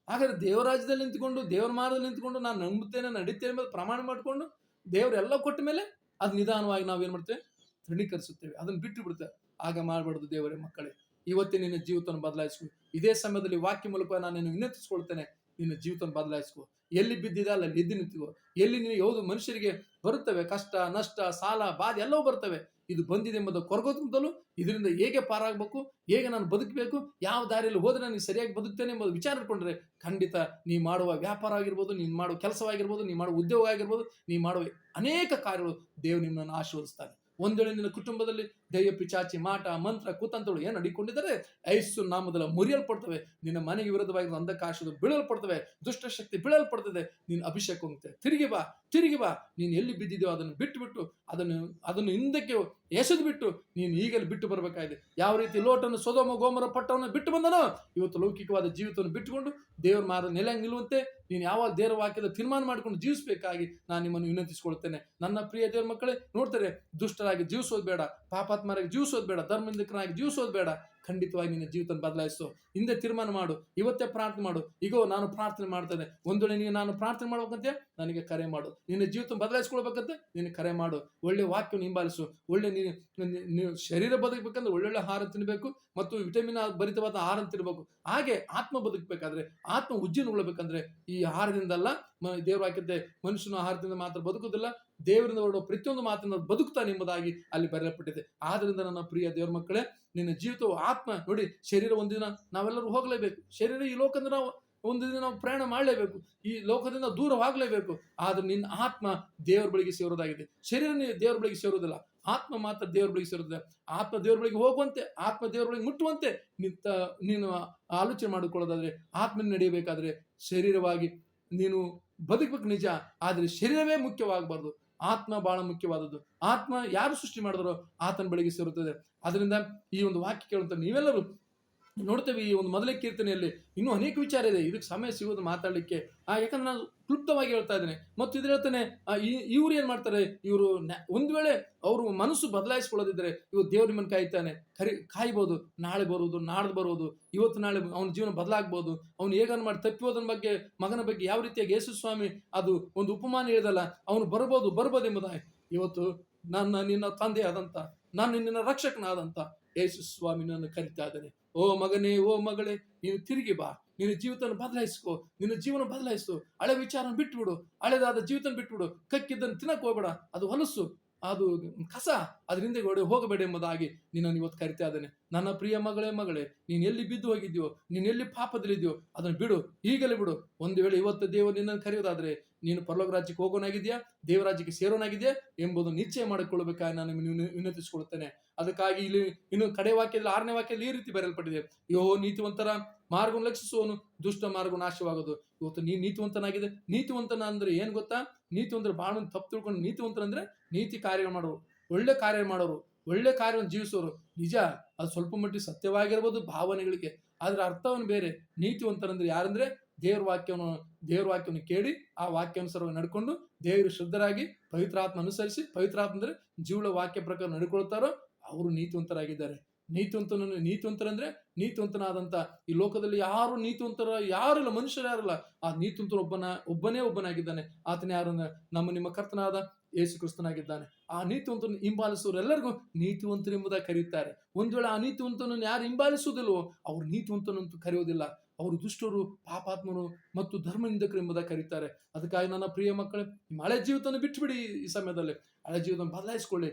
ಹಾಗಾದ್ರೆ ದೇವರಾಜ್ಯದಲ್ಲಿ ನಿಂತ್ಕೊಂಡು, ದೇವರ ಮಾರ್ಗದಲ್ಲಿ ನಿಂತ್ಕೊಂಡು ನಾನು ನಂಬುತ್ತೇನೆ, ನಡೀತೇನೆ ಮೇಲೆ ಪ್ರಮಾಣ ಮಾಡಿಕೊಂಡು ದೇವರೆಲ್ಲ ಕೊಟ್ಟ ಮೇಲೆ ಅದು ನಿಧಾನವಾಗಿ ನಾವೇನ್ ಮಾಡ್ತೇವೆ? ತೃಣೀಕರಿಸುತ್ತೇವೆ, ಅದನ್ನು ಬಿಟ್ಟು ಬಿಡ್ತೇವೆ. ಆಗ ಮಾಡಬಾರ್ದು ದೇವರೇ ಮಕ್ಕಳೇ. ಇವತ್ತೇ ನಿನ್ನ ಜೀವಿತವನ್ನು ಬದಲಾಯಿಸ್ಕೊ. ಇದೇ ಸಮಯದಲ್ಲಿ ವಾಕ್ಯ ಮೂಲಕ ನಾನು ನಿನ್ನ ವಿನಂತಿಸ್ಕೊಳ್ತೇನೆ, ನಿನ್ನ ಜೀವಿತವನ್ನು ಬದಲಾಯಿಸ್ಕೊ. ಎಲ್ಲಿ ಬಿದ್ದಿದೆ ಅಲ್ಲಿ ಎದ್ದು ನಿಂತಿಗೋ. ಎಲ್ಲಿ ನೀವು ಯಾವುದು ಮನುಷ್ಯರಿಗೆ ಬರುತ್ತವೆ ಕಷ್ಟ, ನಷ್ಟ, ಸಾಲ, ಬಾಧೆ ಎಲ್ಲವೂ ಬರ್ತವೆ. ಇದು ಬಂದಿದೆ ಎಂಬುದು ಕೊರಗೋತಂತಲೂ ಇದರಿಂದ ಹೇಗೆ ಪಾರಾಗಬೇಕು, ಹೇಗೆ ನಾನು ಬದುಕಬೇಕು, ಯಾವ ದಾರಿಯಲ್ಲಿ ಹೋದ್ರೆ ನಾನು ಸರಿಯಾಗಿ ಬದುಕ್ತೇನೆ ಎಂಬುದು ವಿಚಾರ ಇಟ್ಕೊಂಡ್ರೆ ಖಂಡಿತ ನೀ ಮಾಡುವ ವ್ಯಾಪಾರ ಆಗಿರ್ಬೋದು, ನೀನು ಮಾಡುವ ಕೆಲಸವಾಗಿರ್ಬೋದು, ನೀ ಮಾಡುವ ಉದ್ಯೋಗ ಆಗಿರ್ಬೋದು, ನೀ ಮಾಡುವ ಅನೇಕ ಕಾರ್ಯಗಳು ದೇವರು ನಿಮ್ಮನ್ನು ಆಶೀರ್ವದಿಸ್ತಾನೆ. ಒಂದು ವೇಳೆ ನಿನ್ನ ಕುಟುಂಬದಲ್ಲಿ ದೈವ ಪಿಚಾಚಿ, ಮಾಟ, ಮಂತ್ರ, ಕುತಂತ್ರಗಳು ಏನು ಅಡಿಕೊಂಡಿದ್ದಾರೆ, ಯೇಸು ನಾಮದಲ್ಲಿ ಮುರಿಯಲ್ಪಡ್ತವೆ. ನಿನ್ನ ಮನೆಗೆ ವಿರುದ್ಧವಾಗಿ ಅಂಧಕಾಶದ ಬೀಳಲ್ಪಡ್ತವೆ, ದುಷ್ಟಶಕ್ತಿ ಬೀಳಲ್ಪಡ್ತದೆ. ನೀನು ಅಭಿಷೇಕ ಹೋಗುತ್ತೆ. ತಿರುಗಿ ಬಾ. ನೀನು ಎಲ್ಲಿ ಬಿದ್ದಿದೆಯೋ ಅದನ್ನು ಬಿಟ್ಟು ಅದನ್ನು ಹಿಂದಕ್ಕೆ ಎಸೆದು ಬಿಟ್ಟು ನೀನು ಈಗಲೇ ಬಿಟ್ಟು ಬರಬೇಕಾಗಿದೆ. ಯಾವ ರೀತಿ ಲೋಟನ್ನು, ಸೊದೋಮ ಗೋಮರ ಪಟ್ಟವನ್ನು ಬಿಟ್ಟು ಬಂದನೋ, ಇವತ್ತು ಲೌಕಿಕವಾದ ಜೀವಿತವನ್ನು ಬಿಟ್ಟುಕೊಂಡು ದೇವರ ಮಾರ್ಗ ನೆಲೆಯಾಗಿ ನಿಲ್ಲುವಂತೆ ನೀನು ಯಾವಾಗ ದೇವರ ವಾಕ್ಯದ ತೀರ್ಮಾನ ಮಾಡಿಕೊಂಡು ಜೀವಿಸಬೇಕಾಗಿ ನಾನು ನಿಮ್ಮನ್ನು ವಿನಂತಿಸಿಕೊಳ್ತೇನೆ. ನನ್ನ ಪ್ರಿಯ ದೇವರ ಮಕ್ಕಳೇ, ನೋಡ್ತಾರೆ, ದುಷ್ಟರಾಗಿ ಜೀವಿಸೋದು ಬೇಡ, ಪಾಪಾತ್ಮರಾಗಿ ಜೀವಿಸೋದು ಬೇಡ, ಧರ್ಮನಿಂದಕರಾಗಿ ಜೀವಿಸೋದು ಬೇಡ. ಖಂಡಿತವಾಗಿ ನಿನ್ನ ಜೀವಿತ ಬದಲಾಯಿಸು. ಹಿಂದೆ ತೀರ್ಮಾನ ಮಾಡು, ಇವತ್ತೇ ಪ್ರಾರ್ಥನೆ ಮಾಡು. ಈಗೋ ನಾನು ಪ್ರಾರ್ಥನೆ ಮಾಡ್ತೇನೆ, ಒಂದು ವೇಳೆ ನೀವು ನಾನು ಪ್ರಾರ್ಥನೆ ಮಾಡ್ಬೇಕಂತೆ ನನಗೆ ಕರೆ ಮಾಡು. ನಿನ್ನ ಜೀವಿತ ಬದಲಾಯಿಸ್ಕೊಳ್ಬೇಕಂತೆ ನೀನು ಕರೆ ಮಾಡು. ಒಳ್ಳೆ ವಾಕ್ಯವನ್ನು ಹಿಂಬಾಲಿಸು. ಒಳ್ಳೆ ನೀವು ಶರೀರ ಬದುಕಬೇಕಂದ್ರೆ ಒಳ್ಳೊಳ್ಳೆ ಆಹಾರ ತಿನ್ನಬೇಕು ಮತ್ತು ವಿಟಮಿನ್ ಭರಿತವಾದ ಆಹಾರ ತಿನ್ನಬೇಕು. ಹಾಗೆ ಆತ್ಮ ಬದುಕಬೇಕಾದ್ರೆ, ಆತ್ಮ ಉಜ್ಜೀವನಗೊಳ್ಳಬೇಕಂದ್ರೆ ಈ ಆಹಾರದಿಂದಲ್ಲ, ದೇವರ ವಾಕ್ಯತೆ ಮನುಷ್ಯನ ಆಹಾರದಿಂದ ಮಾತ್ರ ಬದುಕುವುದಿಲ್ಲ, ದೇವರಿಂದ ಹೊರಡುವ ಪ್ರತಿಯೊಂದು ಮಾತಿನ ಬದುಕ್ತಾನೆ ಎಂಬುದಾಗಿ ಅಲ್ಲಿ ಬರೆಯಲ್ಪಟ್ಟಿದೆ. ಆದ್ರಿಂದ ನನ್ನ ಪ್ರಿಯ ದೇವರ ಮಕ್ಕಳೇ, ನಿನ್ನ ಜೀವಿತವು ಆತ್ಮ ನೋಡಿ, ಶರೀರ ಒಂದಿನ ನಾವೆಲ್ಲರೂ ಹೋಗಲೇಬೇಕು. ಶರೀರ ಈ ಲೋಕದಿಂದ ನಾವು ಒಂದು ದಿನ ನಾವು ಪ್ರಯಾಣ ಮಾಡಲೇಬೇಕು, ಈ ಲೋಕದಿಂದ ದೂರವಾಗಲೇಬೇಕು. ಆದ್ರೆ ನಿನ್ನ ಆತ್ಮ ದೇವರ ಬಳಿಗೆ ಸೇರೋದಾಗಿದೆ. ಶರೀರ ದೇವರ ಬಳಿಗೆ ಸೇರೋದಿಲ್ಲ, ಆತ್ಮ ಮಾತ್ರ ದೇವರ ಬಳಿಗೆ ಸೇರುತ್ತದೆ. ಆತ್ಮ ದೇವರ ಬಳಿಗೆ ಹೋಗುವಂತೆ, ಆತ್ಮ ದೇವರ ಬಳಿಗೆ ಮುಟ್ಟುವಂತೆ ನೀನು ಆಲೋಚನೆ ಮಾಡಿಕೊಳ್ಳೋದಾದ್ರೆ, ಆತ್ಮ ನಡೆಯಬೇಕಾದ್ರೆ ಶರೀರವಾಗಿ ನೀನು ಬದುಕಬೇಕು ನಿಜ, ಆದ್ರೆ ಶರೀರವೇ ಮುಖ್ಯವಾಗಬಾರ್ದು. ಆತ್ಮ ಬಹಳ ಮುಖ್ಯವಾದದ್ದು. ಆತ್ಮ ಯಾರು ಸೃಷ್ಟಿ ಮಾಡಿದರೋ ಆತನ ಬಳಿಗೆ ಸೇರುತ್ತದೆ. ಅದರಿಂದ ಈ ಒಂದು ವಾಕ್ಯ ಕೇಳುವಂತ ನೀವೆಲ್ಲರೂ ನೋಡ್ತೇವೆ. ಈ ಒಂದು ಮೊದಲೇ ಕೀರ್ತನೆಯಲ್ಲಿ ಇನ್ನೂ ಅನೇಕ ವಿಚಾರ ಇದೆ, ಇದಕ್ಕೆ ಸಮಯ ಸಿಗೋದು ಮಾತಾಡಲಿಕ್ಕೆ. ಯಾಕಂದ್ರೆ ನಾನು ಕ್ಲುಪ್ತವಾಗಿ ಹೇಳ್ತಾ ಇದ್ದೇನೆ. ಮತ್ತು ಇದ್ರ ಹೇಳ್ತಾನೆ, ಇವ್ರು ಏನ್ ಮಾಡ್ತಾರೆ, ಇವರು ಒಂದ್ ವೇಳೆ ಅವರು ಮನಸ್ಸು ಬದಲಾಯಿಸ್ಕೊಳ್ಳೋದಿದ್ರೆ ಇವ್ರು ದೇವ್ರ ನಿಮ್ಮನ್ನು ಕಾಯ್ತಾನೆ, ಕಾಯ್ಬೋದು. ನಾಳೆ ಬರುವುದು, ನಾಡ್ದು ಬರುವುದು, ಇವತ್ತು ನಾಳೆ ಅವನ ಜೀವನ ಬದಲಾಗ್ಬೋದು. ಅವ್ನು ಹೇಗನ್ ಮಾಡಿ ತಪ್ಪಿಯೋದನ್ನ ಬಗ್ಗೆ, ಮಗನ ಬಗ್ಗೆ ಯಾವ ರೀತಿಯಾಗಿ ಯೇಸು ಸ್ವಾಮಿ ಅದು ಒಂದು ಉಪಮಾನ ಹೇಳಿದಲ್ಲ, ಅವನು ಬರ್ಬೋದು ಎಂಬುದಾಗಿ ಇವತ್ತು ನಿನ್ನ ತಂದೆ ಆದಂತ, ನಾನು ನಿನ್ನ ರಕ್ಷಕನಾದಂತ ಯೇಸು ಸ್ವಾಮಿ ನನ್ನ ಕರಿತಾ ಇದ್ದಾನೆ. ಓ ಮಗನೇ, ಓ ಮಗಳೇ, ನೀನು ತಿರುಗಿ ಬಾ, ನಿನ್ನ ಜೀವಿತನ ಬದಲಾಯಿಸ್ಕೋ, ನಿನ್ನ ಜೀವನ ಬದಲಾಯಿಸು. ಹಳೆ ವಿಚಾರ ಬಿಟ್ಬಿಡು, ಹಳೆದಾದ ಜೀವಿತನ ಬಿಟ್ಬಿಡು. ಕಕ್ಕಿದ್ದನ್ನು ತಿನ್ನಕ್ ಹೋಗ್ಬೇಡ, ಅದು ಹೊಲಸು, ಅದು ಕಸ, ಅದರಿಂದ ಹೋಗಬೇಡ ಎಂಬುದಾಗಿ ನಿನ್ನನ್ನು ಇವತ್ತು ಕರಿತಾ ಇದ್ದಾನೆ. ನನ್ನ ಪ್ರಿಯ ಮಗಳೇ, ನೀನು ಎಲ್ಲಿ ಬಿದ್ದು ಹೋಗಿದ್ಯೋ, ನೀನು ಎಲ್ಲಿ ಪಾಪದಲ್ಲಿದ್ಯೋ ಅದನ್ನು ಬಿಡು, ಈಗಲೇ ಬಿಡು. ಒಂದು ವೇಳೆ ಇವತ್ತು ದೇವರು ನಿನ್ನನ್ನು ಕರೆಯೋದಾದ್ರೆ ನೀನು ಪರಲೋಕ ರಾಜ್ಯಕ್ಕೆ ಹೋಗೋನಾಗಿದ್ಯಾ, ದೇವರಾಜ್ಯಕ್ಕೆ ಸೇರೋನಾಗಿದ್ಯಾ ಎಂಬುದು ನಿಶ್ಚಯ ಮಾಡಿಕೊಳ್ಳಬೇಕಾಗಿ ನಾನು ವಿನಂತಿಸಿಕೊಳ್ಳುತ್ತೇನೆ. ಅದಕ್ಕಾಗಿ ಇಲ್ಲಿ ಇನ್ನು ಕಡೆ ವಾಕ್ಯದಲ್ಲಿ 6ನೇ ವಾಕ್ಯದಲ್ಲಿ ಈ ರೀತಿ ಬರೆಯಲ್ಪಟ್ಟಿದೆ, ಯೋ ನೀತಿವಂತರ ಮಾರ್ಗವನ್ನು ಲಕ್ಷಿಸುವನು, ದುಷ್ಟ ಮಾರ್ಗ ನಾಶವಾಗೋದು. ಇವತ್ತು ನೀನು ನೀತಿವಂತನಾಗಿದೆ. ನೀತಿವಂತನ ಅಂದ್ರೆ ಏನ್ ಗೊತ್ತಾ? ನೀತಿವಂತರ ಬಹಳ ತಪ್ಪು ತಿಳ್ಕೊಂಡು, ನೀತಿವಂತರಂದ್ರೆ ನೀತಿ ಕಾರ್ಯ ಮಾಡೋರು, ಒಳ್ಳೆ ಕಾರ್ಯ ಮಾಡೋರು, ಒಳ್ಳೆ ಕಾರ್ಯವನ್ನು ಜೀವಿಸೋರು. ನಿಜ, ಅದು ಸ್ವಲ್ಪ ಮಟ್ಟಿಗೆ ಸತ್ಯವಾಗಿರ್ಬೋದು ಭಾವನೆಗಳಿಗೆ, ಆದ್ರೆ ಅರ್ಥವನ್ನು ಬೇರೆ. ನೀತಿವಂತರಂದ್ರೆ ಯಾರಂದ್ರೆ ದೇವ್ರ ವಾಕ್ಯವನ್ನು ಕೇಳಿ ಆ ವಾಕ್ಯಾನುಸಾರವಾಗಿ ನಡ್ಕೊಂಡು ದೇವರು ಶುದ್ಧರಾಗಿ ಪವಿತ್ರಾತ್ಮ ಅನುಸರಿಸಿ, ಪವಿತ್ರಾತ್ಮ ಅಂದ್ರೆ ಜೀವಳ ವಾಕ್ಯ ಪ್ರಕಾರ ನಡ್ಕೊಳ್ತಾರೋ ಅವರು ನೀತಿವಂತರಾಗಿದ್ದಾರೆ. ನೀತಿವಂತರಂದ್ರೆ ನೀತಿವಂತನಾದಂತ ಈ ಲೋಕದಲ್ಲಿ ಯಾರು ಯಾರಿಲ್ಲ, ಮನುಷ್ಯರು ಯಾರಲ್ಲ. ಆ ನೀತಿವಂತನ ಒಬ್ಬನೇ ಒಬ್ಬನಾಗಿದ್ದಾನೆ. ಆತನ ಯಾರನ್ನ ನಿಮ್ಮ ಕರ್ತನಾದ ಯೇಸು ಕ್ರಿಸ್ತನಾಗಿದ್ದಾನೆ. ಆ ನೀತಿವಂತನ ಹಿಂಬಾಲಿಸುವರೆಲ್ಲರಿಗೂ ನೀತಿವಂತರು ಎಂಬುದಾಗಿ ಕರೆಯುತ್ತಾರೆ. ಒಂದ್ ವೇಳೆ ಆ ನೀತಿವಂತನನ್ನು ಯಾರು ಹಿಂಬಾಲಿಸುವುದಿಲ್ವೋ ಅವ್ರು ನೀತಿವಂತನಂತೂ ಕರೆಯುವುದಿಲ್ಲ, ಅವರು ದುಷ್ಟರು, ಪಾಪಾತ್ಮರು ಮತ್ತು ಧರ್ಮನಿಂದಕರು ಎಂಬುದಾಗಿ ಕರೀತಾರೆ. ಅದಕ್ಕಾಗಿ ನನ್ನ ಪ್ರಿಯ ಮಕ್ಕಳೇ, ನಿಮ್ಮ ಹಳೆ ಜೀವಿತವನ್ನು ಬಿಟ್ಟುಬಿಡಿ. ಈ ಸಮಯದಲ್ಲಿ ಹಳೆ ಜೀವಿತವನ್ನು ಬದಲಾಯಿಸಿಕೊಳ್ಳಿ.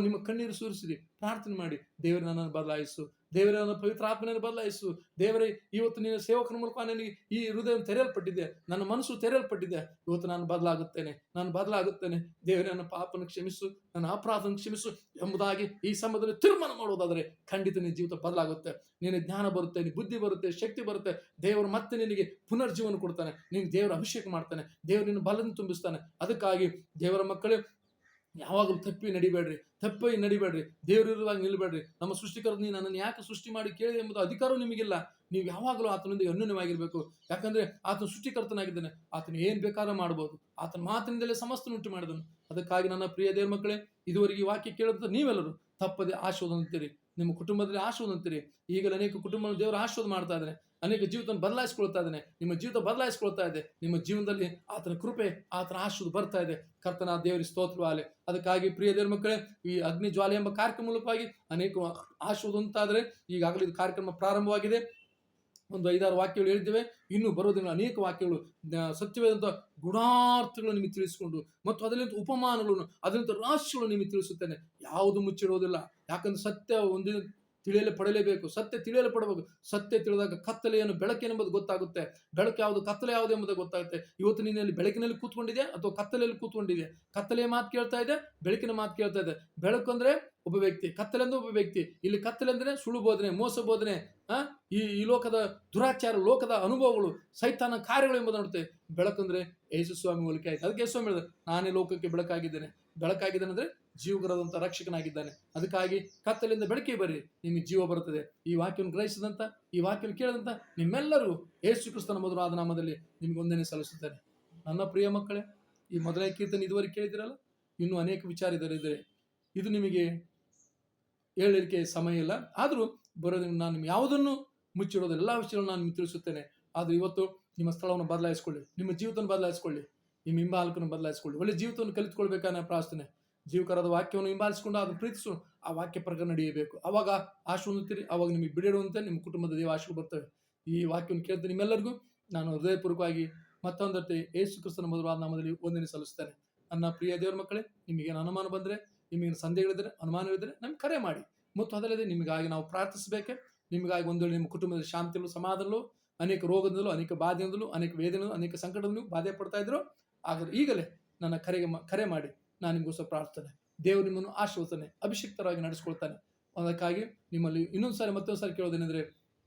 ನಿಮ್ಮ ಕಣ್ಣೀರು ಸುರಿಸಿರಿ, ಪ್ರಾರ್ಥನೆ ಮಾಡಿ, ದೇವರೇ ನನ್ನನ್ನು ಬದಲಾಯಿಸು, ದೇವರೇ ನನ್ನ ಪವಿತ್ರ ಆತ್ಮನನ್ನು ಬದಲಾಯಿಸು. ದೇವರೇ, ಇವತ್ತು ನಿನ್ನ ಸೇವಕನ ಮೂಲಕ ನನಗೆ ಈ ಹೃದಯ ತೆರೆಯಲ್ಪಟ್ಟಿದೆ, ನನ್ನ ಮನಸ್ಸು ತೆರೆಯಲ್ಪಟ್ಟಿದೆ. ಇವತ್ತು ನಾನು ಬದಲಾಗುತ್ತೇನೆ. ದೇವರೇ, ನನ್ನ ಪಾಪನ ಕ್ಷಮಿಸು, ನನ್ನ ಅಪರಾಧನ ಕ್ಷಮಿಸು ಎಂಬುದಾಗಿ ಈ ಸಮಯದಲ್ಲಿ ತೀರ್ಮಾನ ಮಾಡೋದಾದರೆ ಖಂಡಿತ ನಿನ್ನ ಜೀವಿತ ಬದಲಾಗುತ್ತೆ. ನಿನ್ನ ಜ್ಞಾನ ಬರುತ್ತೆ, ನಿನ್ನ ಬುದ್ಧಿ ಬರುತ್ತೆ, ಶಕ್ತಿ ಬರುತ್ತೆ. ದೇವರು ಮತ್ತೆ ನಿನಗೆ ಪುನರ್ಜೀವನ ಕೊಡ್ತಾನೆ, ನೀನು ದೇವರ ಅಭಿಷೇಕ ಮಾಡ್ತಾನೆ, ದೇವರು ನಿನ್ನ ಬಲದಿಂದ ತುಂಬಿಸ್ತಾನೆ. ಅದಕ್ಕಾಗಿ ದೇವರ ಮಕ್ಕಳೇ, ಯಾವಾಗಲೂ ತಪ್ಪಿ ನಡಿಬೇಡ್ರಿ, ದೇವರು ಇರುವಾಗ ನಿಲ್ಬೇಡ್ರಿ. ನಮ್ಮ ಸೃಷ್ಟಿಕರ ನೀ ನನ್ನನ್ನು ಯಾಕೆ ಸೃಷ್ಟಿ ಮಾಡಿ ಕೇಳಿ ಎಂಬುದು ಅಧಿಕಾರವೂ ನಿಮಗಿಲ್ಲ. ನೀವು ಯಾವಾಗಲೂ ಆತನೊಂದಿಗೆ ಅನ್ಯೋನ್ಯವಾಗಿರ್ಬೇಕು. ಯಾಕಂದ್ರೆ ಆತನ ಸೃಷ್ಟಿಕರ್ತನಾಗಿದ್ದಾನೆ, ಆತನ ಏನ್ ಬೇಕಾದ್ರೂ ಮಾಡಬಹುದು. ಆತನ ಮಾತಿನಿಂದಲೇ ಸಮಸ್ತ ಉಂಟು ಮಾಡಿದನು. ಅದಕ್ಕಾಗಿ ನನ್ನ ಪ್ರಿಯ ದೇವರ ಮಕ್ಕಳೇ, ಇದುವರೆಗೆ ಈ ವಾಕ್ಯ ಕೇಳಿದ ನೀವೆಲ್ಲರೂ ತಪ್ಪದೆ ಆಶೀರ್ವಾದ ಅಂತೀರಿ, ನಿಮ್ಮ ಕುಟುಂಬದಲ್ಲಿ ಆಶೀರ್ವಾದ ಅಂತೀರಿ. ಈಗಲೇ ಅನೇಕ ಕುಟುಂಬ ದೇವರು ಆಶೀರ್ವಾದ ಮಾಡ್ತಾ ಇದ್ದಾನೆ, ಅನೇಕ ಜೀವಿತ ಬದಲಾಯಿಸ್ಕೊಳ್ತಾ ಇದ್ದಾನೆ. ನಿಮ್ಮ ಜೀವಿತ ಬದಲಾಯಿಸ್ಕೊಳ್ತಾ ಇದೆ. ನಿಮ್ಮ ಜೀವನದಲ್ಲಿ ಆತನ ಕೃಪೆ, ಆತನ ಆಶೀರ್ವಾದ ಬರ್ತಾ ಇದೆ. ಕರ್ತನ ದೇವರಿಗೆ ಸ್ತೋತ್ರವಾಗಲಿ. ಅದಕ್ಕಾಗಿ ಪ್ರಿಯ ದೇವರ ಮಕ್ಕಳೇ, ಈ ಅಗ್ನಿ ಜ್ವಾಲೆ ಎಂಬ ಕಾರ್ಯಕ್ರಮ ಮೂಲಕವಾಗಿ ಅನೇಕ ಆಶೀರ್ವಾದ ಅಂತಾದ್ರೆ ಈಗಾಗಲೇ ಇದು ಕಾರ್ಯಕ್ರಮ ಪ್ರಾರಂಭವಾಗಿದೆ. ಒಂದು 5-6 ವಾಕ್ಯಗಳು ಹೇಳಿದ್ದೇವೆ. ಇನ್ನು ಬರೋದಿನ ಅನೇಕ ವಾಕ್ಯಗಳು, ಸತ್ಯವಾದಂಥ ಗುಣಾರ್ಥಗಳು ನಿಮಗೆ ತಿಳಿಸಿಕೊಂಡು ಮತ್ತು ಅದರಿಂದ ಉಪಮಾನಗಳನ್ನು, ಅದರಿಂದ ರಾಶಿಗಳು ನಿಮಗೆ ತಿಳಿಸುತ್ತೇನೆ. ಯಾವುದು ಮುಚ್ಚಿಡುವುದಿಲ್ಲ. ಯಾಕಂದ್ರೆ ಸತ್ಯ ಒಂದಿನ ಪಡಲೇಬೇಕು. ಸತ್ಯ ಪಡಬೇಕು. ಸತ್ಯ ತಿಳಿದಾಗ ಕತ್ತಲೆಯನ್ನು ಬೆಳಕೇನೆಂಬುದು ಗೊತ್ತಾಗುತ್ತೆ. ಬೆಳಕು ಯಾವುದು, ಕತ್ತಲೆ ಯಾವುದು ಎಂಬುದು ಗೊತ್ತಾಗುತ್ತೆ. ಇವತ್ತು ನೀನಲ್ಲಿ ಬೆಳಕಿನಲ್ಲಿ ಕೂತ್ಕೊಂಡಿದೆ ಅಥವಾ ಕತ್ತಲೆಯಲ್ಲಿ ಕೂತ್ಕೊಂಡಿದೆ. ಕತ್ತಲೆಯ ಮಾತು ಕೇಳ್ತಾ ಇದೆ, ಬೆಳಕಿನ ಮಾತು ಕೇಳ್ತಾ ಇದೆ. ಬೆಳಕು ಅಂದ್ರೆ ಒಬ್ಬ ವ್ಯಕ್ತಿ, ಕತ್ತಲೆ ಅಂದ್ರೆ ಒಬ್ಬ ವ್ಯಕ್ತಿ. ಇಲ್ಲಿ ಕತ್ತಲೆ ಅಂದ್ರೆ ಸುಳ್ಳು ಬೋಧನೆ, ಮೋಸ ಬೋಧನೆ, ಈ ಲೋಕದ ದುರಾಚಾರ, ಲೋಕದ ಅನುಭವಗಳು, ಸೈತಾನ ಕಾರ್ಯಗಳು ಎಂಬುದು ನೋಡುತ್ತೆ. ಬೆಳಕಂದ್ರೆ ಯೇಸು ಸ್ವಾಮಿ ಹೋಲಿಕೆ ಆಯ್ತು. ಅದಕ್ಕೆ ಯೇಸು ಸ್ವಾಮಿ ಹೇಳಿದ, ನಾನೇ ಲೋಕಕ್ಕೆ ಬೆಳಕಾಗಿದ್ದೇನೆ ಅಂದ್ರೆ ಜೀವಗರದಂತ ರಕ್ಷಕನಾಗಿದ್ದಾನೆ. ಅದಕ್ಕಾಗಿ ಕತ್ತಲಿಂದ ಬೆಳಕಿಗೆ ಬರ್ರಿ, ನಿಮಗೆ ಜೀವ ಬರುತ್ತದೆ. ಈ ವಾಕ್ಯವನ್ನು ಗ್ರಹಿಸಿದಂತ, ಈ ವಾಕ್ಯವನ್ನು ಕೇಳಿದಂತ ನಿಮ್ಮೆಲ್ಲರೂ ಯೇಸು ಕ್ರಿಸ್ತನ ಮಧುರವಾದ ನಾಮದಲ್ಲಿ ನಿಮ್ಗೆ ವಂದನೆ ಸಲ್ಲಿಸುತ್ತೇನೆ. ನನ್ನ ಪ್ರಿಯ ಮಕ್ಕಳೇ, ಈ ಮೊದಲನೇ ಕೀರ್ತನೆ ಇದುವರೆಗೆ ಕೇಳಿದಿರಲ್ಲ, ಇನ್ನೂ ಅನೇಕ ವಿಚಾರ ಇದೆ. ಇದು ನಿಮಗೆ ಹೇಳಲಿಕ್ಕೆ ಸಮಯ ಇಲ್ಲ. ಆದರೂ ಬರೋದ್ರಿಂದ ನಾನು ನಿಮ್ಗೆ ಯಾವುದನ್ನು ಮುಚ್ಚಿಡೋದು ಎಲ್ಲ ವಿಷಯಗಳನ್ನು ನಾನು ನಿಮ್ಗೆ ತಿಳಿಸುತ್ತೇನೆ. ಆದರೆ ಇವತ್ತು ನಿಮ್ಮ ಸ್ಥಳವನ್ನು ಬದಲಾಯಿಸ್ಕೊಳ್ಳಿ, ನಿಮ್ಮ ಜೀವಿತವನ್ನು ಬದಲಾಯಿಸ್ಕೊಳ್ಳಿ, ನಿಮ್ಮ ಹಿಂಬಾಲಕನ್ನು ಬದಲಾಯಿಸ್ಕೊಳ್ಳಿ, ಒಳ್ಳೆ ಜೀವಿತವನ್ನು ಕಲಿತುಕೊಳ್ಬೇಕಾದ ಪ್ರಾರ್ಥನೆ. ಜೀವಕರದ ವಾಕ್ಯವನ್ನು ಹಿಂಬಾಲಿಸಿಕೊಂಡು ಅದನ್ನು ಪ್ರೀತಿಸು, ಆ ವಾಕ್ಯ ಪ್ರಕಾರ ನಡೆಯಬೇಕು. ಅವಾಗ ಆಶೆ ಹೊಂದುತ್ತೀರಿ, ಅವಾಗ ನಿಮಗೆ ಬಿಡಿಡುವಂತೆ ನಿಮ್ಮ ಕುಟುಂಬದ ದೇವ ಆಶೆಗಳು ಬರ್ತವೆ. ಈ ವಾಕ್ಯವನ್ನು ಕೇಳ್ತಾ ನಿಮ್ಮೆಲ್ಲರಿಗೂ ನಾನು ಹೃದಯಪೂರ್ವಕವಾಗಿ ಮತ್ತೊಂದಕ್ಕೆ ಯೇಸು ಕ್ರಿಸ್ತನ ಮಧುರವಾದ ನಾಮದಲ್ಲಿ ವಂದನೆ ಸಲ್ಲಿಸ್ತೇನೆ. ನನ್ನ ಪ್ರಿಯ ದೇವರ ಮಕ್ಕಳೇ, ನಿಮಗೇನು ಅನುಮಾನ ಬಂದರೆ, ನಿಮಗೇನು ಸಂದೇಹಗಳಿದ್ದರೆ, ಅನುಮಾನಗಳಿದ್ದರೆ ನಮ್ಗೆ ಕರೆ ಮಾಡಿ. ಮತ್ತು ಅದಲ್ಲದೆ ನಿಮಗಾಗಿ ನಾವು ಪ್ರಾರ್ಥಿಸಬೇಕೆ, ನಿಮಗಾಗಿ ಒಂದು ವೇಳೆ ನಿಮ್ಮ ಕುಟುಂಬದ ಶಾಂತಿಯಲ್ಲೂ ಸಮಾಧಾನದಲ್ಲೂ, ಅನೇಕ ರೋಗದಿಂದಲೂ, ಅನೇಕ ಬಾಧೆಯಿಂದಲೂ, ಅನೇಕ ವೇದನೆಯಲ್ಲೂ, ಅನೇಕ ಸಂಕಟದಲ್ಲೂ ಬಾಧೆ ಪಡ್ತಾ ಇದ್ರು, ಆದರೆ ಈಗಲೇ ನನ್ನ ಕರೆ ಮಾಡಿ, ನಾನು ನಿಮಗೋಸ್ಕರ ಪ್ರಾರ್ಥನೆ. ದೇವರು ನಿಮ್ಮನ್ನು ಆಶೀರ್ವದಿಸ್ತಾನೆ, ಅಭಿಷಿಕ್ತರಾಗಿ ನಡೆಸ್ಕೊಳ್ತಾನೆ. ಅದಕ್ಕಾಗಿ ನಿಮ್ಮಲ್ಲಿ ಇನ್ನೊಂದು ಸಾರಿ ಮತ್ತೊಂದು ಸಾರಿ ಕೇಳೋದೇನೆಂದರೆ,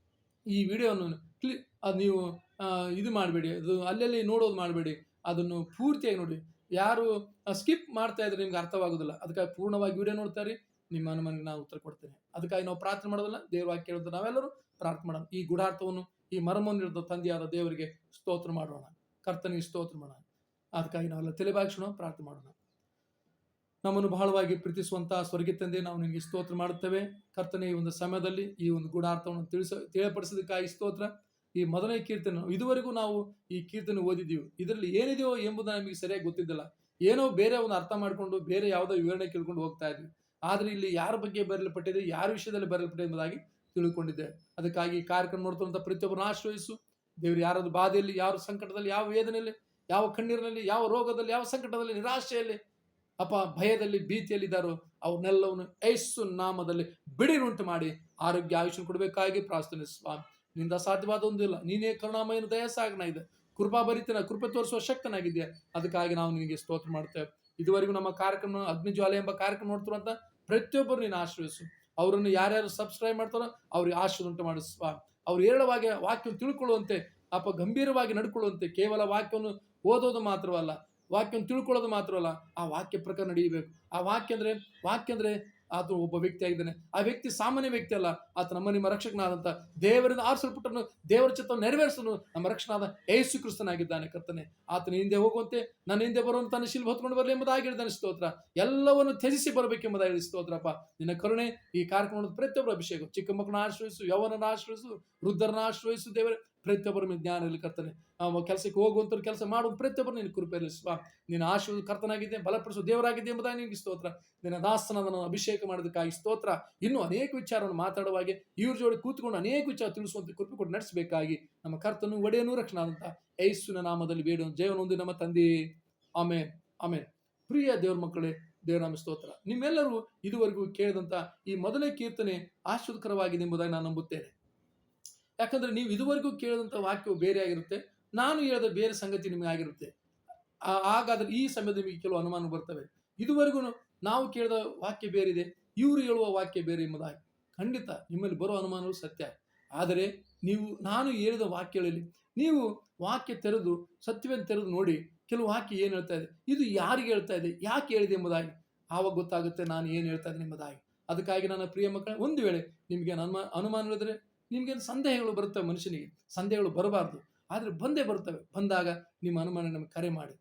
ಈ ವಿಡಿಯೋವನ್ನು ಅದು ನೀವು ಇದು ಮಾಡಬೇಡಿ, ಅದು ಅಲ್ಲಲ್ಲಿ ನೋಡೋದು ಮಾಡಬೇಡಿ, ಅದನ್ನು ಪೂರ್ತಿಯಾಗಿ ನೋಡಿ. ಯಾರು ಸ್ಕಿಪ್ ಮಾಡ್ತಾ ಇದ್ರೆ ನಿಮ್ಗೆ ಅರ್ಥವಾಗೋದಿಲ್ಲ. ಅದಕ್ಕಾಗಿ ಪೂರ್ಣವಾಗಿ ವಿಡಿಯೋ ನೋಡ್ತಾರೆ, ನಿಮ್ಮ ಅನುಮಾನಕ್ಕೆ ನಾನು ಉತ್ತರ ಕೊಡ್ತೇನೆ. ಅದಕ್ಕಾಗಿ ನಾವು ಪ್ರಾರ್ಥನೆ ಮಾಡೋದಲ್ಲ, ದೇವ್ರ ವಾಕ್ಯ ಕೇಳೋದು ನಾವೆಲ್ಲರೂ ಪ್ರಾರ್ಥನೆ ಮಾಡೋಣ. ಈ ಗುಡಾರ್ಥವನ್ನು, ಈ ಮರ್ಮವನ್ನು ತಂದೆಯಾದ ದೇವರಿಗೆ ಸ್ತೋತ್ರ ಮಾಡೋಣ, ಕರ್ತನಿಗೆ ಸ್ತೋತ್ರ ಮಾಡೋಣ. ಅದಕ್ಕಾಗಿ ನಾವೆಲ್ಲ ತಲೆಬಾಗಿಸೋಣ, ಪ್ರಾರ್ಥನೆ ಮಾಡೋಣ. ನಮ್ಮನ್ನು ಬಹಳವಾಗಿ ಪ್ರೀತಿಸುವಂತಹ ಸ್ವರ್ಗೀಯ ತಂದೆ, ನಾವು ನಿನಗೆ ಸ್ತೋತ್ರ ಮಾಡುತ್ತೇವೆ. ಕರ್ತನೆ, ಈ ಒಂದು ಸಮಯದಲ್ಲಿ ಈ ಒಂದು ಗೂಢಾರ್ಥವನ್ನು ತಿಳಿಯಪಡಿಸೋದಕ್ಕಾಗಿ ಸ್ತೋತ್ರ. ಈ ಮೊದಲನೇ ಕೀರ್ತನೆ ಇದುವರೆಗೂ ನಾವು ಈ ಕೀರ್ತನೆ ಓದಿದ್ದೀವಿ, ಇದರಲ್ಲಿ ಏನಿದೆಯೋ ಎಂಬುದು ನಮಗೆ ಸರಿಯಾಗಿ ಗೊತ್ತಿದ್ದಿಲ್ಲ. ಏನೋ ಬೇರೆ ಒಂದು ಅರ್ಥ ಮಾಡಿಕೊಂಡು ಬೇರೆ ಯಾವುದೋ ವಿವರಣೆ ಕೇಳ್ಕೊಂಡು ಹೋಗ್ತಾ ಇದ್ವಿ. ಆದರೆ ಇಲ್ಲಿ ಯಾರ ಬಗ್ಗೆ ಬರೆಯಲ್ಪಟ್ಟಿದೆ, ಯಾರ ವಿಷಯದಲ್ಲಿ ಬರೆಯಲ್ಪಟ್ಟಿದೆ ಎಂಬುದಾಗಿ ತಿಳ್ಕೊಂಡಿದ್ದೆ. ಅದಕ್ಕಾಗಿ ಕಾರ್ಯಕ್ರಮ ನೋಡ್ತಂಥ ಪ್ರತಿಯೊಬ್ಬರನ್ನು ಆಶ್ರಯಿಸು ದೇವರು. ಯಾರಾದ್ರೂ ಬಾಧೆಯಲ್ಲಿ, ಯಾರ ಸಂಕಟದಲ್ಲಿ, ಯಾವ ವೇದನೆಯಲ್ಲಿ, ಯಾವ ಕಣ್ಣೀರಿನಲ್ಲಿ, ಯಾವ ರೋಗದಲ್ಲಿ, ಯಾವ ಸಂಕಟದಲ್ಲಿ, ನಿರಾಶೆಯಲ್ಲಿ, ಭಯದಲ್ಲಿ, ಭೀತಿಯಲ್ಲಿದ್ದಾರೋ ಅವ್ರನ್ನೆಲ್ಲವನ್ನು ಯೇಸು ನಾಮದಲ್ಲಿ ಬಿಡಿನುಂಟು ಮಾಡಿ ಆರೋಗ್ಯ ಆಯುಷ್ಯ ಕೊಡಬೇಕಾಗಿ ಪ್ರಾರ್ಥನೆ. ಸ್ವಾಮಿ, ನಿಂದ ಸಾಧ್ಯವಾದ ಒಂದಿಲ್ಲ. ನೀನೇ ಕರುಣಾಮಯನ ದಯಾಸಾಗನ ಇದೆ, ಕೃಪಾಭರಿತನ, ಕೃಪೆ ತೋರಿಸುವ ಶಕ್ತನಾಗಿದೆಯಾ. ಅದಕ್ಕಾಗಿ ನಾವು ನಿನಗೆ ಸ್ತೋತ್ರ ಮಾಡ್ತೇವೆ. ಇದುವರೆಗೂ ನಮ್ಮ ಕಾರ್ಯಕ್ರಮ ಅಗ್ನಿಜ್ವಾಲೆ ಎಂಬ ಕಾರ್ಯಕ್ರಮ ನೋಡ್ತಿರುವಂತ ಪ್ರತಿಯೊಬ್ಬರು ನೀನು ಆಶ್ರಯಿಸು. ಅವರನ್ನು ಯಾರ್ಯಾರು ಸಬ್ಸ್ಕ್ರೈಬ್ ಮಾಡ್ತಾರೋ ಅವ್ರಿಗೆ ಆಶೀರ್ವಾದ ಉಂಟು ಮಾಡು ಸ್ವಾಮಿ. ಅವ್ರು ಹೇಳುವಾಗೆ ವಾಕ್ಯವನ್ನು ತಿಳ್ಕೊಳ್ಳುವಂತೆ, ಗಂಭೀರವಾಗಿ ನಡ್ಕೊಳ್ಳುವಂತೆ, ಕೇವಲ ವಾಕ್ಯವನ್ನು ಓದೋದು ಮಾತ್ರವಲ್ಲ, ವಾಕ್ಯವನ್ನು ತಿಳ್ಕೊಳ್ಳೋದು ಮಾತ್ರವಲ್ಲ, ಆ ವಾಕ್ಯ ಪ್ರಕಾರ ನಡೆಯಬೇಕು. ಆ ವಾಕ್ಯ ಅಂದ್ರೆ ಆತ ಒಬ್ಬ ವ್ಯಕ್ತಿ ಆಗಿದ್ದಾನೆ. ಆ ವ್ಯಕ್ತಿ ಸಾಮಾನ್ಯ ವ್ಯಕ್ತಿ ಅಲ್ಲ, ಆತ ನಿಮ್ಮ ರಕ್ಷಕನಾದಂತ ದೇವರಿಂದ ಆರಿಸಲ್ಪಟ್ಟನು, ದೇವರ ಚಿತ್ತವನ್ನು ನೆರವೇರಿಸಲು ನಮ್ಮ ರಕ್ಷಣಾದ ಯೇಸು ಕ್ರಿಸ್ತನಾಗಿದ್ದಾನೆ. ಕರ್ತನೆ, ಆತನ ಹಿಂದೆ ಹೋಗುವಂತೆ, ನನ್ನ ಹಿಂದೆ ಬರುವಂತ ತನ್ನ ಶಿಲ್ಬೆ ಹೊತ್ಕೊಂಡು ಬರಲಿ ಎಂಬುದಾಗಿ ಹೇಳಿದ್ದಾನೆ. ಸ್ತೋತ್ರ. ಎಲ್ಲವನ್ನು ತ್ಯಜಿಸಿ ಬರಬೇಕೆಂಬುದಾಗಿ ಹೇಳಿ ಸ್ತೋತ್ರಪ್ಪ. ನಿನ್ನ ಕರುಣೆ ಈ ಕಾರ್ಯಕ್ರಮದ ಪ್ರತಿಯೊಬ್ಬರ ಅಭಿಷೇಕ. ಚಿಕ್ಕ ಮಕ್ಕಳನ್ನ ಆಶ್ರಯಿಸು, ಯವನನ್ನ ಆಶ್ರಯಿಸು, ವೃದ್ಧರನ್ನ ಆಶ್ರಯಿಸು ದೇವರೇ. ಪ್ರತಿಯೊಬ್ಬರ ಮೇಲೆ ಜ್ಞಾನ ಇರಲಿ ಕರ್ತನೆ. ಕೆಲಸಕ್ಕೆ ಹೋಗುವಂತ ಕೆಲಸ ಮಾಡುವ ಪ್ರತಿಯೊಬ್ಬರು ನಿನ್ನ ಕೃಪೆ ಇರಲಿ ಸ್ವಾಮಿ. ನಿನ್ನ ಆಶೀರ್ವಾದ ಕರ್ತನಾಗಿದೆ, ಬಲಪಡಿಸುವ ದೇವರಾಗಿದೆ ಎಂಬುದಾಗಿ ನಿನಗೆ ಸ್ತೋತ್ರ. ನಿನ್ನ ದಾಸನನ್ನು ಅಭಿಷೇಕ ಮಾಡೋದಕ್ಕಾಗಿ ಸ್ತೋತ್ರ. ಇನ್ನೂ ಅನೇಕ ವಿಚಾರವನ್ನು ಮಾತಾಡುವಾಗೆ ಇವ್ರ ಜೋಡಿ ಕೂತ್ಕೊಂಡು ಅನೇಕ ವಿಚಾರ ತಿಳಿಸುವಂತೆ ಕೃಪೆ ಕೊಟ್ಟು ನಡೆಸಬೇಕಾಗಿ ನಮ್ಮ ಕರ್ತನು ಒಡೆಯನು ರಕ್ಷಣಾದಂತ ಯೇಸುವಿನ ನಾಮದಲ್ಲಿ ಬೇಡ ಜೀವನೊಂದು ನಮ್ಮ ತಂದೆ. ಆಮೇನ್, ಆಮೇನ್. ಪ್ರಿಯ ದೇವ್ರ ಮಕ್ಕಳೇ, ದೇವರ ನಾಮ ಸ್ತೋತ್ರ. ನಿಮ್ಮೆಲ್ಲರೂ ಇದುವರೆಗೂ ಕೇಳಿದಂತ ಈ ಮೊದಲನೇ ಕೀರ್ತನೆ ಆಶೀರ್ವಾದಕರವಾಗಿದೆ ಎಂಬುದಾಗಿ ನಾನು ನಂಬುತ್ತೇನೆ. ಯಾಕಂದ್ರೆ ನೀವು ಇದುವರೆಗೂ ಕೇಳಿದಂಥ ವಾಕ್ಯವು ಬೇರೆ ಆಗಿರುತ್ತೆ, ನಾನು ಹೇಳಿದ ಬೇರೆ ಸಂಗತಿ ನಿಮಗೆ ಆಗಿರುತ್ತೆ. ಹಾಗಾದ್ರೆ ಈ ಸಮಯದಲ್ಲಿ ನಿಮಗೆ ಕೆಲವು ಅನುಮಾನ ಬರ್ತವೆ. ಇದುವರೆಗೂ ನಾವು ಕೇಳಿದ ವಾಕ್ಯ ಬೇರಿದೆ, ಇವರು ಹೇಳುವ ವಾಕ್ಯ ಬೇರೆ ಎಂಬುದಾಗಿ. ಖಂಡಿತ ನಿಮ್ಮಲ್ಲಿ ಬರೋ ಅನುಮಾನವು ಸತ್ಯ. ಆದರೆ ನಾನು ಹೇಳಿದ ವಾಕ್ಯಗಳಲ್ಲಿ ನೀವು ವಾಕ್ಯ ತೆರೆದು, ಸತ್ಯವನ್ನು ತೆರೆದು ನೋಡಿ, ಕೆಲವು ವಾಕ್ಯ ಏನು ಹೇಳ್ತಾ ಇದೆ, ಇದು ಯಾರಿಗೆ ಹೇಳ್ತಾ ಇದೆ, ಯಾಕೆ ಹೇಳಿದೆ ಎಂಬುದಾಗಿ ಆವಾಗ ಗೊತ್ತಾಗುತ್ತೆ ನಾನು ಏನು ಹೇಳ್ತಾ ಇದ್ದೀನಿ ಎಂಬುದಾಗಿ. ಅದಕ್ಕಾಗಿ ನನ್ನ ಪ್ರಿಯ ಮಕ್ಕಳ, ಒಂದು ವೇಳೆ ನಿಮಗೆ ಅನುಮಾನ ಹೇಳಿದ್ರೆ, ನಿಮ್ಗೇನು ಸಂದೇಹಗಳು ಬರುತ್ತವೆ, ಮನುಷ್ಯನಿಗೆ ಸಂದೇಹಗಳು ಬರಬಾರ್ದು, ಆದರೆ ಬಂದೇ ಬರ್ತವೆ. ಬಂದಾಗ ನಿಮ್ಮ ಅನುಮಾನ ನಮಗೆ ಕರೆ ಮಾಡಿ,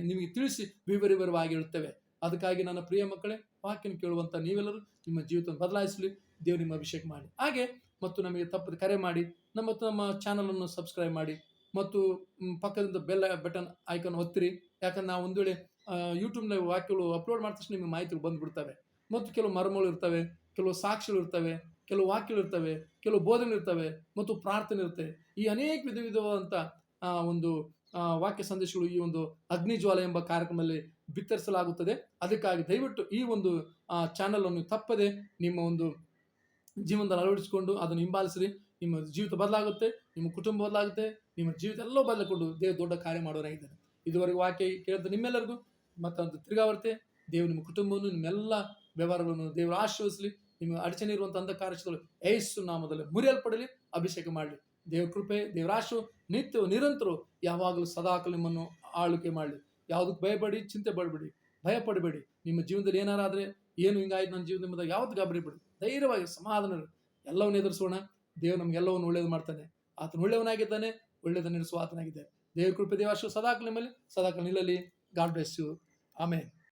ನಿಮಗೆ ತಿಳಿಸಿ ವಿವರವಾಗಿ ಹೇಳುತ್ತೇವೆ. ಅದಕ್ಕಾಗಿ ನನ್ನ ಪ್ರಿಯ ಮಕ್ಕಳೇ, ವಾಕ್ಯನ ಕೇಳುವಂಥ ನೀವೆಲ್ಲರೂ ನಿಮ್ಮ ಜೀವಿತವನ್ನು ಬದಲಾಯಿಸಲಿ. ದೇವರು ನಿಮ್ಮ ಅಭಿಷೇಕ ಮಾಡಿ. ಹಾಗೆ ಮತ್ತು ನಮಗೆ ತಪ್ಪದೆ ಕರೆ ಮಾಡಿ, ನಮ್ಮ ಚಾನಲನ್ನು ಸಬ್ಸ್ಕ್ರೈಬ್ ಮಾಡಿ, ಮತ್ತು ಪಕ್ಕದಿಂದ ಬೆಲ್ ಬಟನ್ ಐಕಾನ್ ಒತ್ತಿರಿ. ಯಾಕಂದ್ರೆ ನಾವು ಒಂದು ವೇಳೆ ಯೂಟ್ಯೂಬ್ನಲ್ಲಿ ವಾಕ್ಯಗಳು ಅಪ್ಲೋಡ್ ಮಾಡಿದ ತಕ್ಷಣ ನಿಮಗೆ ಮಾಹಿತಿಗಳು ಬಂದುಬಿಡ್ತವೆ. ಮತ್ತು ಕೆಲವು ಮರ್ಮಗಳು ಇರ್ತವೆ, ಕೆಲವು ಸಾಕ್ಷಿಗಳು ಇರ್ತವೆ, ಕೆಲವು ವಾಕ್ಯಗಳು ಇರ್ತವೆ, ಕೆಲವು ಬೋಧನೆ ಇರ್ತವೆ, ಮತ್ತು ಪ್ರಾರ್ಥನೆ ಇರುತ್ತೆ. ಈ ಅನೇಕ ವಿಧವಾದಂಥ ಒಂದು ವಾಕ್ಯ ಸಂದೇಶಗಳು ಈ ಒಂದು ಅಗ್ನಿಜ್ವಾಲೆ ಎಂಬ ಕಾರ್ಯಕ್ರಮದಲ್ಲಿ ಬಿತ್ತರಿಸಲಾಗುತ್ತದೆ. ಅದಕ್ಕಾಗಿ ದಯವಿಟ್ಟು ಈ ಒಂದು ಚಾನಲನ್ನು ತಪ್ಪದೆ ನಿಮ್ಮ ಒಂದು ಜೀವನದಲ್ಲಿ ಅಳವಡಿಸಿಕೊಂಡು ಅದನ್ನು ಹಿಂಬಾಲಿಸ್ರಿ. ನಿಮ್ಮ ಜೀವಿತ ಬದಲಾಗುತ್ತೆ, ನಿಮ್ಮ ಕುಟುಂಬ ಬದಲಾಗುತ್ತೆ, ನಿಮ್ಮ ಜೀವಿತ ಎಲ್ಲ ಬದಲಾಕೊಂಡು ದೇವರು ದೊಡ್ಡ ಕಾರ್ಯ ಮಾಡೋರಾಗಿದ್ದಾರೆ. ಇದುವರೆಗೂ ವಾಕ್ಯ ಕೇಳಿದ ನಿಮ್ಮೆಲ್ಲರಿಗೂ ಮತ್ತೊಂದು ತಿರುಗಾವರ್ತೆ. ದೇವರು ನಿಮ್ಮ ಕುಟುಂಬವನ್ನು, ನಿಮ್ಮೆಲ್ಲ ವ್ಯವಹಾರಗಳನ್ನು ದೇವರು ಆಶೀರ್ವದಿಸಲಿ. ನಿಮ್ಮ ಅಡಚಣೆ ಇರುವಂಥ ಅಂಧಕಾರಗಳು ಯೇಸು ನಾಮದಲ್ಲಿ ಮುರಿಯಲ್ಪಡಲಿ, ಅಭಿಷೇಕ ಮಾಡಲಿ. ದೇವ್ರ ಕೃಪೆ, ದೇವರ ಆಶೀರ್ವಾದ ನಿತ್ಯ ನಿರಂತರ ಯಾವಾಗಲೂ ಸದಾಕಾಲ ನಿಮ್ಮನ್ನು ಆಳ್ವಿಕೆ ಮಾಡಲಿ. ಯಾವುದಕ್ಕೆ ಭಯಪಡಿ, ಚಿಂತೆ ಪಡಬೇಡಿ, ಭಯಪಡಬೇಡಿ. ನಿಮ್ಮ ಜೀವನದಲ್ಲಿ ಏನಾರಾದರೆ, ಏನು ಹಿಂಗಾಯ್ತು ನನ್ನ ಜೀವನ ಎಂಬುದಾಗಿ ಯಾವ್ದು ಗಾಬರಿಬೇಡಿ, ಧೈರ್ಯವಾಗಿ ಸಮಾಧಾನ ಎಲ್ಲವನ್ನು ಎದುರಿಸೋಣ. ದೇವರು ನಮ್ಗೆಲ್ಲವನ್ನು ಒಳ್ಳೇದು ಮಾಡ್ತಾನೆ. ಆತನು ಒಳ್ಳೆಯವನಾಗಿದ್ದಾನೆ, ಒಳ್ಳೆಯದನ್ನು ನಡೆಸುವ ಆತನಾಗಿದ್ದಾನೆ. ದೇವ್ರ ಕೃಪೆ, ದೇವಾಶೀರ್ವಾದ ಸದಾಕಾಲ ನಿಮ್ಮಲ್ಲಿ ಸದಾಕಾಲ ನಿಲ್ಲಲಿ. God bless you. ಆಮೇನ್.